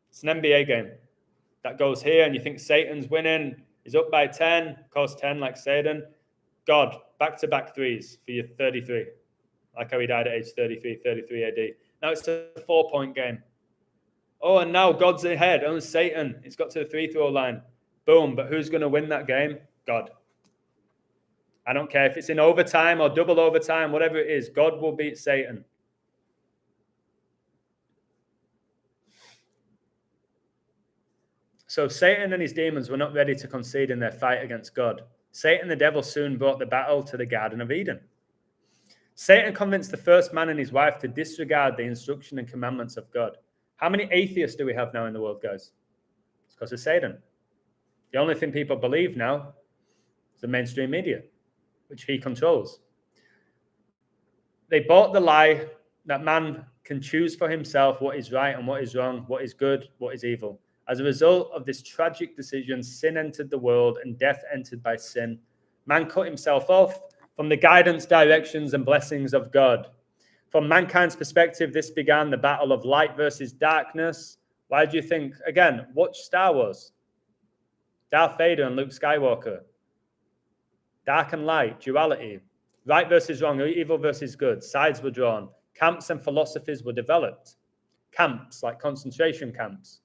It's an NBA game that goes here and you think Satan's winning. He's up by 10, course 10 like Satan. God, back-to-back threes for your 33. Like how he died at age 33 AD. Now it's a 4-point game. Oh, and now God's ahead. Only Satan. He's got to the free-throw line. Boom. But who's going to win that game? God. I don't care if it's in overtime or double overtime, whatever it is. God will beat Satan. So Satan and his demons were not ready to concede in their fight against God. Satan, the devil, soon brought the battle to the Garden of Eden. Satan convinced the first man and his wife to disregard the instruction and commandments of God. How many atheists do we have now in the world, guys? It's because of Satan. The only thing people believe now is the mainstream media, which he controls. They bought the lie that man can choose for himself what is right and what is wrong, what is good, what is evil. As a result of this tragic decision, sin entered the world and death entered by sin. Man cut himself off from the guidance, directions, and blessings of God. From mankind's perspective, this began the battle of light versus darkness. Why do you think? Again, watch Star Wars. Darth Vader and Luke Skywalker. Dark and light, duality. Right versus wrong, evil versus good. Sides were drawn. Camps and philosophies were developed. Camps, like concentration camps.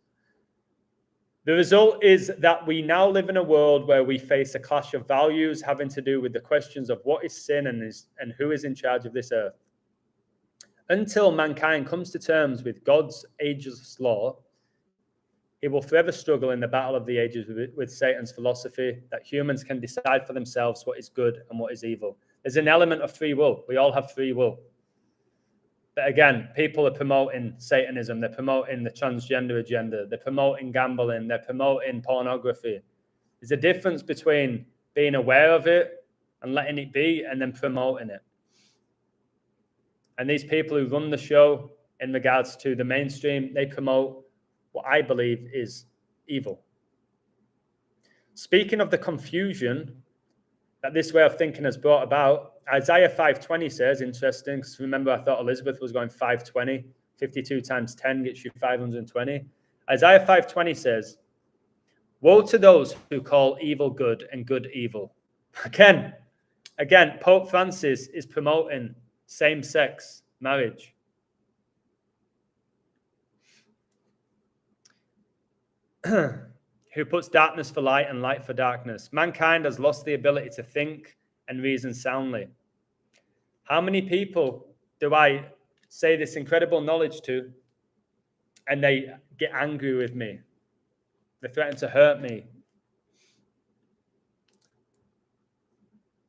The result is that we now live in a world where we face a clash of values having to do with the questions of what is sin and who is in charge of this earth. Until mankind comes to terms with God's ageless law, it will forever struggle in the battle of the ages with Satan's philosophy that humans can decide for themselves what is good and what is evil. There's an element of free will. We all have free will. But again, people are promoting Satanism. They're promoting the transgender agenda. They're promoting gambling. They're promoting pornography. There's a difference between being aware of it and letting it be and then promoting it. And these people who run the show in regards to the mainstream, they promote what I believe is evil. Speaking of the confusion that this way of thinking has brought about, Isaiah 5:20 says, interesting, because remember I thought Elizabeth was going 520, 52 times 10 gets you 520. Isaiah 5:20 says, woe to those who call evil good and good evil. Again, Pope Francis is promoting same-sex marriage. Who puts darkness for light and light for darkness. Mankind has lost the ability to think and reason soundly. How many people do I say this incredible knowledge to and they get angry with me? They threaten to hurt me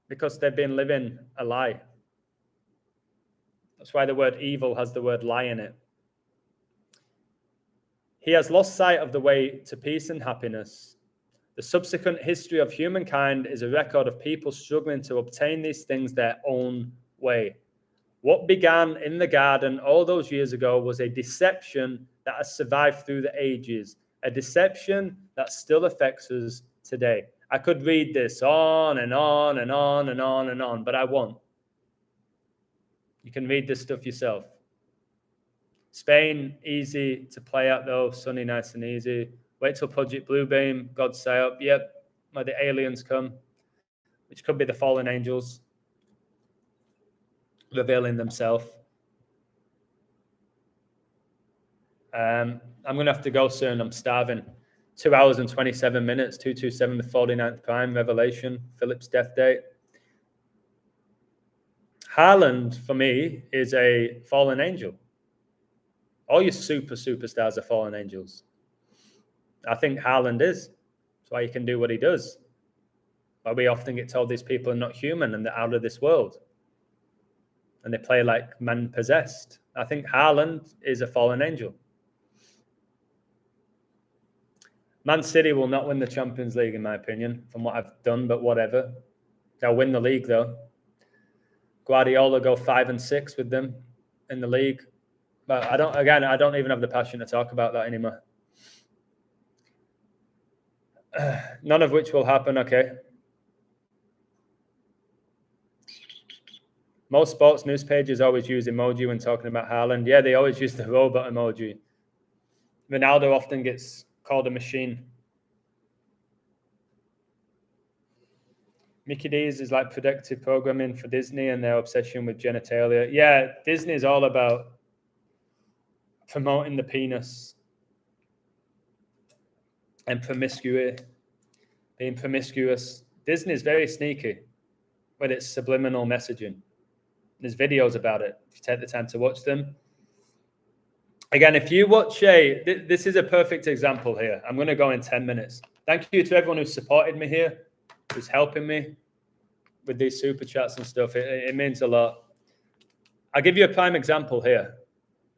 because they've been living a lie. That's why the word evil has the word lie in it. He has lost sight of the way to peace and happiness. The subsequent history of humankind is a record of people struggling to obtain these things their own way. What began in the garden all those years ago was a deception that has survived through the ages, a deception that still affects us today. I could read this on and on and on and on and on, but I won't. You can read this stuff yourself. Spain, easy to play out though, sunny, nice and easy. Wait till Project Bluebeam, God's say up. Yep, where the aliens come, which could be the fallen angels revealing themselves. I'm going to have to go soon. I'm starving. 2 hours and 27 minutes, 227, the 49th prime, Revelation, Philip's death date. Haaland, for me, is a fallen angel. All your superstars are fallen angels. I think Haaland is. That's why he can do what he does. But we often get told these people are not human and they're out of this world. And they play like man possessed. I think Haaland is a fallen angel. Man City will not win the Champions League, in my opinion, from what I've done, but whatever. They'll win the league, though. Guardiola go 5-6 with them in the league. But I don't even have the passion to talk about that anymore. None of which will happen, okay? Most sports news pages always use emoji when talking about Haaland. Yeah, they always use the robot emoji. Ronaldo often gets called a machine. Mickey D's is like predictive programming for Disney and their obsession with genitalia. Yeah, Disney is all about promoting the penis and promiscuity, being promiscuous. Disney is very sneaky with its subliminal messaging. There's videos about it if you take the time to watch them. Again, if you watch this is a perfect example here. I'm going to go in 10 minutes. Thank you to everyone who supported me here, who's helping me with these super chats and stuff. It means a lot. I'll give you a prime example here.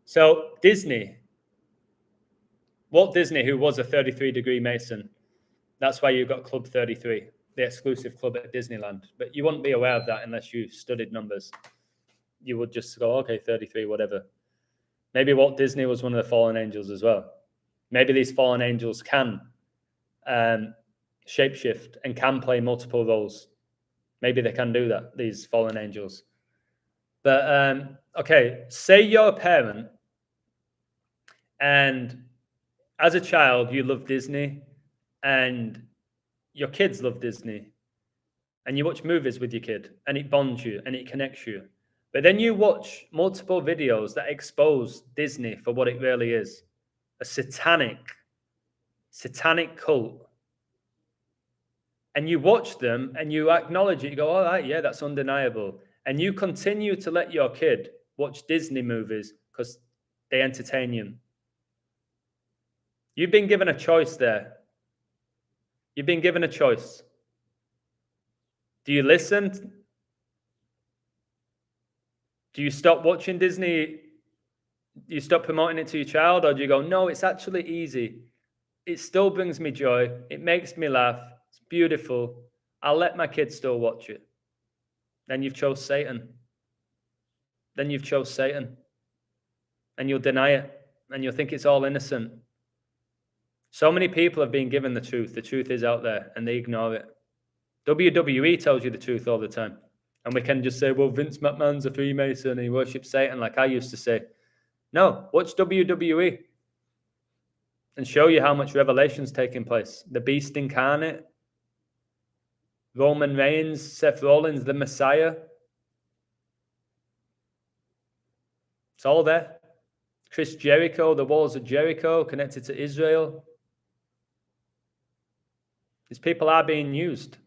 So Disney, Walt Disney, who was a 33-degree Mason, that's why you got Club 33, the exclusive club at Disneyland. But you wouldn't be aware of that unless you studied numbers. You would just go, okay, 33, whatever. Maybe Walt Disney was one of the fallen angels as well. Maybe these fallen angels can shapeshift and can play multiple roles. Maybe they can do that, these fallen angels. But, okay, say you're a parent and as a child, you love Disney and your kids love Disney and you watch movies with your kid and it bonds you and it connects you. But then you watch multiple videos that expose Disney for what it really is, a satanic cult. And you watch them and you acknowledge it. You go, all right, yeah, that's undeniable. And you continue to let your kid watch Disney movies because they entertain you. You've been given a choice there. You've been given a choice. Do you listen Do you stop watching Disney? Do you stop promoting it to your child? Or do you go, no, it's actually easy. It still brings me joy. It makes me laugh. It's beautiful. I'll let my kids still watch it. Then you've chose Satan. Then you've chose Satan. And you'll deny it. And you'll think it's all innocent. So many people have been given the truth. The truth is out there and they ignore it. WWE tells you the truth all the time. And we can just say, well, Vince McMahon's a Freemason and he worships Satan, like I used to say. No, watch WWE and show you how much revelation's taking place. The beast incarnate, Roman Reigns, Seth Rollins, the Messiah. It's all there. Chris Jericho, the walls of Jericho connected to Israel. These people are being used.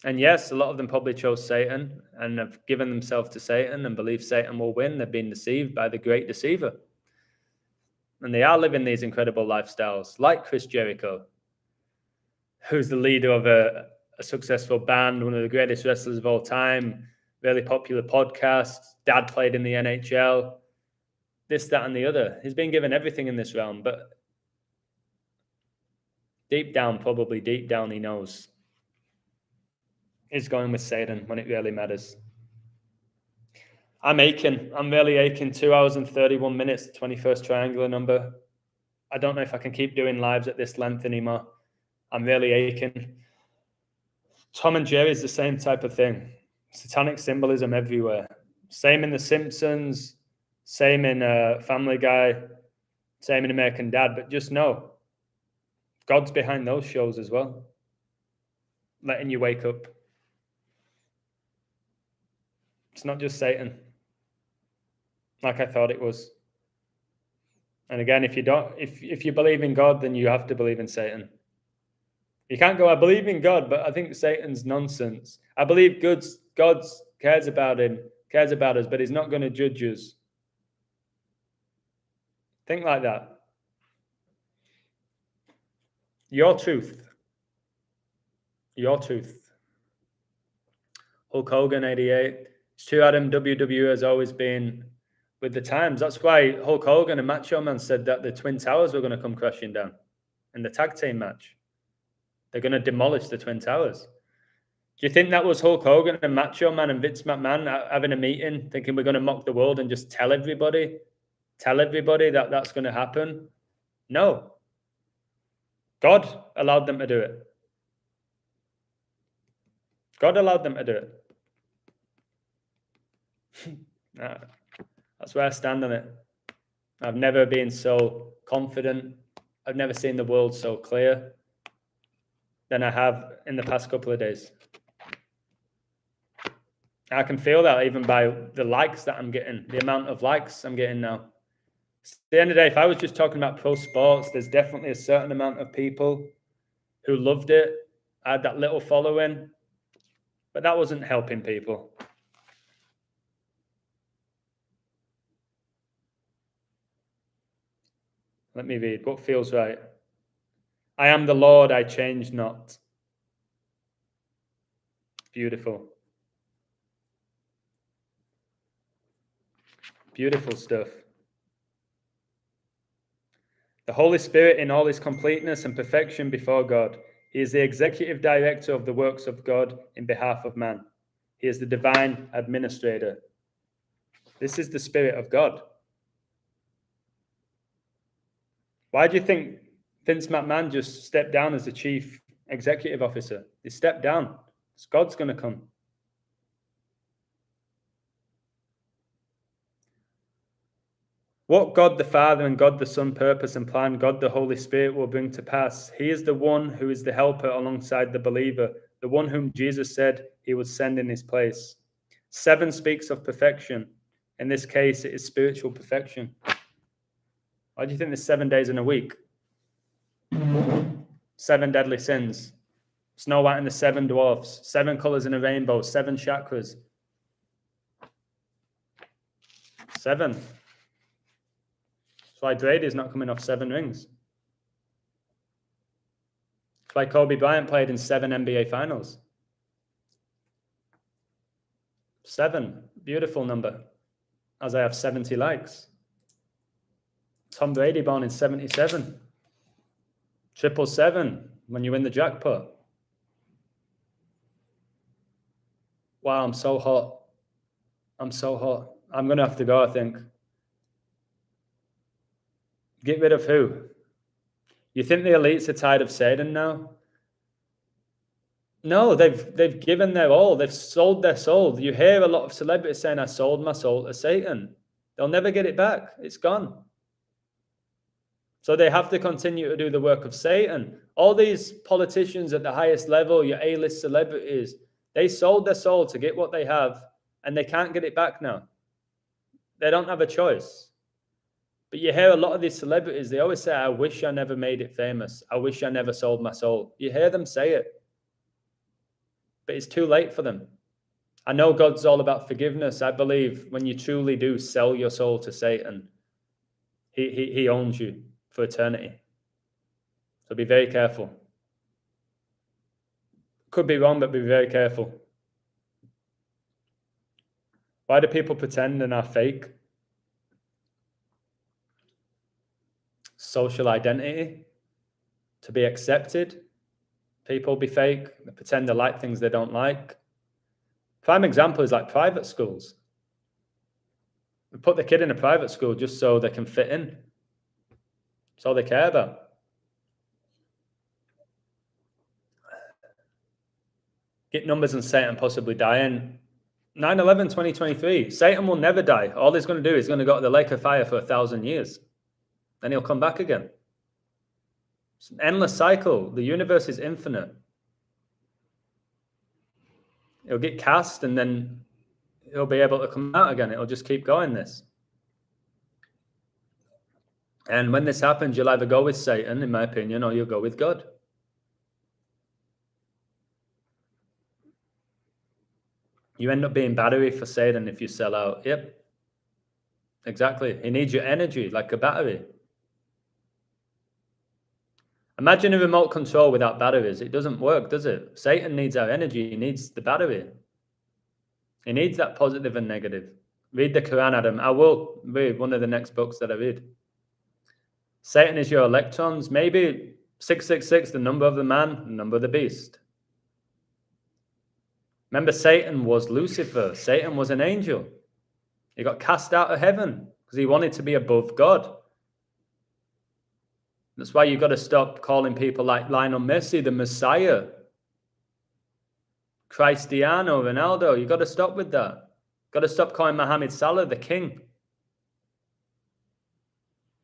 And yes, a lot of them probably chose Satan and have given themselves to Satan and believe Satan will win. They've been deceived by the great deceiver. And they are living these incredible lifestyles, like Chris Jericho, who's the leader of a successful band, one of the greatest wrestlers of all time, really popular podcast. Dad played in the NHL, this, that, and the other. He's been given everything in this realm, but deep down, probably deep down, he knows he's going with Satan when it really matters. I'm aching. I'm really aching. 2 hours and 31 minutes, 21st triangular number. I don't know if I can keep doing lives at this length anymore. I'm really aching. Tom and Jerry is the same type of thing. Satanic symbolism everywhere. Same in The Simpsons, same in Family Guy, same in American Dad. But just know, God's behind those shows as well, letting you wake up. It's not just Satan, like I thought it was. And again, if you believe in God, then you have to believe in Satan. You can't go, I believe in God, but I think Satan's nonsense. I believe God cares about us, but he's not going to judge us. Think like that. Your truth. Your truth. Hulk Hogan, 88. Stu Adam, WWE has always been with the times. That's why Hulk Hogan and Macho Man said that the Twin Towers were going to come crashing down in the tag team match. They're going to demolish the Twin Towers. Do you think that was Hulk Hogan and Macho Man and Vince McMahon having a meeting, thinking we're going to mock the world and just tell everybody that that's going to happen? No. God allowed them to do it. God allowed them to do it. That's where I stand on it. I've never been so confident. I've never seen the world so clear than I have in the past couple of days. I can feel that even by the likes that I'm getting, the amount of likes I'm getting now. At the end of the day, if I was just talking about pro sports, there's definitely a certain amount of people who loved it. I had that little following, but that wasn't helping people. Let me read. What feels right? I am the Lord, I change not. Beautiful. Beautiful stuff. The Holy Spirit in all his completeness and perfection before God. He is the executive director of the works of God in behalf of man. He is the divine administrator. This is the Spirit of God. Why do you think Vince McMahon just stepped down as the chief executive officer? He stepped down. God's going to come. What God the Father and God the Son purpose and plan, God the Holy Spirit will bring to pass. He is the one who is the helper alongside the believer, the one whom Jesus said he would send in his place. 7 speaks of perfection. In this case, it is spiritual perfection. Why do you think there's 7 days in a week? 7 deadly sins. Snow White and the 7 dwarfs. 7 colors in a rainbow. 7 chakras. 7. That's why Brady's not coming off 7 rings. That's why Kobe Bryant played in 7 NBA finals. 7, beautiful number, as I have 70 likes. Tom Brady born in 77. 777 when you win the jackpot. Wow, I'm so hot. I'm so hot. I'm going to have to go, I think. Get rid of who? You think the elites are tired of Satan now? No, they've given their all. They've sold their soul. You hear a lot of celebrities saying, I sold my soul to Satan. They'll never get it back. It's gone. So they have to continue to do the work of Satan. All these politicians at the highest level, your A-list celebrities, they sold their soul to get what they have, and they can't get it back now. They don't have a choice. But you hear a lot of these celebrities, they always say, I wish I never made it famous. I wish I never sold my soul. You hear them say it. But it's too late for them. I know God's all about forgiveness. I believe when you truly do sell your soul to Satan, he owns you for eternity. So be very careful. Could be wrong, but be very careful. Why do people pretend and are fake? Social identity, to be accepted. People be fake, they pretend they like things they don't like. Prime example is like private schools. We put the kid in a private school just so they can fit in. That's all they care about. Get numbers and Satan possibly dying. 9/11 2023. Satan will never die. All he's going to do is going to go to the lake of fire for 1,000 years. Then he'll come back again. It's an endless cycle. The universe is infinite. It'll get cast and then he'll be able to come out again. It'll just keep going this. And when this happens, you'll either go with Satan, in my opinion, or you'll go with God. You end up being battery for Satan if you sell out. Yep. Exactly. He needs your energy like a battery. Imagine a remote control without batteries. It doesn't work, does it? Satan needs our energy. He needs the battery. He needs that positive and negative. Read the Quran, Adam. I will read one of the next books that I read. Satan is your electrons. Maybe 666, the number of the man, the number of the beast. Remember, Satan was Lucifer. Satan was an angel. He got cast out of heaven because he wanted to be above God. That's why you've got to stop calling people like Lionel Messi the Messiah. Cristiano Ronaldo. You've got to stop with that. You've got to stop calling Mohamed Salah the king.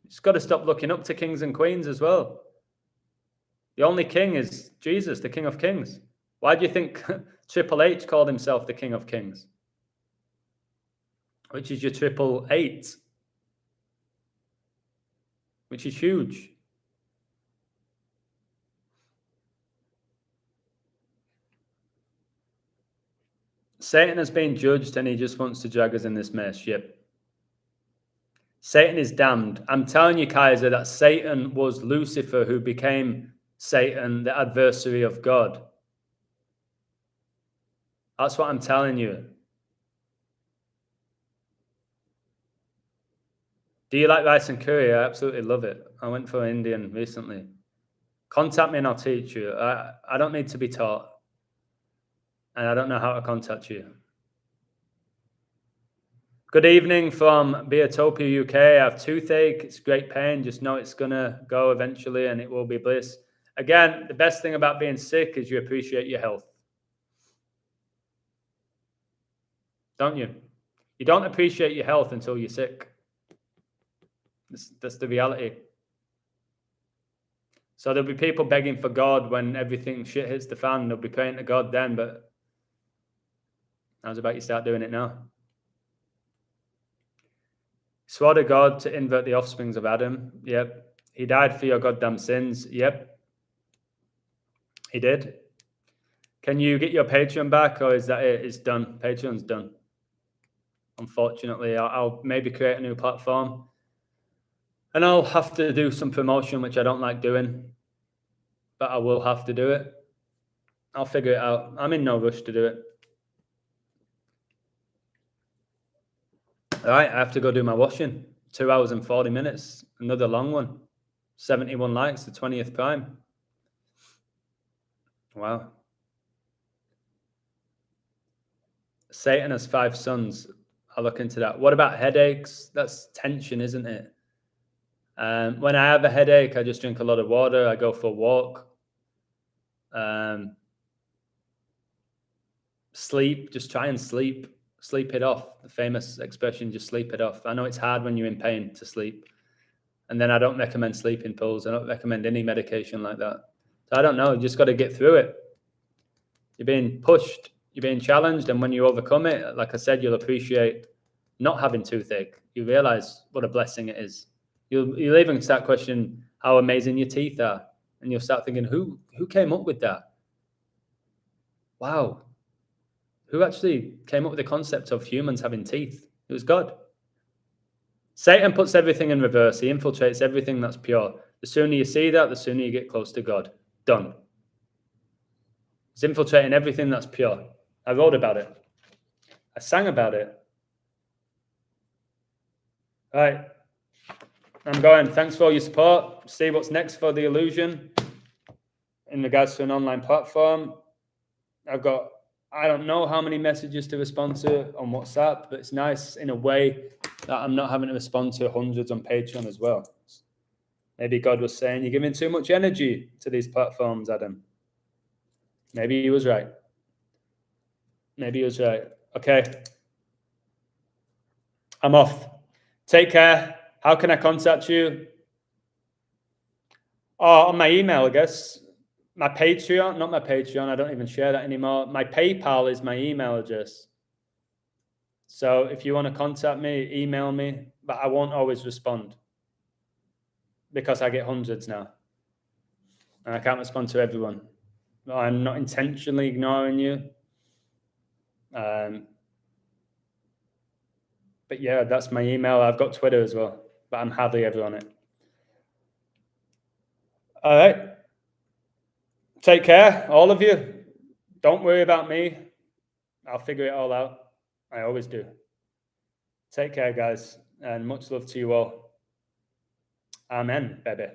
You've got to stop looking up to kings and queens as well. The only king is Jesus, the King of Kings. Why do you think Triple H called himself the King of Kings? Which is your 888. Which is huge. Satan has been judged and he just wants to drag us in this mess. Yep. Satan is damned. I'm telling you, Kaiser, that Satan was Lucifer who became Satan, the adversary of God. That's what I'm telling you. Do you like rice and curry? I absolutely love it. I went for Indian recently. Contact me and I'll teach you. I don't need to be taught. And I don't know how to contact you. Good evening from Beatopia, UK. I have toothache. It's great pain. Just know it's going to go eventually and it will be bliss. Again, the best thing about being sick is you appreciate your health. Don't you? You don't appreciate your health until you're sick. That's the reality. So there'll be people begging for God when everything shit hits the fan. They'll be praying to God then, but how's about you start doing it now? Swore to God to invert the offsprings of Adam. Yep. He died for your goddamn sins. Yep. He did. Can you get your Patreon back or is that it? It's done. Patreon's done. Unfortunately, I'll maybe create a new platform. And I'll have to do some promotion, which I don't like doing. But I will have to do it. I'll figure it out. I'm in no rush to do it. All right, I have to go do my washing. 2 hours and 40 minutes. Another long one. 71 likes, the 20th Prime. Wow. Satan has 5 sons. I'll look into that. What about headaches? That's tension, isn't it? When I have a headache, I just drink a lot of water. I go for a walk. Sleep, just try and sleep. Sleep it off. The famous expression, just sleep it off. I know it's hard when you're in pain to sleep. And then I don't recommend sleeping pills. I don't recommend any medication like that. So I don't know. You just got to get through it. You're being pushed. You're being challenged. And when you overcome it, like I said, you'll appreciate not having toothache. You realize what a blessing it is. You'll even start questioning how amazing your teeth are. And you'll start thinking, who came up with that? Wow. Who actually came up with the concept of humans having teeth? It was God. Satan puts everything in reverse. He infiltrates everything that's pure. The sooner you see that, the sooner you get close to God. Done. He's infiltrating everything that's pure. I wrote about it. I sang about it. All right. I'm going. Thanks for all your support. See what's next for The Illusion in regards to an online platform. I've got, I don't know how many messages to respond to on WhatsApp, but it's nice in a way that I'm not having to respond to hundreds on Patreon as well. Maybe God was saying, you're giving too much energy to these platforms, Adam. Maybe he was right. Maybe he was right. Okay. I'm off. Take care. How can I contact you? Oh, on my email, I guess. My Patreon, not my Patreon. I don't even share that anymore. My PayPal is my email address. So if you want to contact me, email me, but I won't always respond because I get hundreds now. And I can't respond to everyone. I'm not intentionally ignoring you. But yeah, that's my email. I've got Twitter as well, but I'm hardly ever on it. All right. Take care, all of you. Don't worry about me. I'll figure it all out. I always do. Take care, guys, and much love to you all. Amen, baby.